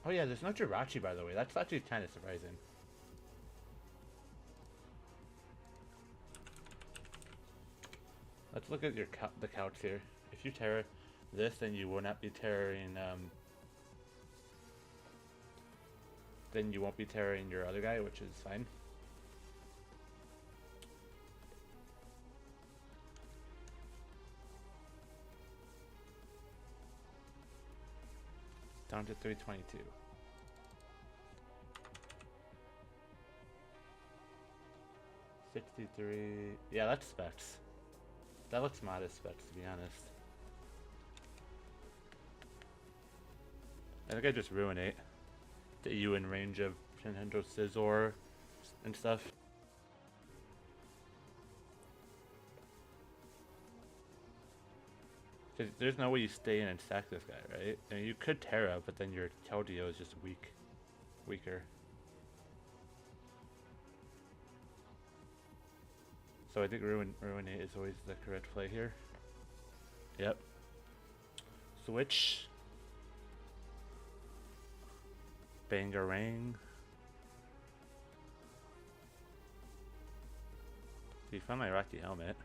Speaker 1: Oh yeah, there's no Jirachi, by the way. That's actually kind of surprising. Let's look at your the couch here. If you terror this, then you will not be terroring. Then you won't be terroring your other guy, which is fine. Down to 322. $63. Yeah, that's specs. That looks modest specs, to be honest. I think I just ruined it. Get you in range of Nintendo Scizor and stuff. There's no way you stay in and stack this guy, right? I mean, you could Terra, but then your Keldeo is just weaker. So I think Ruinate is always the correct play here. Yep. Switch. Bangarang. You found my Rocky helmet.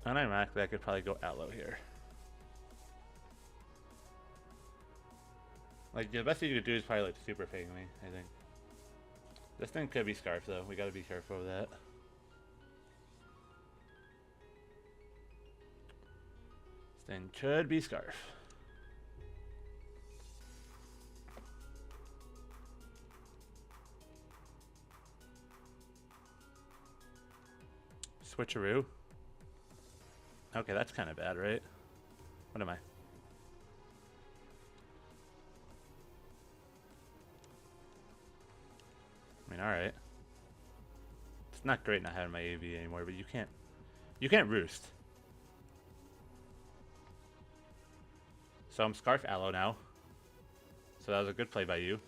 Speaker 1: Unironically, I could probably go Aloe here. Like, the best thing you could do is probably like super fake me, I think. This thing could be Scarf though, we gotta be careful of that. This thing could be Scarf. Switcheroo. Okay, that's kind of bad, right? What am I? I mean, alright. It's not great not having my AV anymore, but you can't roost. So I'm Scarf Aloe now. So that was a good play by you.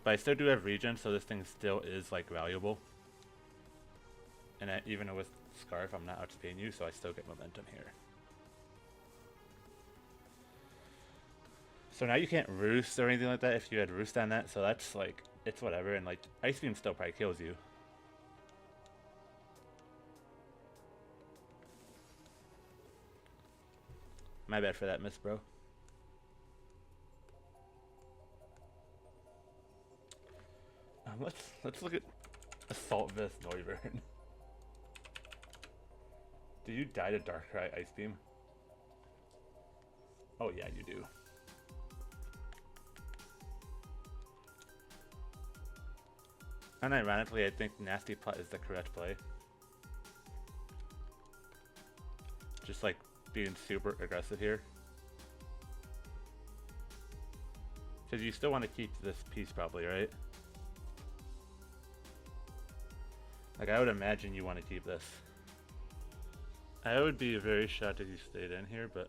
Speaker 1: But I still do have regen, so this thing still is like valuable. And even with Scarf, I'm not outspeeding you, so I still get momentum here. So now you can't roost or anything like that if you had roost on that, so that's like, it's whatever, and like, Ice Beam still probably kills you. My bad for that miss, bro. Let's look at Assault Vest Noivern. Do you die to Darkrai Ice Beam? Oh yeah, you do. Unironically, I think Nasty Plot is the correct play. Just like being super aggressive here. Because you still want to keep this piece probably, right? Like, I would imagine you want to keep this. I would be very shocked if you stayed in here, but...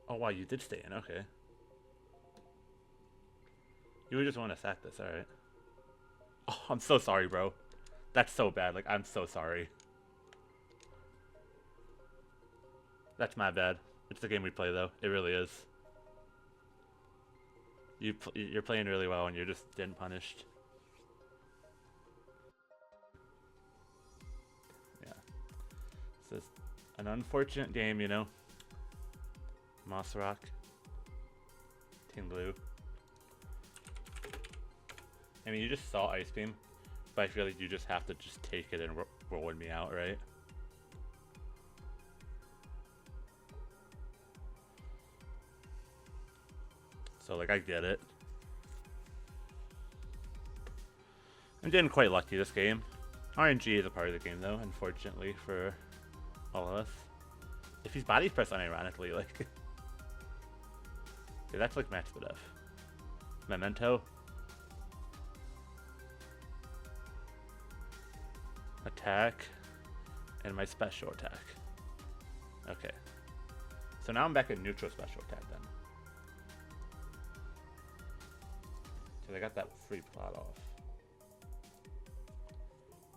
Speaker 1: Oh wow, you did stay in, okay. You would just want to sack this, alright. Oh, I'm so sorry, bro. That's so bad, like, I'm so sorry. That's my bad. It's the game we play, though. It really is. You're playing really well, and you're just getting punished. It's an unfortunate game, you know. Moss Rock. Team Blue. I mean, you just saw Ice Beam, but I feel like you just have to just take it and rolling me out, right? So like I get it. I'm getting quite lucky this game. RNG is a part of the game though, unfortunately for all of us. If he's body press unironically, like okay, that's like match the def. Memento. Attack. And my special attack. Okay. So now I'm back at neutral special attack then. So I got that free plot off.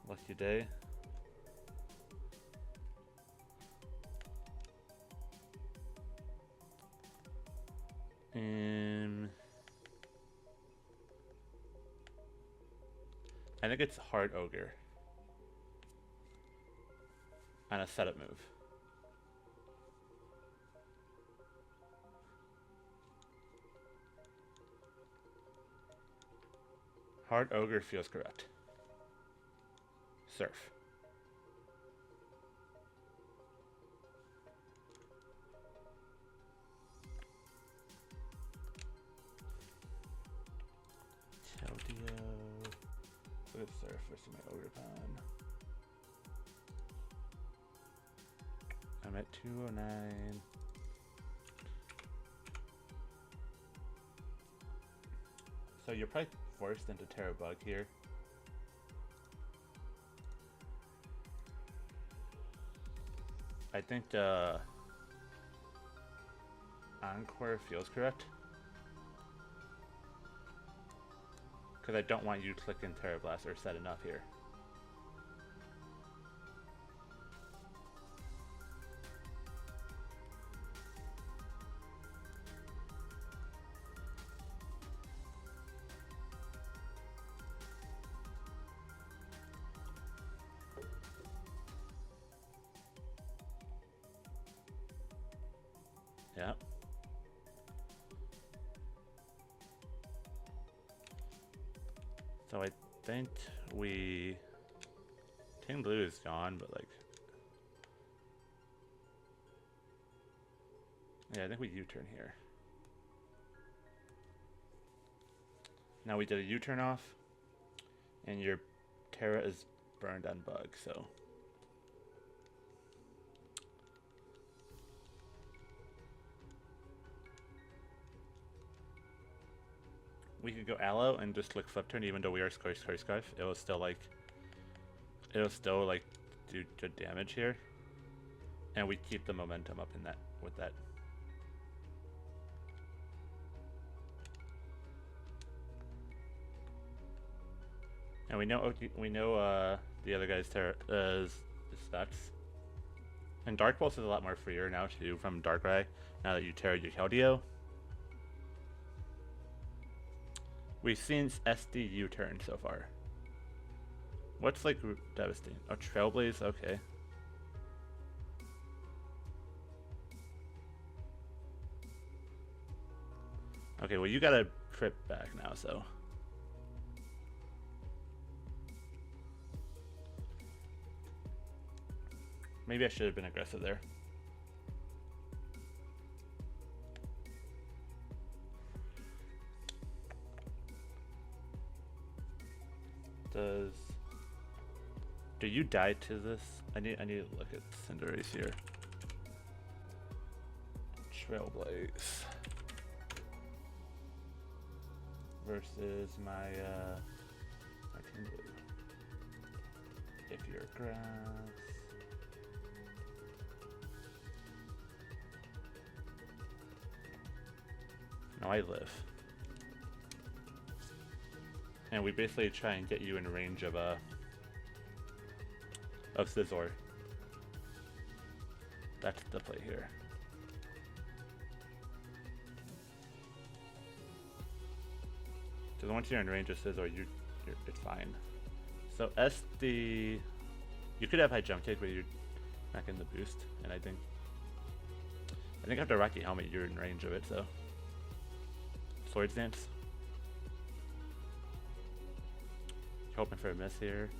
Speaker 1: Lucky day. I think it's hard ogre on a setup move. Hard ogre feels correct. Surf. Look at surf versus my ogre pawn. I'm at 209. So you're probably forced into Terra Bug here. I think the Encore feels correct. Because I don't want you clicking Terra Blast or set enough here. Yeah. So I think Team Blue is gone, but like, yeah, I think we U-turn here. Now we did a U-turn off, and your Terra is burned on Bug, so. We could go Aloe and just click flip turn even though we are Scarf. It will still like do good damage here. And we keep the momentum up in that with that. And we know the other guy's stats. And Dark Pulse is a lot more freer now too from Darkrai now that you Terra your Keldeo. We've seen SD U-turn so far. What's like devastating? Oh, Trailblaze, okay. Okay, well you got a trip back now, so. Maybe I should have been aggressive there. Do you die to this? I need to look at Cinderace here. Trailblaze versus my Team Blue. If you're grass. No, I live. And we basically try and get you in range of Scizor. That's the play here. Because once you're in range of Scizor, it's fine. So SD, you could have high jump kick, but you're not getting the boost. And I think after Rocky Helmet, you're in range of it. So Swords Dance. Hoping for a miss here.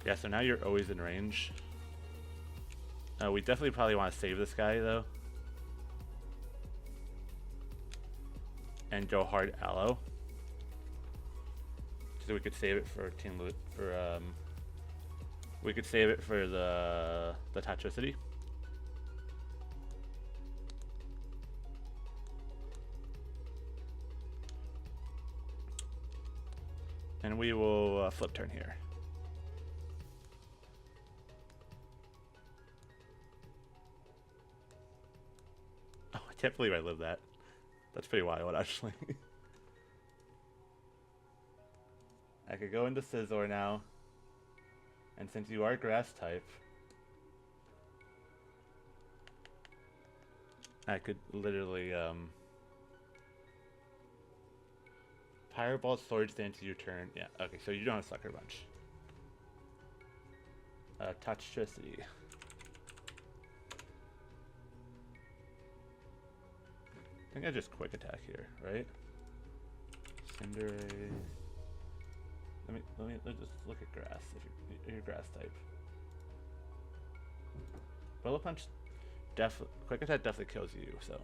Speaker 1: Yeah, so now you're always in range We definitely probably want to save this guy though. And go hard aloe. So we could save it for team loot we could save it for the toxicity. And we will flip turn here. Oh, I can't believe I lived that. That's pretty wild, actually. I could go into Scizor now. And since you are grass type, I could literally, Fireball Sword Dance your turn. Yeah, okay, so you don't have Sucker Punch. Toxicity. I think I just quick attack here, right? Cinderace. Let's just look at grass if you're grass type. Willow Punch quick attack definitely kills you, so.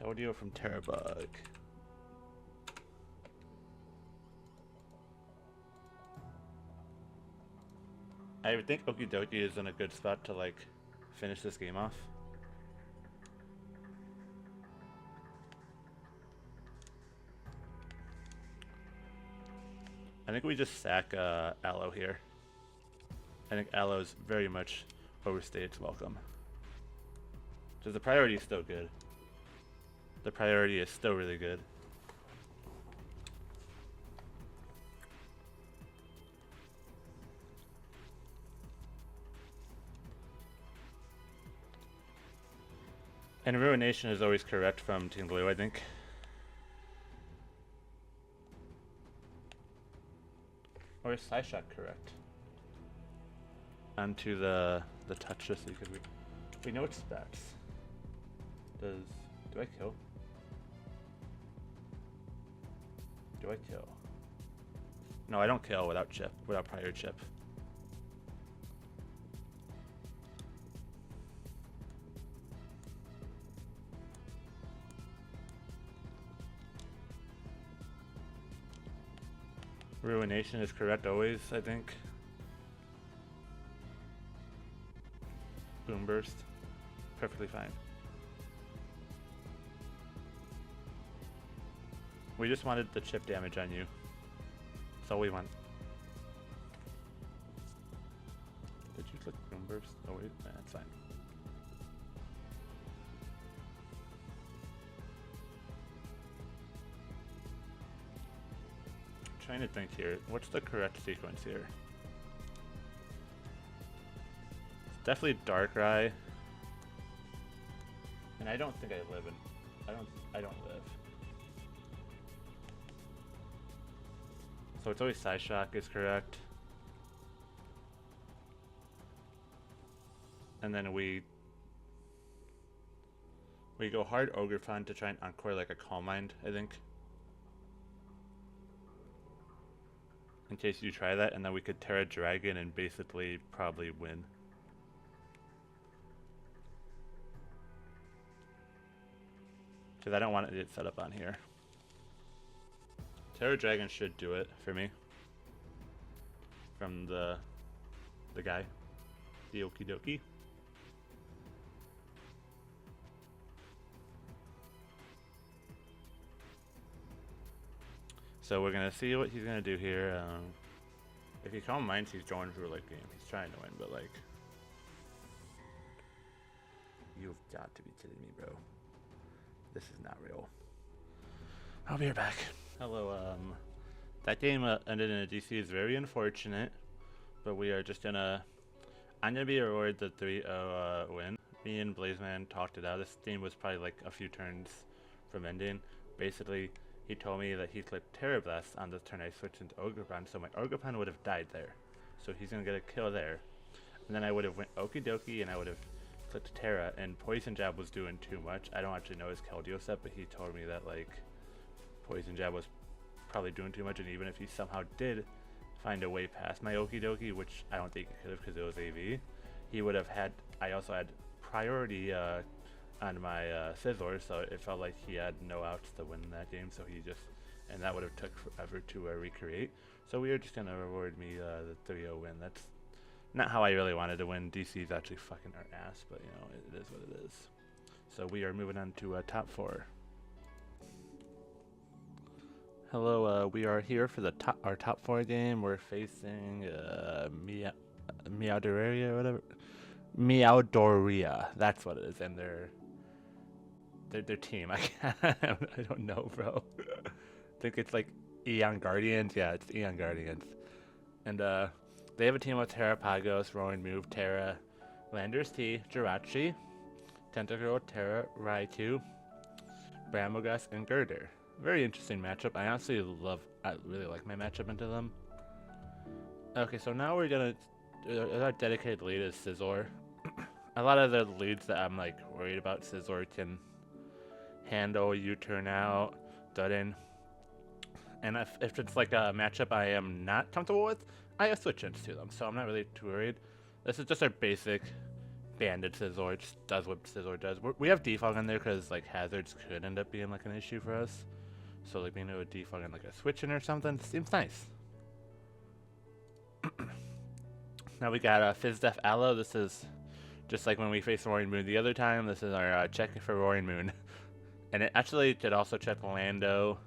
Speaker 1: Keldeo from Terabug. I would think Okidoki is in a good spot to like finish this game off. I think we just sack Aloe here. I think Aloe is very much overstayed its welcome. Because the priority is still good. The priority is still really good. And Ruination is always correct from Team Blue, I think. Or is Psyshock correct? Onto the Toxicity, because we know its specs. Do I kill? Do I kill? No, I don't kill without chip, without prior chip. Ruination is correct always, I think. Boom Burst. Perfectly fine. We just wanted the chip damage on you. That's all we want. Did you click Boom Burst? Oh wait, that's fine. Trying to think here. What's the correct sequence here? It's definitely Darkrai. And I don't think I live in. I don't live. So it's always Psyshock is correct. And then we go hard Ogrefon to try and encore like a Calm Mind, I think. In case you try that, and then we could Terra Dragon and basically probably win. Because I don't want it set up on here. Terra Dragon should do it for me. From the guy. The Okidoki. So we're gonna see what he's gonna do here. If he Calm Minds, he's going for a late game. He's trying to win, but like, you've got to be kidding me, bro. This is not real. I'll be right back. Hello. That game ended in a DC. Is very unfortunate, but we are just gonna. I'm gonna be rewarded the 3-0 win. Me and Blazeman talked it out. This game was probably like a few turns from ending. Basically, he told me that he clicked Terra Blast on this turn. I switched into Ogerpon, so my Ogerpon would have died there. So he's gonna get a kill there. And then I would have went Okidoki and I would have clicked Terra, and Poison Jab was doing too much. I don't actually know his Keldeo set, but he told me that like Poison Jab was probably doing too much, and even if he somehow did find a way past my Okie Dokie, which I don't think he could have because it was AV, he would have had, I also had priority on my Scizor, so it felt like he had no outs to win that game, so he just, and that would have took forever to recreate. So we are just going to reward me the 3-0 win. That's not how I really wanted to win. DC is actually fucking our ass, but you know, it is what it is. So we are moving on to top 4. Hello, we are here for the our top 4 game. We're facing Meowdoriya or whatever. Meowdoriya, that's what it is, and their team. I don't know, bro. I think it's like Eon Guardians. Yeah, it's Eon Guardians, and they have a team with Terrapagos, Roaring Move, Terra, Landers T, Jirachi, Tentacruel, Terra, Raikou, Bramble-Grass, and Girder. Very interesting matchup. I really like my matchup into them. Okay, so now we're gonna, our dedicated lead is Scizor. A lot of the leads that I'm like worried about, Scizor can handle, U-turn out, Dudden. And if it's like a matchup I am not comfortable with, I switch into them, so I'm not really too worried. This is just our basic banded Scizor. It just does what Scizor does. We have defog on there because like hazards could end up being like an issue for us. So like being able to defog on like a switch in or something seems nice. Now we got Fizdef Aloe. This is just like when we faced Roaring Moon the other time. This is our check for Roaring Moon. And it actually could also check Lando,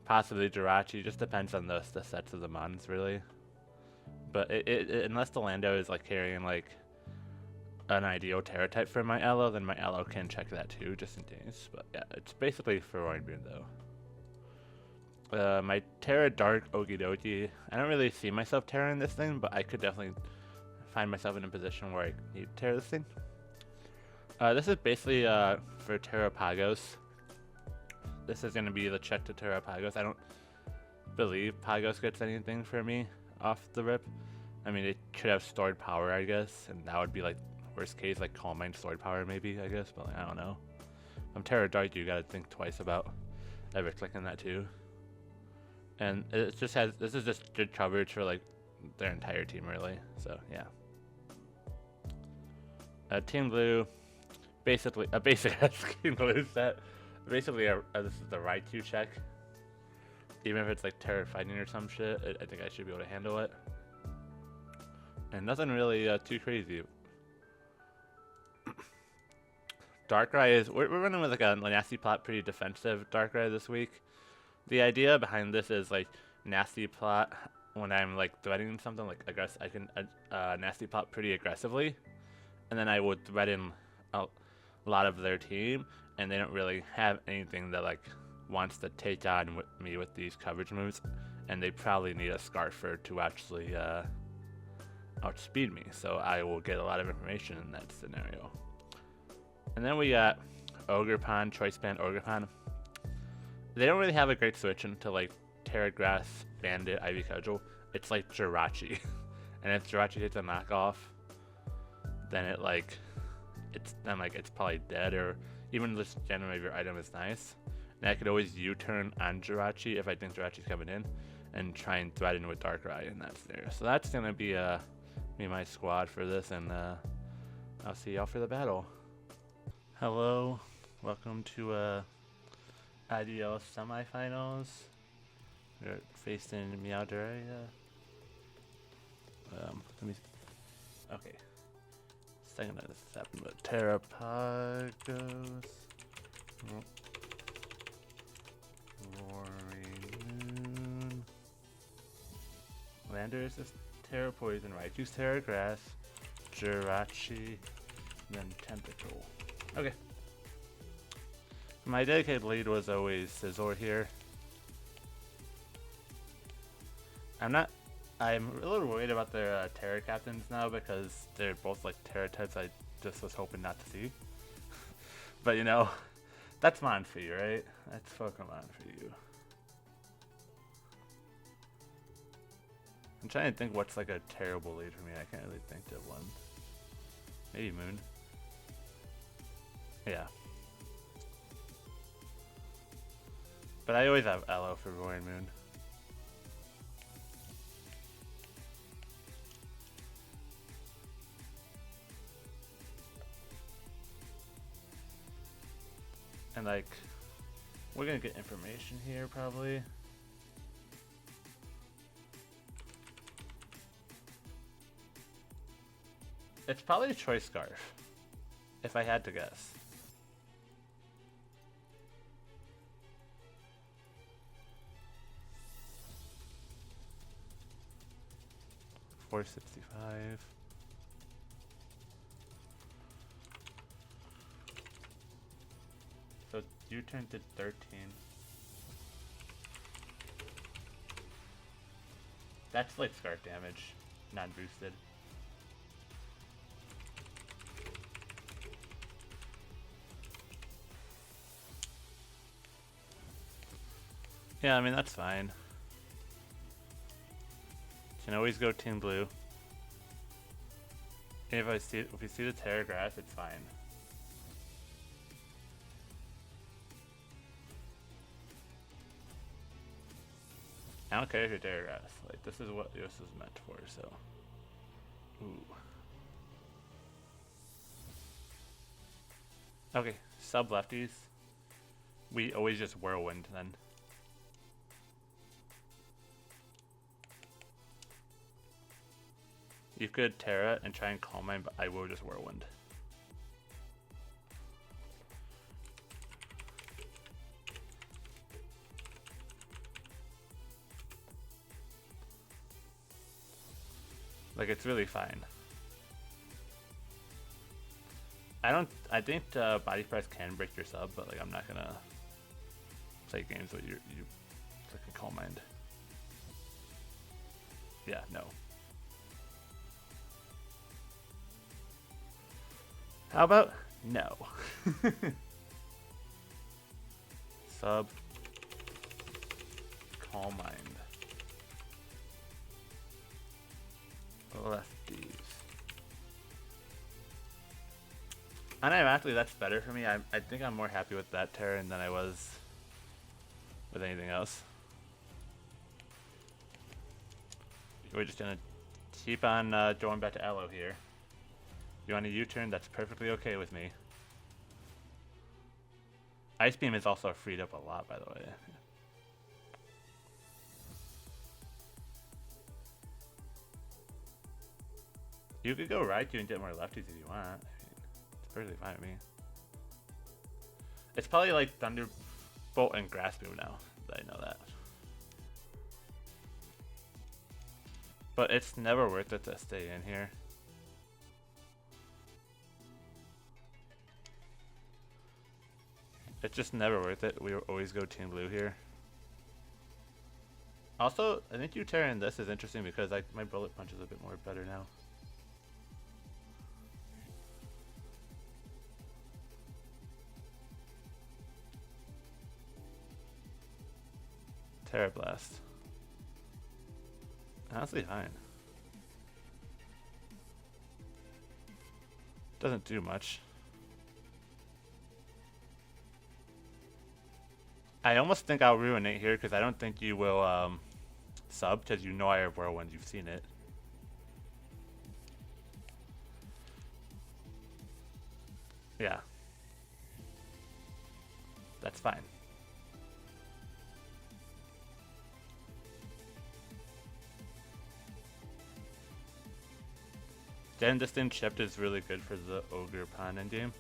Speaker 1: possibly Jirachi. Just depends on the sets of the mons really. But unless the Lando is like carrying like an ideal Terra type for my Aloe, then my Aloe can check that too, just in case. But yeah, it's basically for Roaring Moon though. My Terra Dark Okie Dokie, I don't really see myself Terraing this thing, but I could definitely find myself in a position where I need to Terra this thing. This is basically for Terrapagos. This is going to be the check to Terrapagos. I don't believe Pagos gets anything for me off the rip. I mean, it could have stored power, I guess, and that would be like worst case, like Calm Mind stored power maybe, I guess, but like, I don't know. I'm Terra Dark, you gotta think twice about ever clicking that too. And it just has, this is just good coverage for like their entire team really, so yeah. Team Blue, basically a basic Team Blue set. Basically, this is the Raikou check. Even if it's like Terra Fighting or some shit, I think I should be able to handle it. And nothing really too crazy. Darkrai is, we're running with like a nasty plot, pretty defensive Darkrai this week. The idea behind this is like nasty plot when I'm like threatening something, like I can nasty plot pretty aggressively, and then I would threaten a lot of their team, and they don't really have anything that like wants to take on me with these coverage moves, and they probably need a Scarfer to actually outspeed me, so I will get a lot of information in that scenario. And then we got Ogerpon, Choice Band Ogerpon. They don't really have a great switch into like Terra Grass, Bandit, Ivy Cudgel. It's like Jirachi. And if Jirachi hits a knockoff, then it's probably dead, or even just generate your item is nice. And I could always U-turn on Jirachi if I think Jirachi's coming in and try and threaten with Darkrai in that scenario. So that's gonna be my squad for this, and I'll see y'all for the battle. Hello, welcome to IDL semifinals. We're facing Meowdoriya. Okay. Second time this has happened, but Terrapagos. Roaring Moon. Landers is Terra Poison, Raikou's Terra Grass, Jirachi, then Tentacle. Okay. My dedicated lead was always Scizor here. I'm a little worried about their Terra captains now because they're both like Terra types I just was hoping not to see. But you know, that's Mon for you, right? That's Pokemon for you. I'm trying to think what's like a terrible lead for me. I can't really think of one. Maybe Moon. Yeah. But I always have Aloe for Roaring Moon. And like, we're gonna get information here probably. It's probably a Choice Scarf, if I had to guess. $465. So U-turn did 13. That's like scarf damage, non-boosted. Yeah, I mean that's fine. Can always go Team Blue. And if we see the Terra Grass, it's fine. I don't care if you're Terra Grass. Like, this is what this is meant for, so. Ooh. Okay, sub lefties. We always just Whirlwind then. You could Terra and try and Calm Mind, but I will just Whirlwind. Like, it's really fine. I think body press can break your sub, but like I'm not gonna play games with you freaking Calm Mind. Yeah, no. How about no? Sub Calm Mind. Lefties. Unironically, that's better for me. I think I'm more happy with that Terran than I was with anything else. We're just gonna keep on going back to Aloe here. You want a U-turn? That's perfectly okay with me. Ice Beam is also freed up a lot, by the way. You could go Raikou and get more lefties if you want. I mean, it's perfectly fine with me. It's probably like Thunderbolt and Grass Move now that I know that. But it's never worth it to stay in here. It's just never worth it. We always go Team Blue here. Also, I think U-turn in this is interesting because my Bullet Punch is a bit more better now. Terra Blast. Honestly, fine. Doesn't do much. I almost think I'll ruinate here because I don't think you will sub because you know I have Whirlwind. You've seen it. Yeah. That's fine. Then Distant Shift is really good for the Ogre Pond endgame.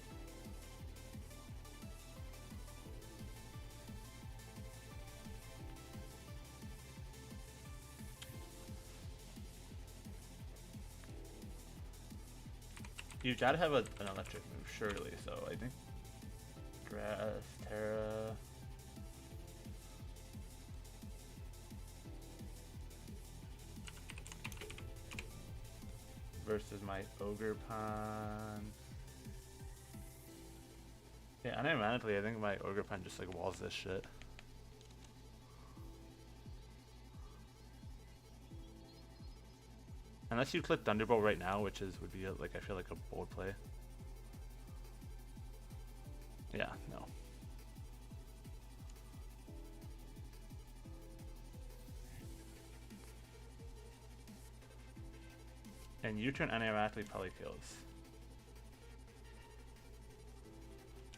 Speaker 1: You gotta have an electric move, surely, so I think Grass, Terra. Versus my Ogre Pond. Yeah, unironically, I think my Ogre Pond just like walls this shit. Unless you click Thunderbolt right now, which would be like I feel like a bold play. Yeah, no. And U-turn unironically probably kills.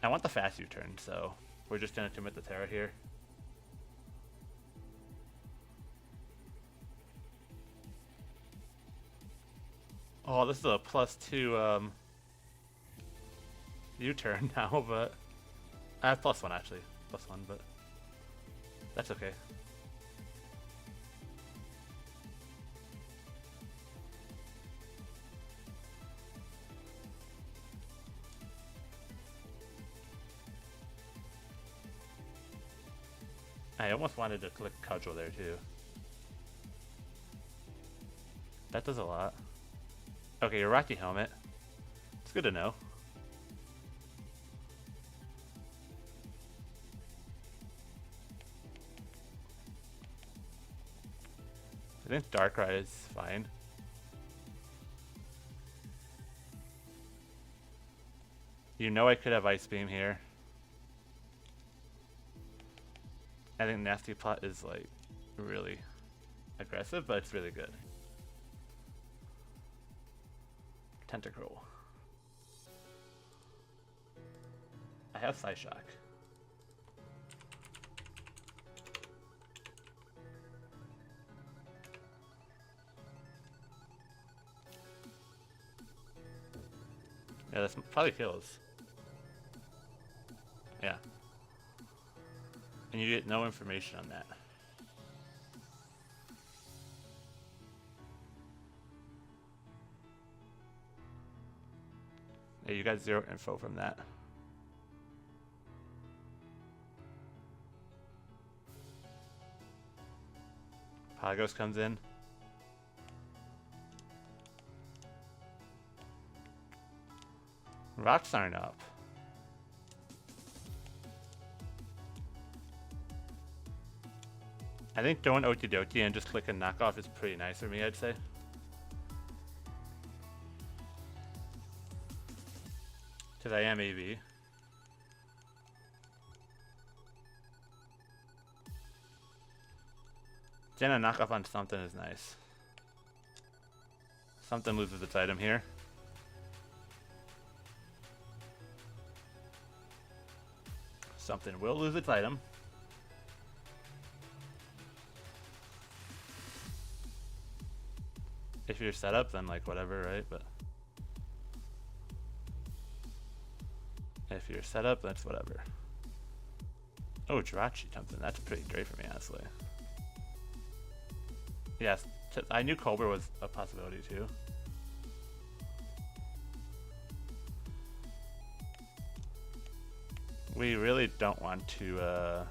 Speaker 1: I want the fast U-turn, so we're just gonna commit the Terra here. Oh, this is a +2 U-turn now, but I have +1 actually, +1, but that's okay. I almost wanted to click cudgel there too. That does a lot. Okay, your Rocky helmet. It's good to know. I think Darkrai is fine. You know I could have Ice Beam here. I think Nasty Plot is like really aggressive, but it's really good. Tentacruel. I have Psyshock. Yeah, this probably kills. Yeah. And you get no information on that. Yeah, you got 0 info from that. Pagos comes in. Rocks aren't up. I think throwing Okidoki and just clicking knockoff is pretty nice for me, I'd say. Because I am AV. Then a knockoff on something is nice. Something loses its item here. Something will lose its item. If you're set up, then like whatever, right? But if you're set up, that's whatever. Oh, Jirachi comes in. That's pretty great for me, honestly. Yes, I knew Cobra was a possibility too. We really don't want to,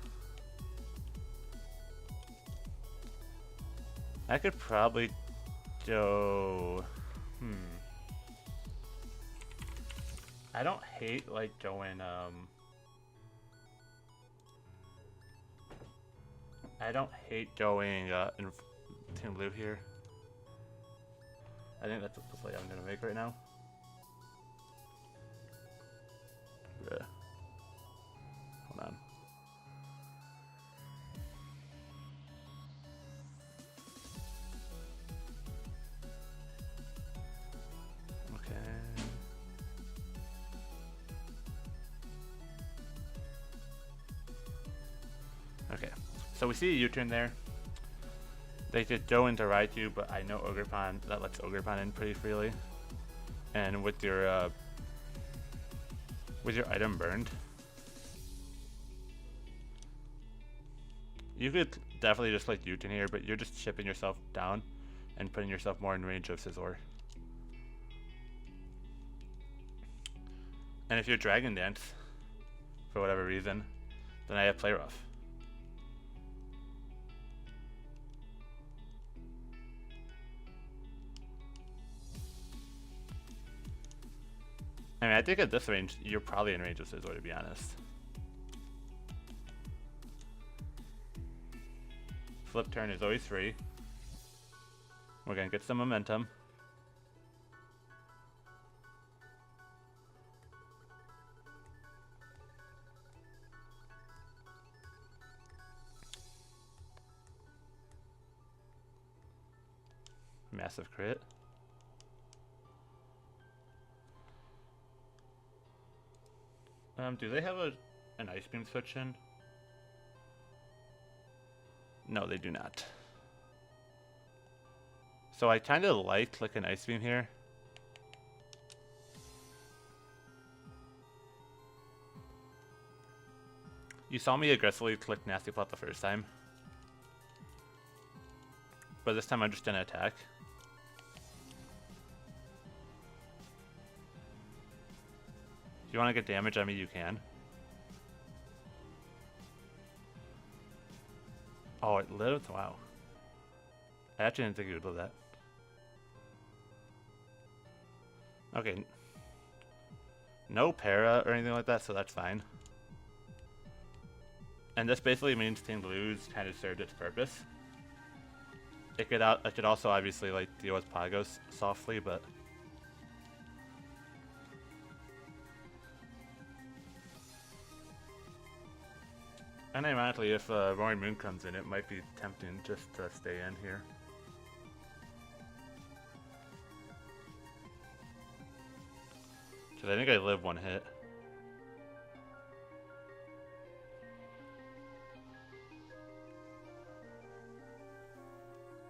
Speaker 1: I could probably go, I don't hate like going, I don't hate going, in Team Blue here. I think that's the play I'm gonna make right now. Hold on. Okay. Okay. So we see a U-turn there. They could go into Raichu, but I know Ogerpon, that lets Ogerpon in pretty freely. And with your item burned, you could definitely just like U-turn here, but you're just chipping yourself down and putting yourself more in range of Scizor. And if you're Dragon Dance, for whatever reason, then I have Play Rough. I mean, I think at this range, you're probably in range of Scizor, to be honest. Flip turn is always free. We're gonna get some momentum. Massive crit. Do they have an Ice Beam switch in? No, they do not. So I kind of like an Ice Beam here. You saw me aggressively click Nasty Plot the first time. But this time I'm just gonna attack. If you want to get damage on me, you can. Oh, it lived? Wow. I actually didn't think it would live that. Okay. No para or anything like that, so that's fine. And this basically means Team Blue's kind of served its purpose. It could also obviously like deal with Pagos softly, but and ironically, if Roaring Moon comes in, it might be tempting just to stay in here. Because I think I live one hit.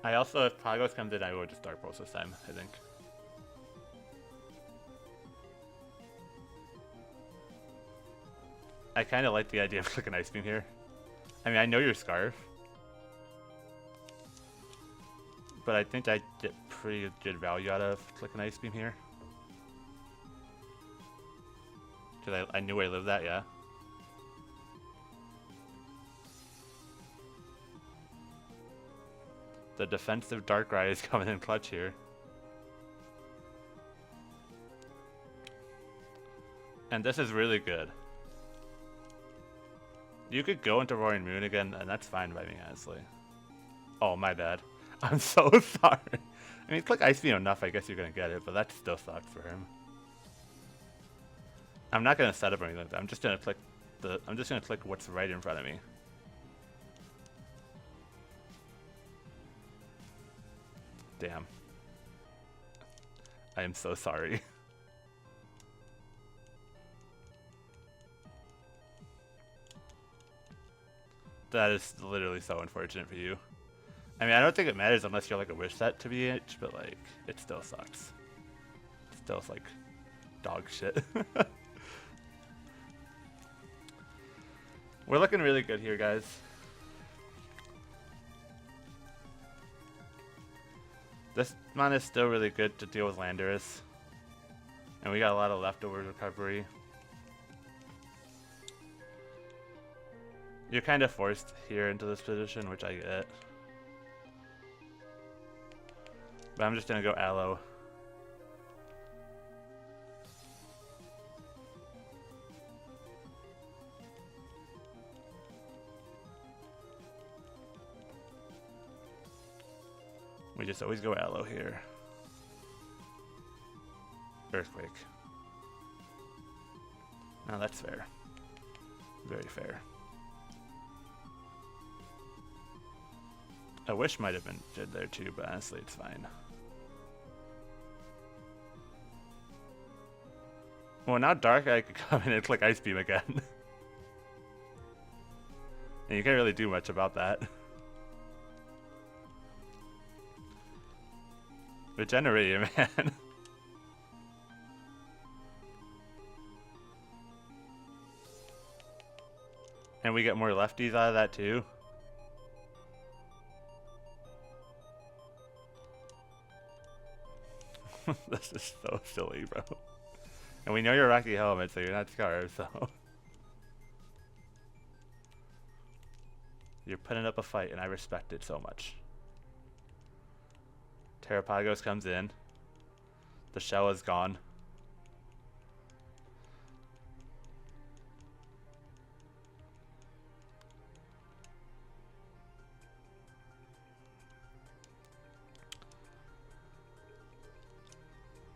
Speaker 1: I also, if Pagos comes in, I will just Dark Pulse this time, I think. I kind of like the idea of clicking Ice Beam here. I mean, I know you're Scarf, but I think I get pretty good value out of clicking Ice Beam here. Because I knew I lived that, yeah. The defensive Darkrai is coming in clutch here. And this is really good. You could go into Roaring Moon again, and that's fine by me, honestly. Oh, my bad. I'm so sorry. I mean, click Ice Beam enough, I guess you're gonna get it, but that still sucks for him. I'm not gonna set up or anything like that. I'm just gonna click what's right in front of me. Damn. I am so sorry. That is literally so unfortunate for you. I mean, I don't think it matters unless you're like a wish set to be itch, but like, it still sucks. It still is like dog shit. We're looking really good here, guys. This mon is still really good to deal with Landorus. And we got a lot of leftover recovery. You're kind of forced here into this position, which I get. But I'm just gonna go Aloe. We just always go Aloe here. Earthquake. Now that's fair. Very fair. A wish might have been good there too, but honestly it's fine. Well, now Darkrai could come in and click Ice Beam again. And you can't really do much about that. Regenerate you, man. And we get more lefties out of that too. This is so silly, bro. And we know you're Rocky Helmet, so you're not Scarf, so... You're putting up a fight, and I respect it so much. Terrapagos comes in. The shell is gone.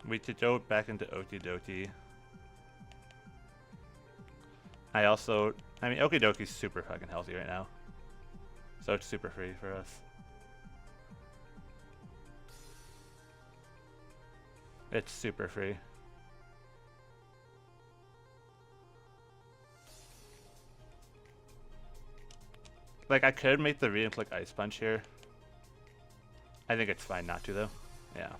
Speaker 1: We could go back into Okie Dokie. I mean, Okie Dokie's super fucking healthy right now. So it's super free for us. It's super free. Like, I could make the read and click Ice Punch here. I think it's fine not to, though. Yeah.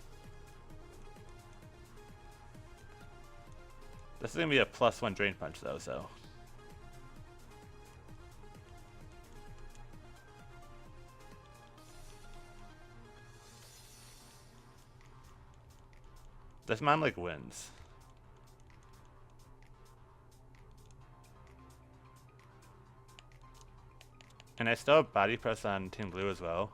Speaker 1: This is going to be a +1 Drain Punch, though, so. This man, like, wins. And I still have Body Press on Team Blue as well.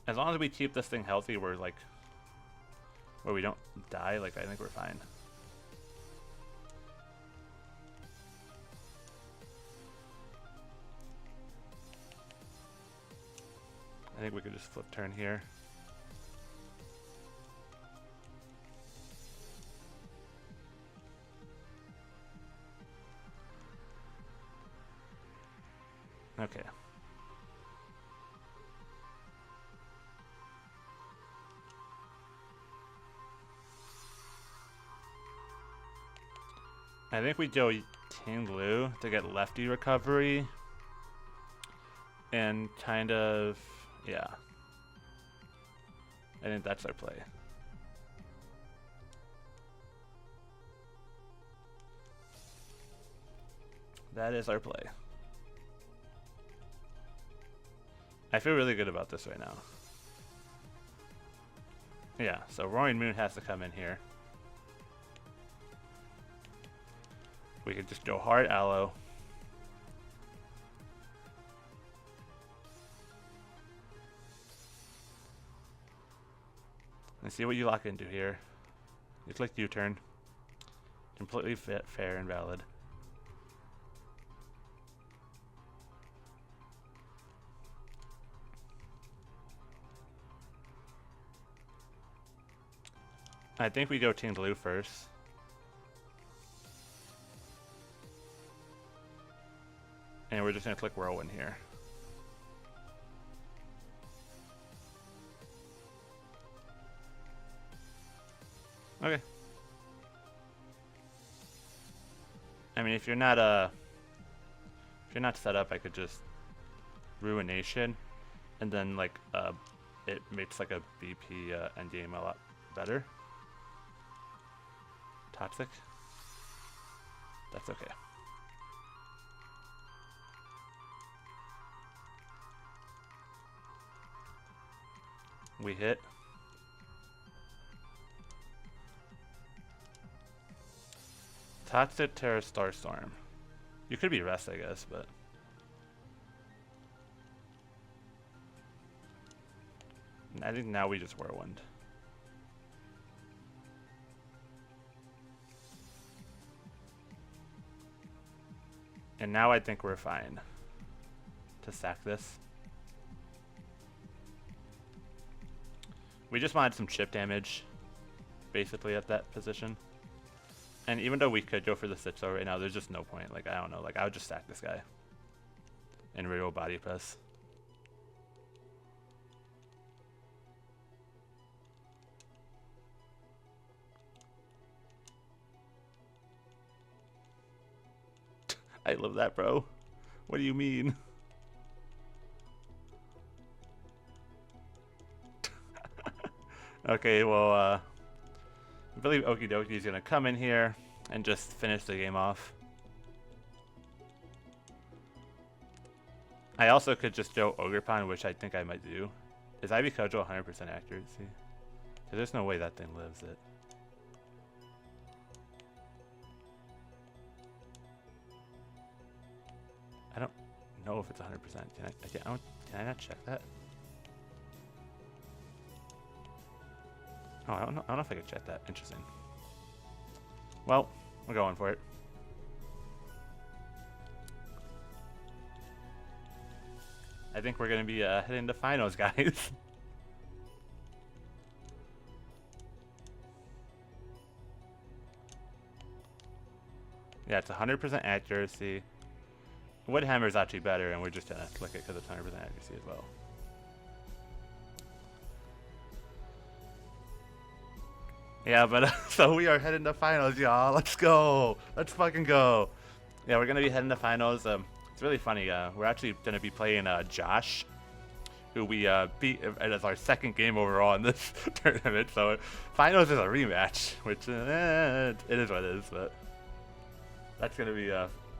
Speaker 1: As long as we keep this thing healthy, we're like, where we don't die, like, I think we're fine. I think we could just flip turn here. Okay. I think we go Team Blue to get lefty recovery. And kind of, yeah. I think that's our play. That is our play. I feel really good about this right now. Yeah, so Roaring Moon has to come in here. We could just go hard Aloe. And see what you lock into here. You click U-turn. Completely fair and valid. I think we go Team Blue first. And we're just going to click Whirlwind here. Okay. I mean, if you're not set up, I could just Ruination, and then like it makes like a BP endgame a lot better. Toxic. That's okay. We hit. Toxic Terra Starstorm. You could be Rest, I guess, but I think now we just Whirlwind. And now I think we're fine to sack this. We just wanted some chip damage, basically, at that position. And even though we could go for the Sitzo right now, there's just no point. Like, I don't know. Like, I would just sack this guy. And real body press. I love that, bro. What do you mean? Okay, well, I believe Okie Dokie is going to come in here and just finish the game off. I also could just go Ogerpon, which I think I might do. Is Ivy Cudgel 100% accuracy? Because there's no way that thing lives it. I don't know if it's 100%. Can I not check that? Oh, I don't know if I can check that. Interesting. Well, we're going for it. I think we're going to be heading to finals, guys. Yeah, it's 100% accuracy. Woodhammer is actually better, and we're just going to click it because it's 100% accuracy as well. Yeah, but so we are heading to finals, y'all. Let's go. Let's fucking go. Yeah, we're gonna be heading to finals. It's really funny. We're actually gonna be playing Josh, who we beat as our second game overall in this tournament. So finals is a rematch, which it is what it is. But that's gonna be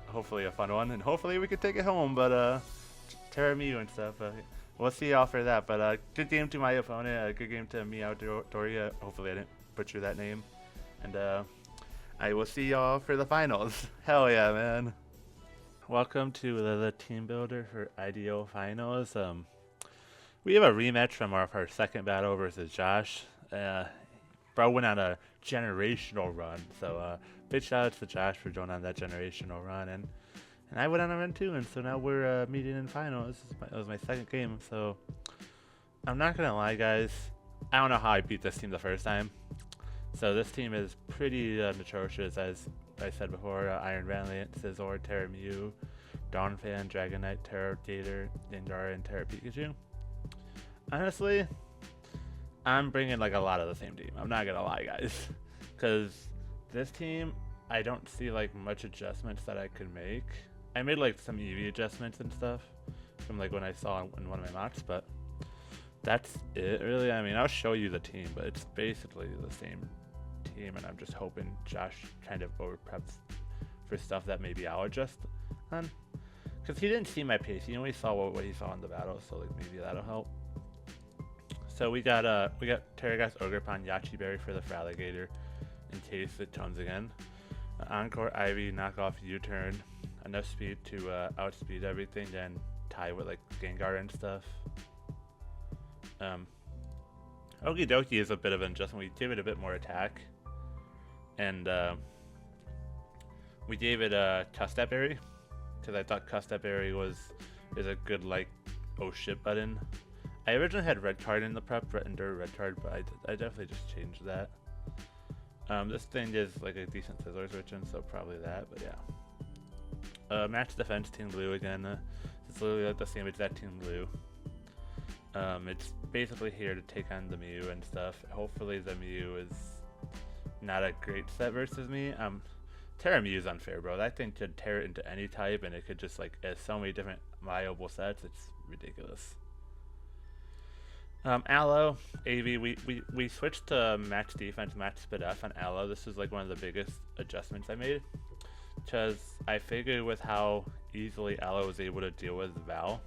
Speaker 1: hopefully a fun one, and hopefully we can take it home. But Terra Mew and stuff. We'll see y'all for that. But good game to my opponent. Good game to Meowdoriya. Hopefully I didn't butcher that name. And I will see y'all for the finals. Hell yeah, man. Welcome to the team builder for IDO finals. We have a rematch from our second battle versus Josh. Bro went on a generational run. So big shout out to Josh for going on that generational run. And I went on a run too. And so now we're meeting in finals. It was my second game. So I'm not going to lie, guys. I don't know how I beat this team the first time. So this team is pretty atrocious, as I said before. Iron Valiant, Scizor, Terra Mew, Dawnfan, Dragonite, Terra Gator, Ninjara, and Terra Pikachu. Honestly, I'm bringing like a lot of the same team. I'm not gonna lie, guys, because this team, I don't see like much adjustments that I could make. I made like some EV adjustments and stuff from like when I saw in one of my mocks, but that's it really. I mean, I'll show you the team, but it's basically the same team, and I'm just hoping Josh kind of over preps for stuff that maybe I'll adjust on, because he didn't see my pace. He only saw what he saw in the battle, so like maybe that'll help. So we got Terragas Ogrepon, Yachi Berry for the Fraligator, in case it tones again. Encore Ivy, knockoff U-turn, enough speed to outspeed everything, then tie with like Gengar and stuff. Okie dokie is a bit of an adjustment. We gave it a bit more attack, and we gave it a Custap Berry, because I thought Custap Berry is a good like oh shit button. I originally had red card in the prep, red card, but I definitely just changed that. This thing is like a decent Scizor switch in, so probably that, but yeah. Match defense Team Blue again. It's literally like the same exact Team Blue. It's basically here to take on the Mew and stuff. Hopefully the Mew is not a great set versus me. Terra Mew is unfair, bro. That thing could tear it into any type, and it could just like has so many different viable sets. It's ridiculous. Aloe, AV, we switched to match defense, match speed F on Aloe. This is like one of the biggest adjustments I made, because I figured with how easily Aloe was able to deal with Val,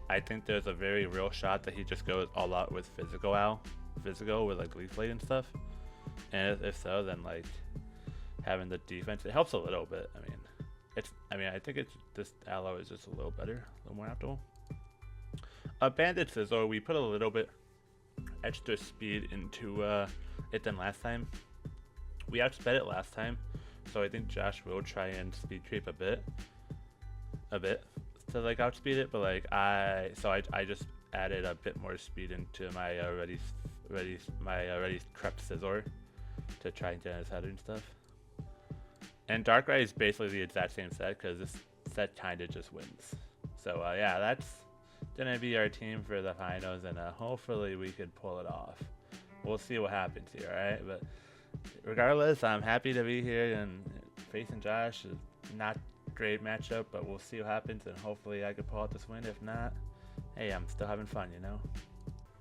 Speaker 1: I think there's a very real shot that he just goes all out with physical with like Leaf Blade and stuff. And if so, then like having the defense, it helps a little bit. I think this Aloe is just a little better, a little more optimal. Bandit Scizor, we put a little bit extra speed into it than last time. We outsped it last time, so I think Josh will try and speed creep a bit to like outspeed it, but like I just added a bit more speed into my already prepped Scizor to try and get his head and stuff. And Darkrai is basically the exact same set, because this set kind of just wins. So yeah, that's gonna be our team for the finals, and hopefully we could pull it off. We'll see what happens here, alright? But regardless, I'm happy to be here, and facing Josh is not great matchup, but we'll see what happens, and hopefully I can pull out this win. If not, hey, I'm still having fun, you know?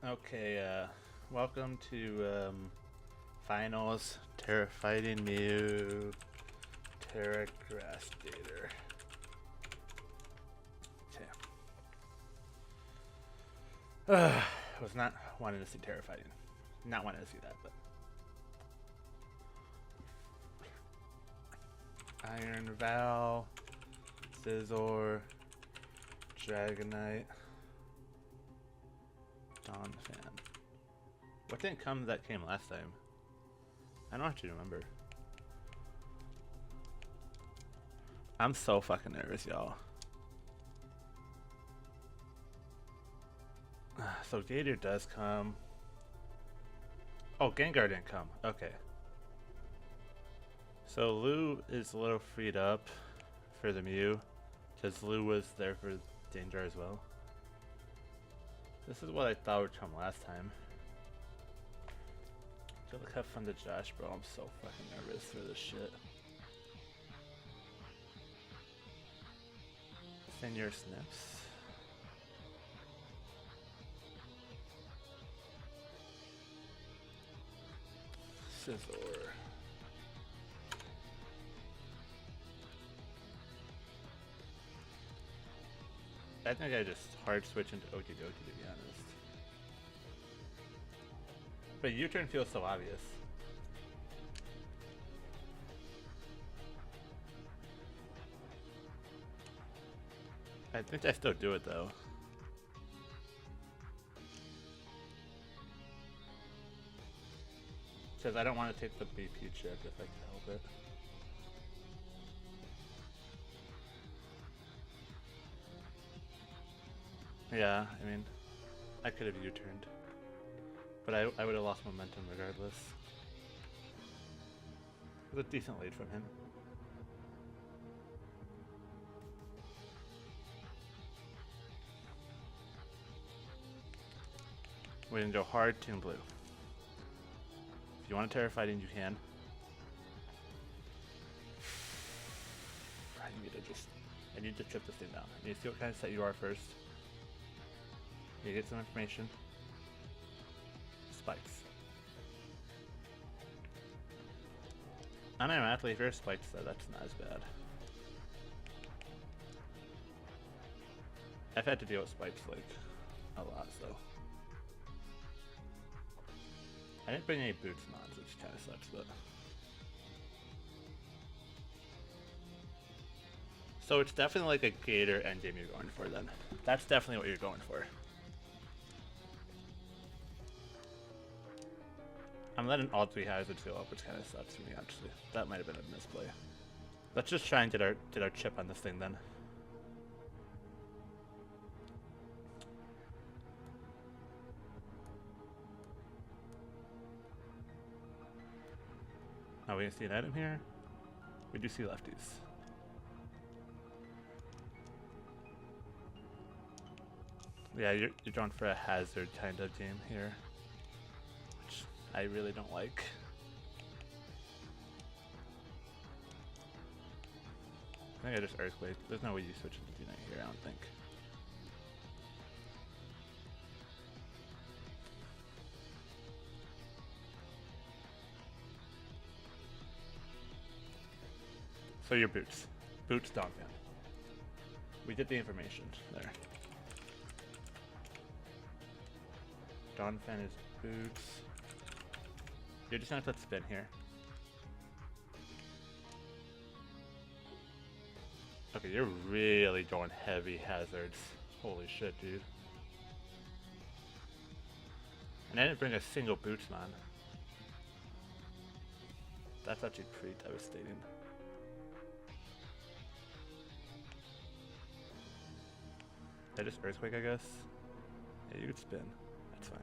Speaker 1: Okay, welcome to finals. Terra Fighting Mew, Terra Grass Gator. Was not wanting to see Terra fighting. Not wanting to see that, but Iron Val, Scizor, Dragonite, Dawnfan. What didn't come that came last time? I don't actually remember. I'm so fucking nervous, y'all. So Gator does come. Oh, Gengar didn't come. Okay. So Lou is a little freed up for the Mew, because Lou was there for Danger as well. This is what I thought would come last time. Look how fun to Josh, bro. I'm so fucking nervous for this shit. Senior Snips. Scizor. I think I just hard switch into Okie Dokie, to be honest. But U-turn feels so obvious. I think I still do it though. Because I don't want to take the BP chip if I can help it. Yeah, I mean, I could have U-turned. But I would have lost momentum regardless. It was a decent lead from him. We're gonna go hard, Toon Blue. If you want to Terra Fighting, you can. I need to chip this thing down. I need to see what kind of set you are first. You get some information. Spikes. Unironically, if you're spikes, though, that's not as bad. I've had to deal with spikes like a lot, so. I didn't bring any boots mods, which kind of sucks, but. So it's definitely like a Gator endgame you're going for then. That's definitely what you're going for. I'm letting all three hazards go up, which kind of sucks for me actually. That might have been a misplay. Let's just try and get our chip on this thing then. Oh, we can see an item here. We do see lefties. Yeah, you're going for a hazard kind of game here, which I really don't like. I think I just Earthquake. There's no way you switch into D-Knight here, I don't think. So your boots. Boots, Dogman. We did the information there. Donphan is boots. You're just gonna put spin here. Okay, you're really going heavy hazards. Holy shit, dude. And I didn't bring a single bootsman. That's actually pretty devastating. I just Earthquake, I guess? Yeah, you could spin. That's fine.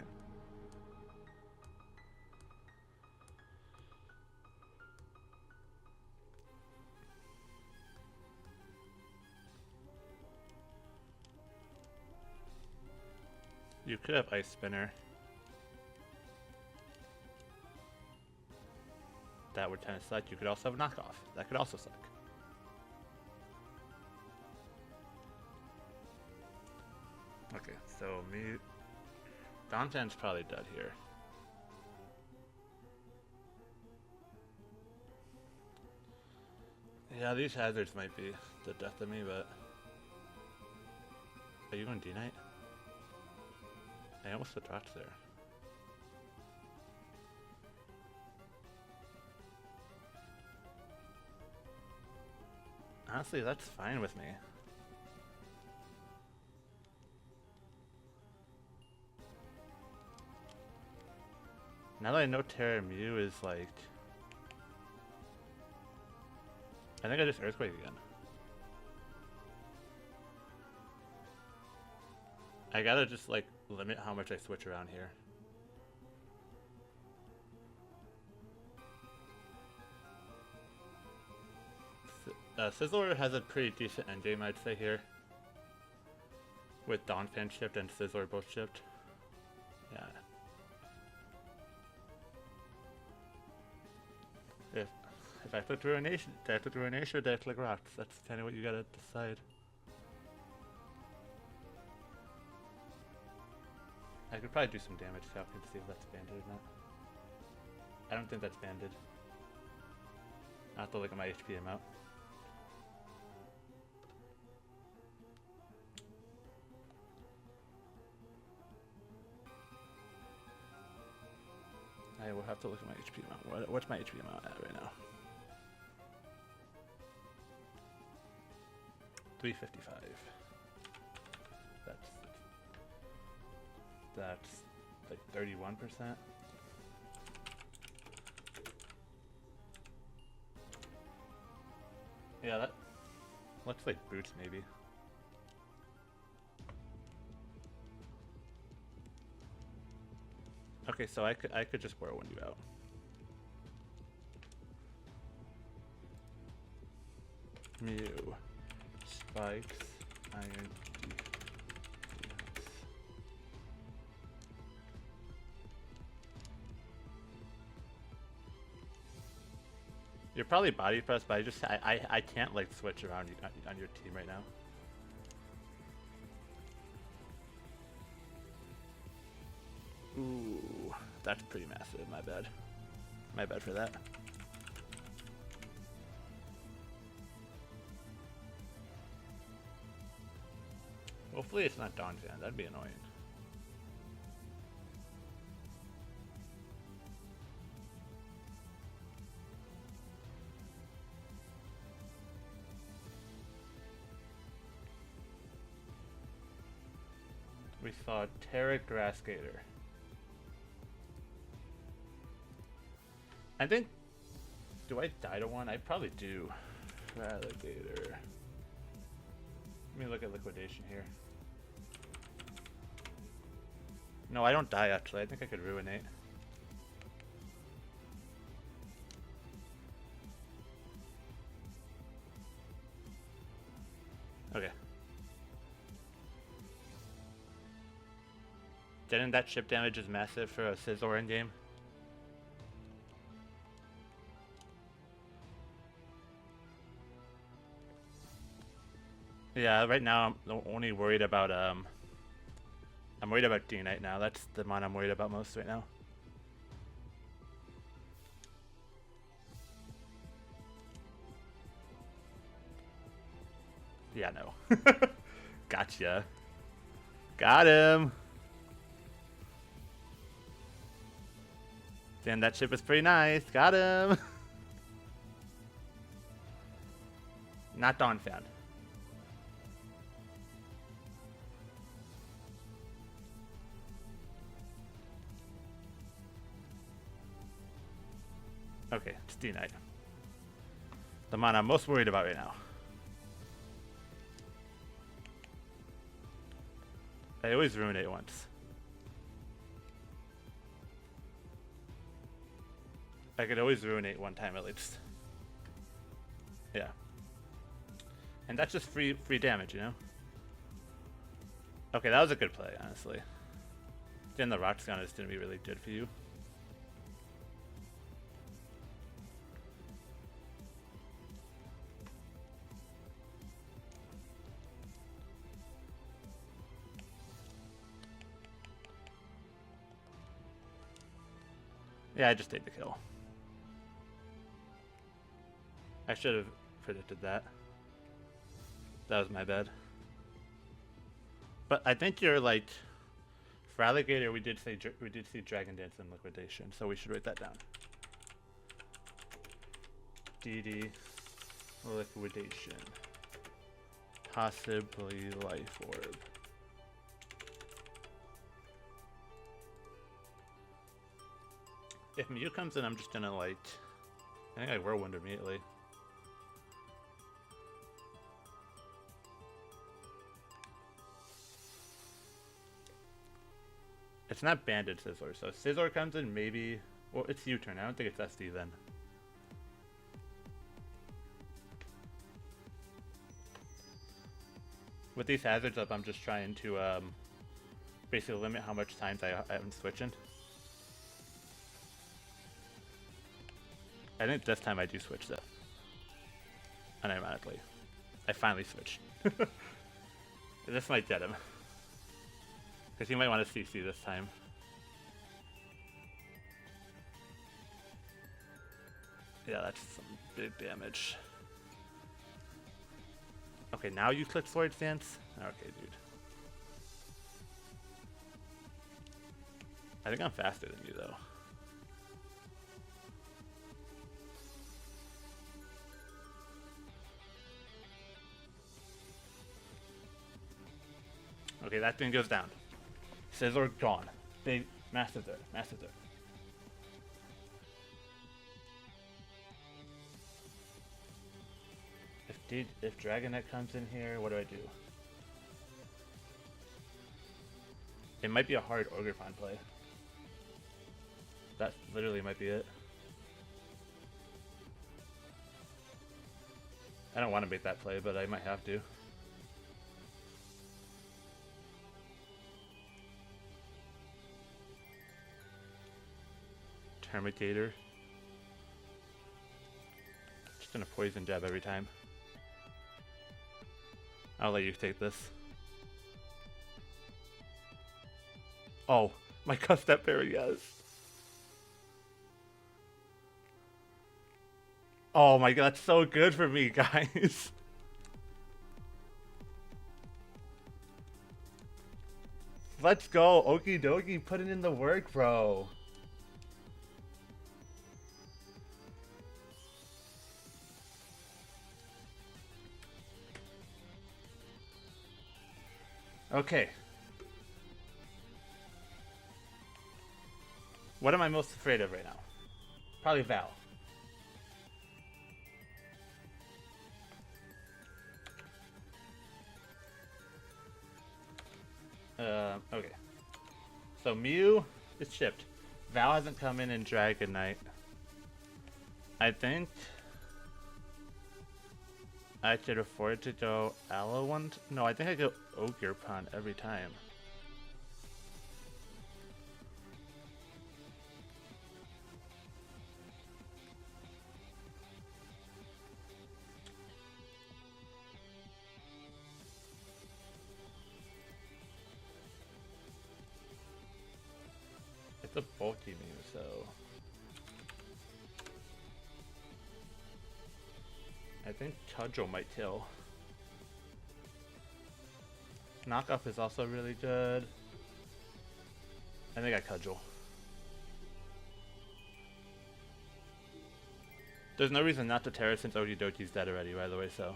Speaker 1: You could have Ice Spinner. That would kind of suck. You could also have Knockoff. That could also suck. Okay, so Donphan's probably dead here. Yeah, these hazards might be the death of me, but... Are you going D-Knight? I almost put rocks there. Honestly, that's fine with me. Now that I know Terra Mew is like... I think I just Earthquake again. I gotta just like limit how much I switch around here. Scizor has a pretty decent endgame, I'd say here. With Donphan chipped and Scizor both chipped. Yeah. If I put Ruination, did I put Ruination or did I click rocks? That's kind of what you gotta decide. I could probably do some damage to see if that's banded or not. I don't think that's banded. I have to look at my HP amount. I will have to look at my HP amount. What's my HP amount at right now? 355. That's like 31%. Yeah, that looks like boots maybe. Okay, so I could just whirlwind you out. Mew, spikes, iron. You're probably body pressed, but I can't like switch around on your team right now. Ooh, that's pretty massive. My bad. My bad for that. Hopefully it's not Dawn Fan. That'd be annoying. We saw Terra Grass Gator. I think, do I die to one? I probably do. Alligator. Let me look at liquidation here. No, I don't die actually. I think I could ruinate. Okay. Didn't that chip damage is massive for a Scizor in game? Yeah, right now I'm only worried about I'm worried about D-Knight now. That's the mon I'm worried about most right now. Yeah, no. Gotcha. Got him. Damn, that chip is pretty nice. Got him. Not Dawn Fan. Okay, it's D-Knight. The mon I'm most worried about right now. I always ruinate once. I could always ruinate one time at least. Yeah. And that's just free damage, you know? Okay, that was a good play, honestly. Then the Roxana is going to be really good for you. Yeah, I just take the kill. I should have predicted that. That was my bad. But I think you're like, for Alligator, we did see Dragon Dance in liquidation, so we should write that down. DD liquidation, possibly Life Orb. If Mew comes in, I'm just gonna like, I think I Whirlwind immediately. It's not banded Scizor, so if Scizor comes in, maybe, well, it's U-turn. I don't think it's SD then. With these hazards up, I'm just trying to basically limit how much times I'm switching. I think this time I do switch though. Unironically. I finally switched. This might get him. Because he might want to CC this time. Yeah, that's some big damage. Okay, now you click Sword Stance? Okay, dude. I think I'm faster than you, though. Okay, that thing goes down. Scizor gone. Big, massive there, massive there. If Dragonite comes in here, what do I do? It might be a hard Ogerpon play. That literally might be it. I don't want to make that play, but I might have to. Termitator. Just gonna poison jab every time. I'll let you take this. Oh, my Custep Berry, yes. Oh my god, that's so good for me, guys. Let's go, okie dokie, putting in the work, bro. Okay. What am I most afraid of right now? Probably Val. Okay. So Mew is shipped. Val hasn't come in Dragonite. I think I could afford to go Aloe one. No, I think I go Ogerpon every time. It's a bulky Mew, so I think Cudgel might kill. Knockoff is also really good. I think I Cudgel. There's no reason not to Terra since Okidoki's dead already, by the way, so.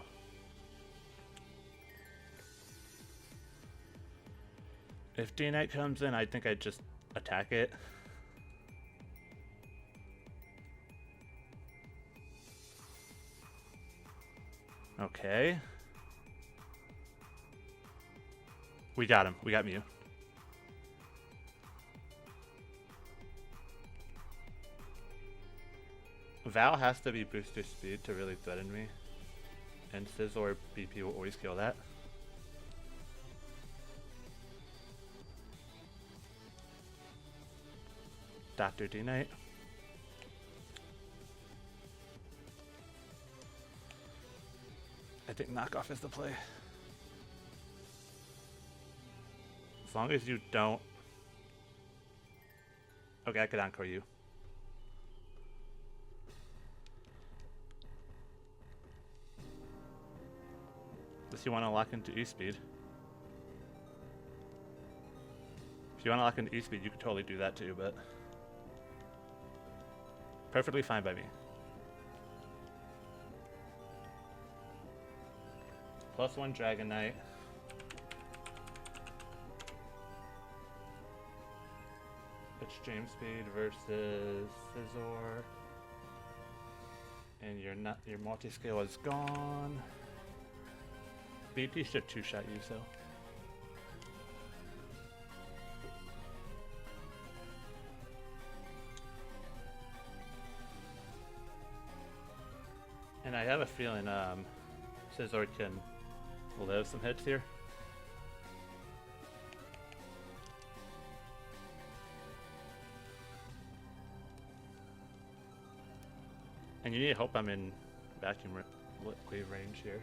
Speaker 1: If D-Knight comes in, I think I just attack it. Okay. We got him. We got Mew. Val has to be booster speed to really threaten me. And Scizor BP will always kill that. Dr. D-Knight. I think knockoff is the play. As long as you don't... Okay, I could encore you. Does he want to lock into E-Speed? If you want to lock into E-Speed, you could totally do that too, but... Perfectly fine by me. +1 Dragonite. Extreme Speed versus Scizor. And your multi-scale is gone. BP should two-shot you, so. And I have a feeling Scizor can live some hits here. And you need to hope I'm in vacuum wave range here.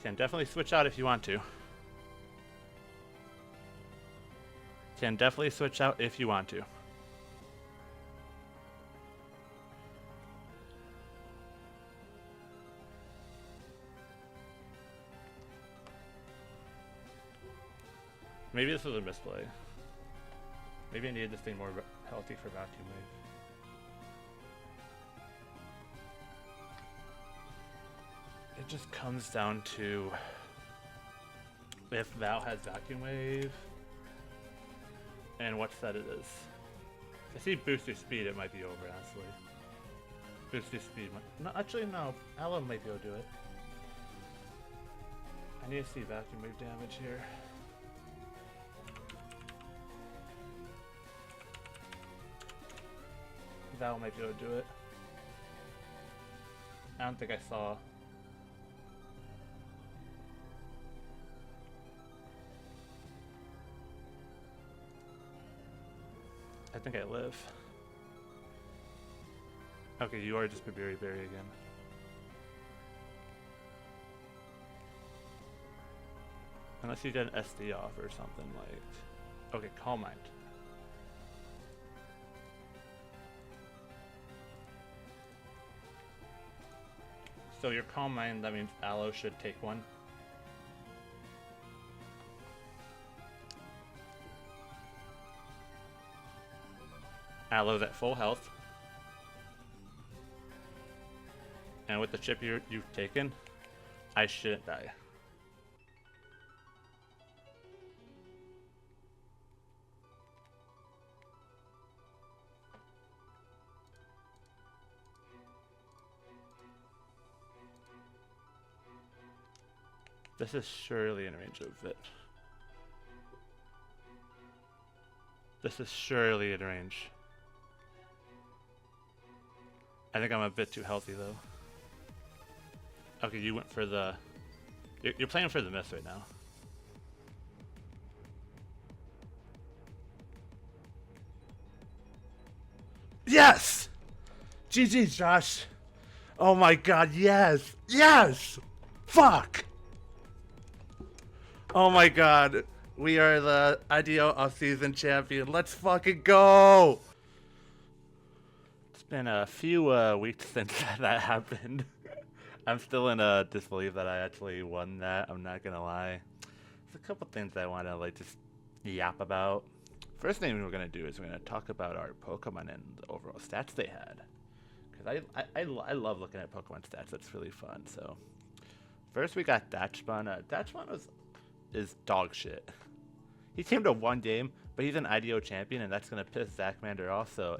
Speaker 1: Can definitely switch out if you want to. Can definitely switch out if you want to. Maybe this was a misplay. Maybe I needed this thing more healthy for Vacuum Wave. It just comes down to if Val has Vacuum Wave and what set it is. If I see Booster Speed, it might be over, honestly. Booster Speed might... No, actually, no. Aloe might be able to do it. I need to see Vacuum Wave damage here. Val might be able to do it. I don't think I saw. I think I live. Okay, you are just Berry again. Unless you get an SD off or something like... Okay, Calm Mind. So your Calm Mind, that means Aloe should take one. Aloe's at full health. And with the chip you've taken, I shouldn't die. This is surely in range of it. This is surely in range. I think I'm a bit too healthy though. Okay, you went for the... You're playing for the miss right now. Yes! GG, Josh! Oh my god, yes! Yes! Fuck! Oh my god. We are the IDO off-season champion. Let's fucking go! It's been a few weeks since that happened. I'm still in disbelief that I actually won that. I'm not gonna lie. There's a couple things I want to like just yap about. First thing we're gonna do is we're gonna talk about our Pokemon and the overall stats they had. Cause I love looking at Pokemon stats. That's really fun. So first we got Dachshund. Dachshund is dog shit. He came to one game, but he's an IDO champion, and that's gonna piss Zachmander off. So,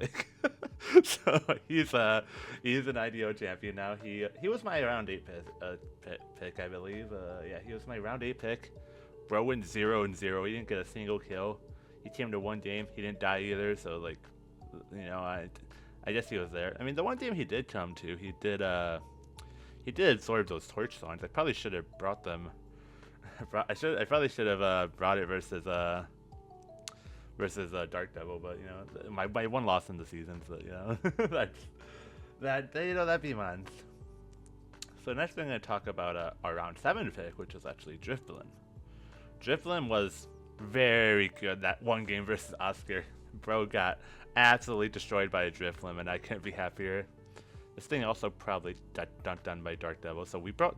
Speaker 1: so he's an IDO champion now. He was my round 8 pick, I believe. Yeah, he was my round 8 pick. Bro went 0-0. He didn't get a single kill. He came to one game. He didn't die either. So like, you know, I guess he was there. I mean, the one game he did come to, he did absorb those torch songs. I probably should have brought them. I probably should have brought it versus Dark Devil, but you know, my one loss in the season, so you know, that'd be mine. So next thing I'm gonna talk about our round 7 pick, which is actually Drifblim. Drifblim was very good that one game versus Oscur. Bro got absolutely destroyed by a Drifblim, and I couldn't be happier. This thing also probably got dunked on by Dark Devil, so we got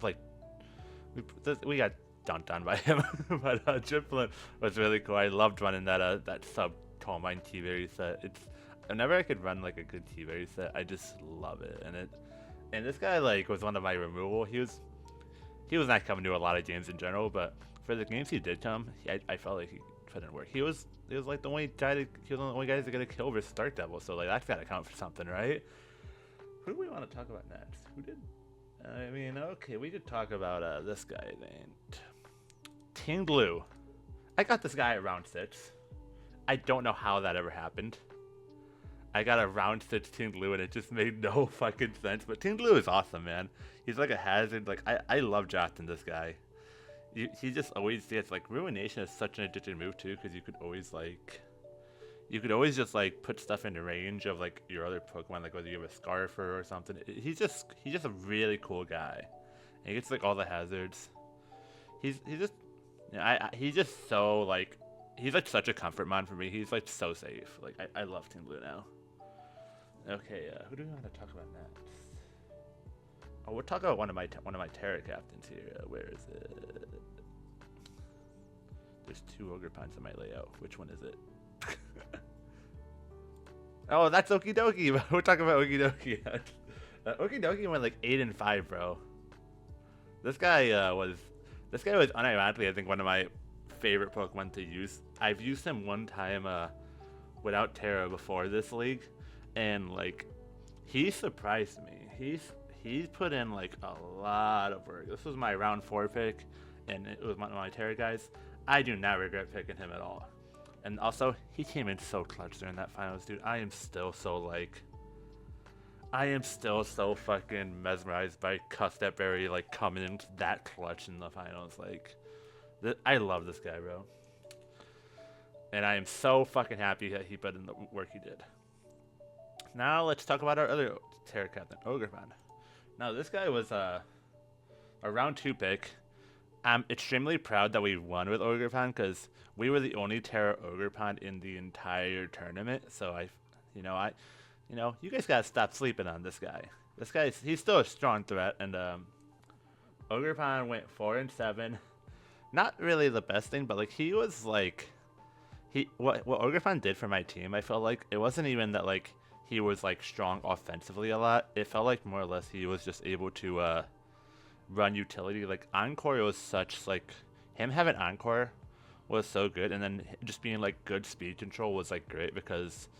Speaker 1: dunked on by him. But Drifblim was really cool. I loved running that sub Calm Mind T-Berry set. It's whenever I could run like a good T-Berry set, I just love it. And this guy like was one of my removal. He was not coming to a lot of games in general, but for the games he did come, I felt like he couldn't work. He was like the only guy to get a kill versus Dark Devil. So like that's gotta count for something, right? Who do we want to talk about next? Who did? I mean, okay, we could talk about this guy named Tinglu. I got this guy at round 6. I don't know how that ever happened. I got a round 6 Tinglu and it just made no fucking sense. But Tinglu is awesome, man. He's like a hazard. Like I love drafting this guy. He just always gets like Ruination is such an addictive move too, because you could always just like put stuff into range of like your other Pokemon, like whether you have a Scarfer or something. He's just a really cool guy. And he gets like all the hazards. he's just, you know, he's just so like, he's like such a comfort mon for me. He's like so safe. Like I love Team Blue now. Okay, who do we want to talk about next? Oh, we'll talk about one of my Terra captains here. Where is it? There's 2 Ogerpons in my layout. Which one is it? Oh, that's Okie Dokie. We're talking about Okie Dokie. Okie Dokie went like 8-5, bro. This guy was unironically, I think, one of my favorite Pokemon to use. I've used him one time without Terra before this league, and like he surprised me. He's put in like a lot of work. This was my round 4 pick, and it was one of my Terra guys. I do not regret picking him at all. And also, he came in so clutch during that finals, dude. I am still so fucking mesmerized by Custepberry like coming in that clutch in the finals. Like, I love this guy, bro. And I am so fucking happy that he put in the work he did. Now let's talk about our other Terra captain, Ogerpon. Now this guy was a round 2 pick. I'm extremely proud that we won with Ogerpon because we were the only Terra Ogerpon in the entire tournament. So you guys gotta stop sleeping on this guy. He's still a strong threat, and Ogerpon went 4-7. Not really the best thing, but like he was like, what Ogerpon did for my team, I felt like it wasn't even that like he was like strong offensively a lot. It felt like more or less he was just able to run utility. Like Encore was such like, him having Encore was so good, and then just being like good speed control was like great because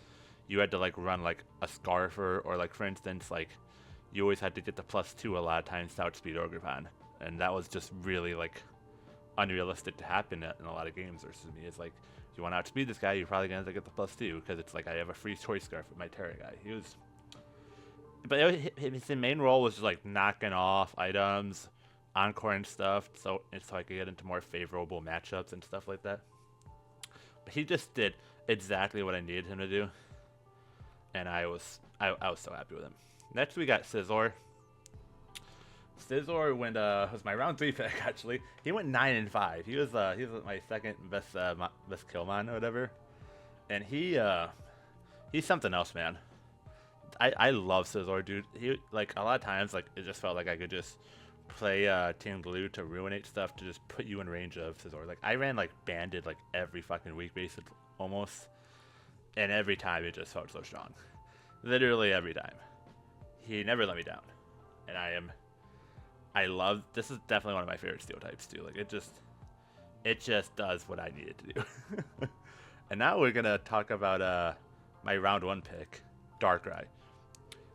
Speaker 1: you had to like run like a Scarfer, or like for instance like you always had to get the +2 a lot of times to outspeed Ogerpon, and that was just really like unrealistic to happen in a lot of games versus me. It's like, if you want to outspeed this guy, you're probably gonna have to get the +2 because it's like I have a free choice scarf with my Terra guy. But his main role was just like knocking off items, Encore and stuff, so I could get into more favorable matchups and stuff like that. But he just did exactly what I needed him to do, and I was so happy with him. Next we got Scizor. Scizor was my round 3 pick actually. He went 9-5. He was my second best Killmon or whatever, and he's something else, man. I love Scizor, dude. He like a lot of times like it just felt like I could just play Team Blue to ruinate stuff to just put you in range of Scizor. Like I ran like Banded like every fucking week basically almost, and every time it just felt so strong. Literally every time. He never let me down, and this is definitely one of my favorite steel types too. Like it just does what I need it to do. And now we're gonna talk about my round 1 pick, Darkrai.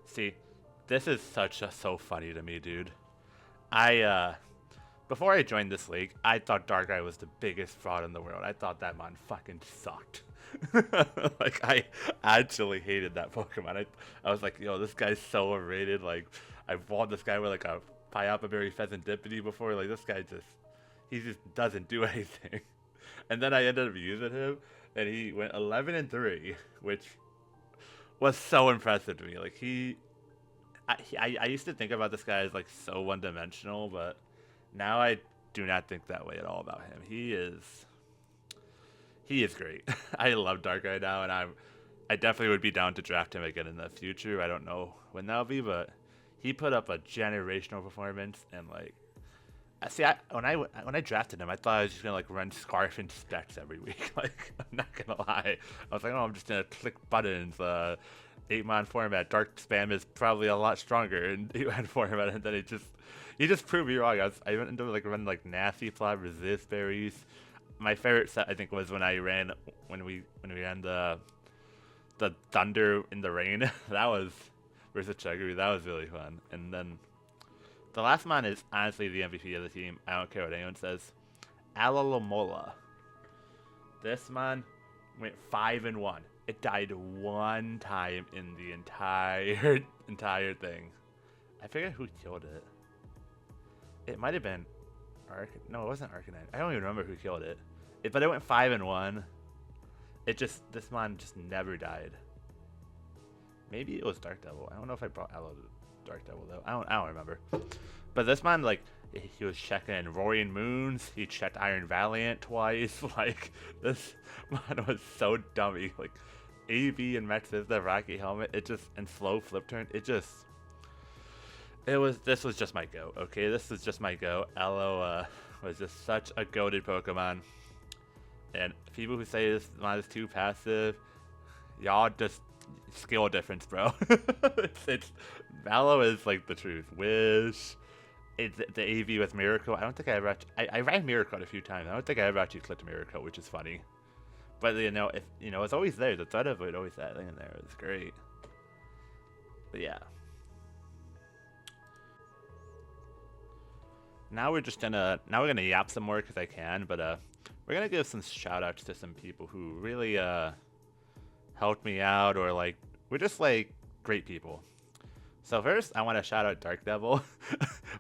Speaker 1: See, this is so funny to me, dude. Before I joined this league, I thought Darkrai was the biggest fraud in the world. I thought that mon fucking sucked. Like I actually hated that Pokemon. I was like, yo, this guy's so overrated. Like I fought this guy with like a Payapa Berry Pheasantipity before. Like this guy he just doesn't do anything. And then I ended up using him, and he went 11-3, which was so impressive to me. Like I used to think about this guy as like so one-dimensional, but now I do not think that way at all about him. He is great. I love Darkrai now, and I definitely would be down to draft him again in the future. I don't know when that'll be, but he put up a generational performance, and like, when I drafted him, I thought I was just gonna like run Scarf and Specs every week. Like, I'm not gonna lie, I was like, oh, I'm just gonna click buttons. 8-mon format, Dark Spam is probably a lot stronger in 8-mon format, and then he just proved me wrong. I ended up like running like Nasty Plot, Resist Berries. My favorite set I think was when we ran the Thunder in the Rain. That was versus Chugaroo. That was really fun. And then the last mon is honestly the MVP of the team. I don't care what anyone says. Alalamola. This mon went 5-1. It died one time in the entire thing. I forget who killed it. It might have been No, it wasn't Arcanine. I don't even remember who killed it. But it went 5-1. This mon just never died. Maybe it was Dark Devil. I don't know if I brought Alola Dark Devil though. I don't remember. But this mon, like, he was checking Roaring Moons. He checked Iron Valiant twice. Like, this mod was so dummy. Like, AV and Max is the Rocky Helmet. It just, and slow flip turn. This was just my go. Okay, this was just my go. Elo was just such a goated Pokemon. And people who say this mod is too passive, y'all just skill difference, bro. it's Mallow is like the truth. Wish. It's the AV with Miracle. I don't think I ever actually, I ran Miracle a few times. I don't think I ever actually clicked Miracle, which is funny. But you know, if you know, it's always there. The threat of it always that thing in there. It's great. But yeah. Now we're gonna yap some more because I can, but we're gonna give some shout outs to some people who really helped me out, or like we're just like great people. So first, I want to shout out Dark Devil.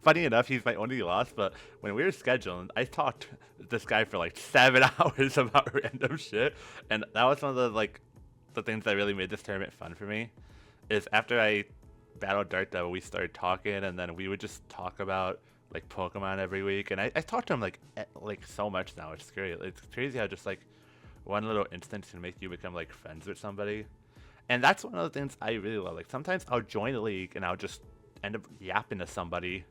Speaker 1: Funny enough, he's my only loss, but when we were scheduling, I talked to this guy for like 7 hours about random shit, and that was one of the things that really made this tournament fun for me, is after I battled Dark Devil, we started talking, and then we would just talk about like Pokemon every week, and I talk to him like so much now. It's scary. It's crazy how just like one little instance can make you become like friends with somebody. And that's one of the things I really love. Like, sometimes I'll join a league and I'll just end up yapping to somebody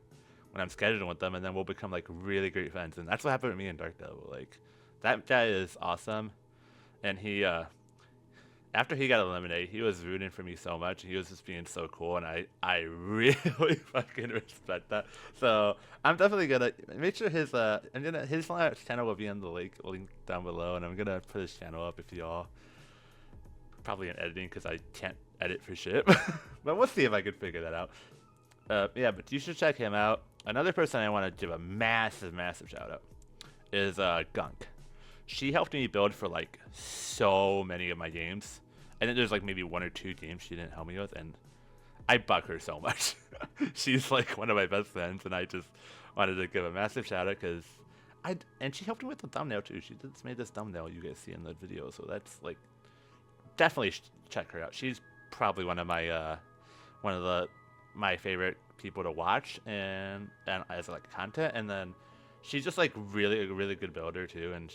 Speaker 1: when I'm scheduling with them, and then we'll become like really great friends. And that's what happened with me and Dark Devil. Like, that guy is awesome. And he, after he got eliminated, he was rooting for me so much. He was just being so cool, and I really fucking respect that. So I'm definitely gonna make sure his his channel will be in the link down below, and I'm gonna put his channel up if y'all. Probably in editing because I can't edit for shit, but we'll see if I can figure that out. Yeah, but you should check him out. Another person I want to give a massive shout out is Gunk. She helped me build for like so many of my games. I think there's like maybe 1 or 2 games she didn't help me with, and I bug her so much. She's like one of my best friends, and I just wanted to give a massive shout out because and she helped me with the thumbnail too. She just made this thumbnail you guys see in the video, so that's like. Definitely check her out. She's probably one of my my favorite people to watch and as like content. And then she's just like a really good builder too, and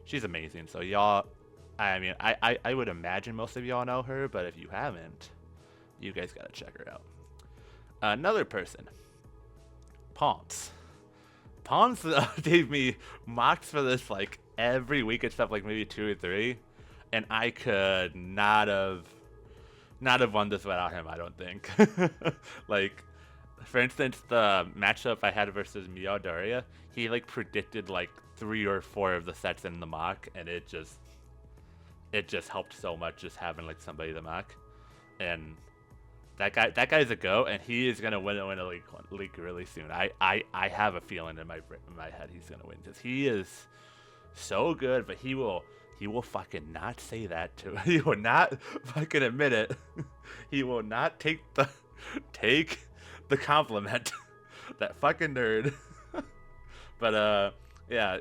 Speaker 1: she's amazing. So y'all, I mean, I would imagine most of y'all know her, but if you haven't, you guys gotta check her out. Another person, Palms. Palms gave me mocks for this like every week except like maybe 2 or 3. And I could not have won this without him, I don't think. Like, for instance, the matchup I had versus Meowdoriya, he like predicted like 3 or 4 of the sets in the mock, and it just helped so much just having like somebody to mock. And that guy's a go, and he is gonna win a league really soon. I have a feeling in my head he's gonna win because he is so good, but he will fucking not say that to. He will not fucking admit it. He will not take the compliment. That fucking nerd. But yeah,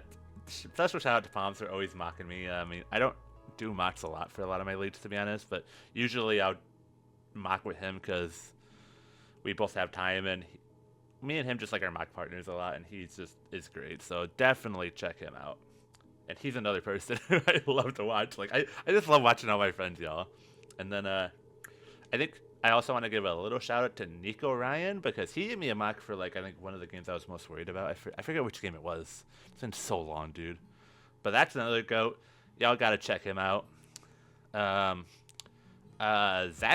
Speaker 1: special shout out to Palms for always mocking me. I mean, I don't do mocks a lot for a lot of my leagues, to be honest, but usually I'll mock with him because we both have time, and me and him just like our mock partners a lot, and he's just is great. So definitely check him out. And he's another person I love to watch. Like, I just love watching all my friends, y'all. And then I think I also want to give a little shout out to Nico Ryan, because he gave me a mock for like I think one of the games I was most worried about. I forget which game it was. It's been so long, dude. But that's another goat. Y'all gotta check him out. Zach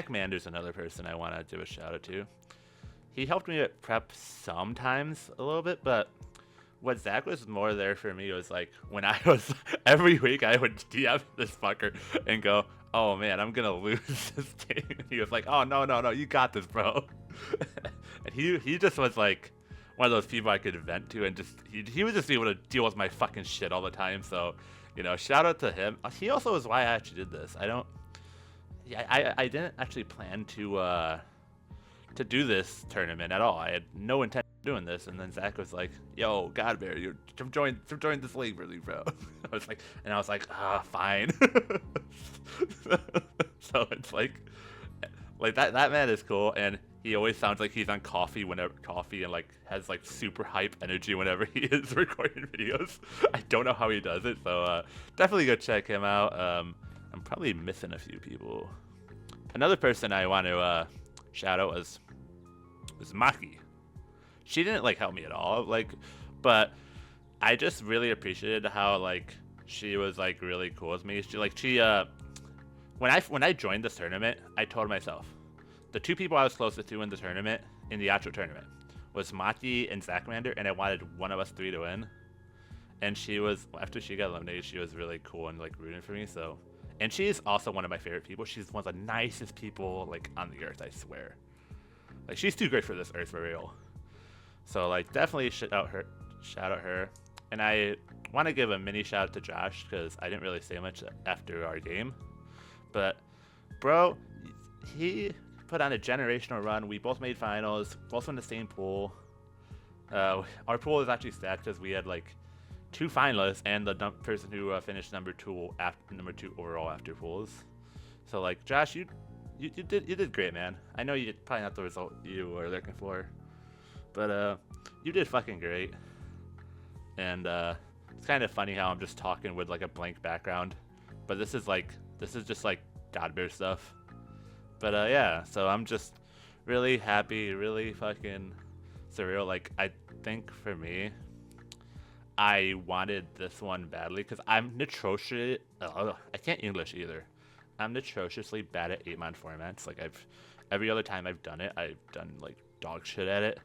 Speaker 1: Mander's another person I want to give a shout out to. He helped me at prep sometimes a little bit, but what Zach was more there for me was like when I was every week I would DM this fucker and go, "Oh man, I'm gonna lose this game." And he was like, "Oh no, you got this, bro." And he just was like one of those people I could vent to, and just he would just be able to deal with my fucking shit all the time. So, you know, shout out to him. He also was why I actually did this. I didn't actually plan to do this tournament at all. I had no intent of doing this, and then Zach was like, "Yo, Godbear, you come join this league, really, bro." I was like, fine. So it's like that man is cool, and he always sounds like he's on coffee and like has like super hype energy whenever he is recording videos. I don't know how he does it, so definitely go check him out. I'm probably missing a few people. Another person I want to shout out was Maki. She didn't like help me at all, like, but I just really appreciated how like she was like really cool with me. She when I joined this tournament, I told myself the two people I was closest to in the tournament, in the actual tournament, was Maki and Zacamander, and I wanted one of us three to win. And she was, after she got eliminated, she was really cool and like rooting for me. So, and she's also one of my favorite people. She's one of the nicest people like on the earth, I swear. Like, she's too great for this earth, for real. So like, definitely shout out her. And I want to give a mini shout out to Josh, because I didn't really say much after our game, but bro, he put on a generational run. We both made finals, both in the same pool. Our pool is actually stacked because we had like 2 finalists and the person who finished number 2 overall after pools. So like, Josh, you did great, man. I know you did probably not the result you were looking for, but you did fucking great. And it's kind of funny how I'm just talking with like a blank background, but this is just like Godbear stuff. But yeah, so I'm just really happy, really fucking surreal. Like, I think for me, I wanted this one badly because I'm atrocious. I can't English either. I'm atrociously bad at 8-man formats. Like, every other time I've done it, I've done like dog shit at it.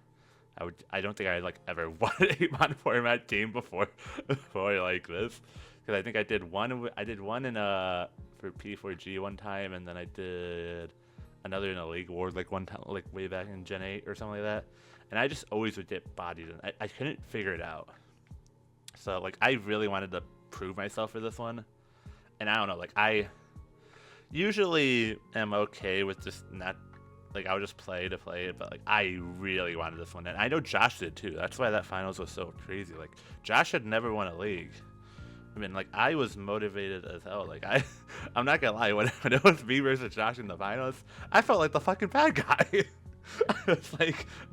Speaker 1: I don't think I like ever won an 8-man format game before like this, because I think I did one in for P4G one time, and then I did another in a league award like one time, like way back in Gen 8 or something like that, and I just always would get bodied, and I couldn't figure it out. So like, I really wanted to prove myself for this one, and I don't know, like, I usually am okay with just not, like, I would just play to play it, but like, I really wanted this one, and I know Josh did too. That's why that finals was so crazy. Like, Josh had never won a league. I mean, like, I was motivated as hell. Like, I'm not gonna lie, when it was me versus Josh in the finals, I felt like the fucking bad guy. I was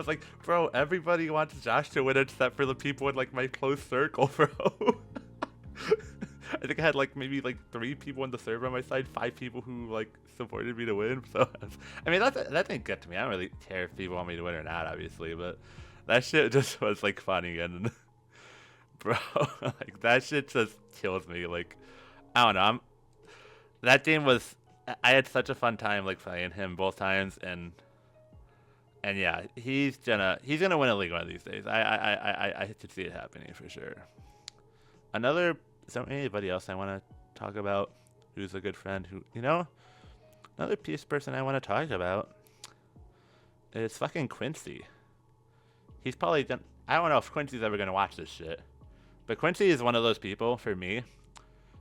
Speaker 1: like, bro, everybody wants Josh to win except for the people in like my close circle, bro. I think I had like maybe like 3 people on the server on my side, 5 people who like supported me to win. So I mean, that didn't get to me. I don't really care if people want me to win or not, obviously, but that shit just was like funny, and bro, like, that shit just kills me. Like, I don't know. That game was, I had such a fun time like playing him both times, and yeah, he's gonna win a league one of these days. I could see it happening for sure. Is there anybody else I want to talk about who's a good friend? Who, you know, another person I want to talk about is fucking Quincy. He's probably done. I don't know if Quincy's ever gonna watch this shit, but Quincy is one of those people for me,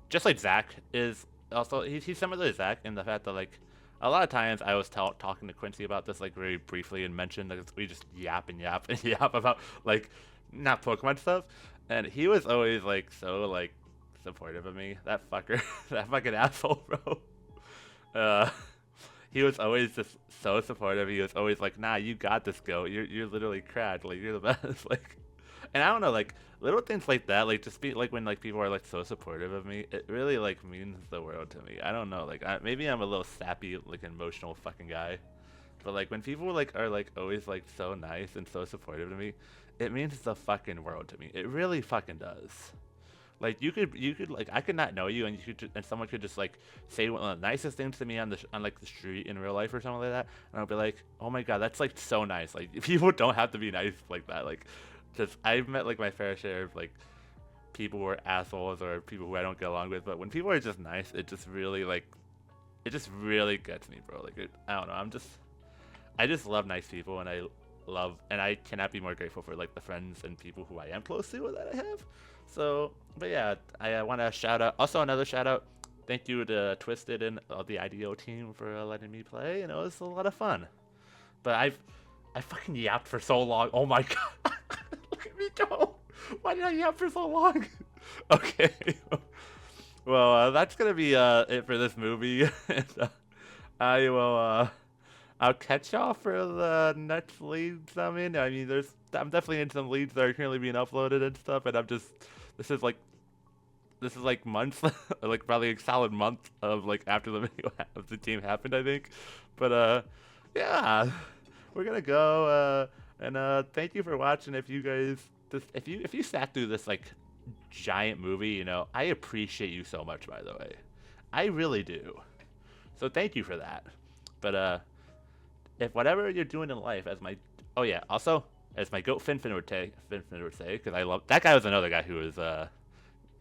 Speaker 1: just like Zach is. Also, he's similar to Zach in the fact that like, a lot of times I was talking to Quincy about this like very briefly and mentioned that we just yap about like not Pokemon stuff, and he was always like so like supportive of me. That fucker, that fucking asshole, bro. He was always just so supportive. He was always like, nah, you got this, go. You're literally crad. Like, you're the best. Like, and I don't know, like, little things like that, like, just be like when like people are like so supportive of me, it really like means the world to me. I don't know, like, maybe I'm a little sappy, like, emotional fucking guy, but like when people like are like always like so nice and so supportive to me, it means the fucking world to me. It really fucking does. Like, you could like, I could not know you, and and someone could just like say one of the nicest things to me on like the street in real life or something like that, and I'll be like, oh my god, that's like so nice. Like, people don't have to be nice like that. Like, just, I've met like my fair share of like people who are assholes or people who I don't get along with, but when people are just nice, it just really like, it just really gets me, bro. Like, I don't know, I just love nice people, and I cannot be more grateful for like the friends and people who I am close to that I have. So, but yeah, I want to shout out, also another shout out, thank you to Twisted and the IDO team for letting me play, and it was a lot of fun. But I fucking yapped for so long. Oh my god. Look at me go. Why did I yap for so long? Okay. Well, that's gonna be it for this movie. And, I will I'll catch y'all for the next leads I'm in. I mean, I'm definitely in some leads that are currently being uploaded and stuff, and this is like, months, like probably a solid month of like after the video of the team happened, I think. But yeah, we're gonna go. And thank you for watching. If you guys, if you sat through this like giant movie, you know, I appreciate you so much. By the way, I really do. So thank you for that. But if whatever you're doing in life, as my goat Finfin would say, because I love that guy was another guy who was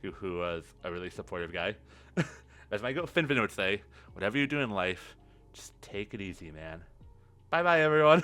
Speaker 1: who was a really supportive guy. As my goat Finfin would say, whatever you do in life, just take it easy, man. Bye bye, everyone.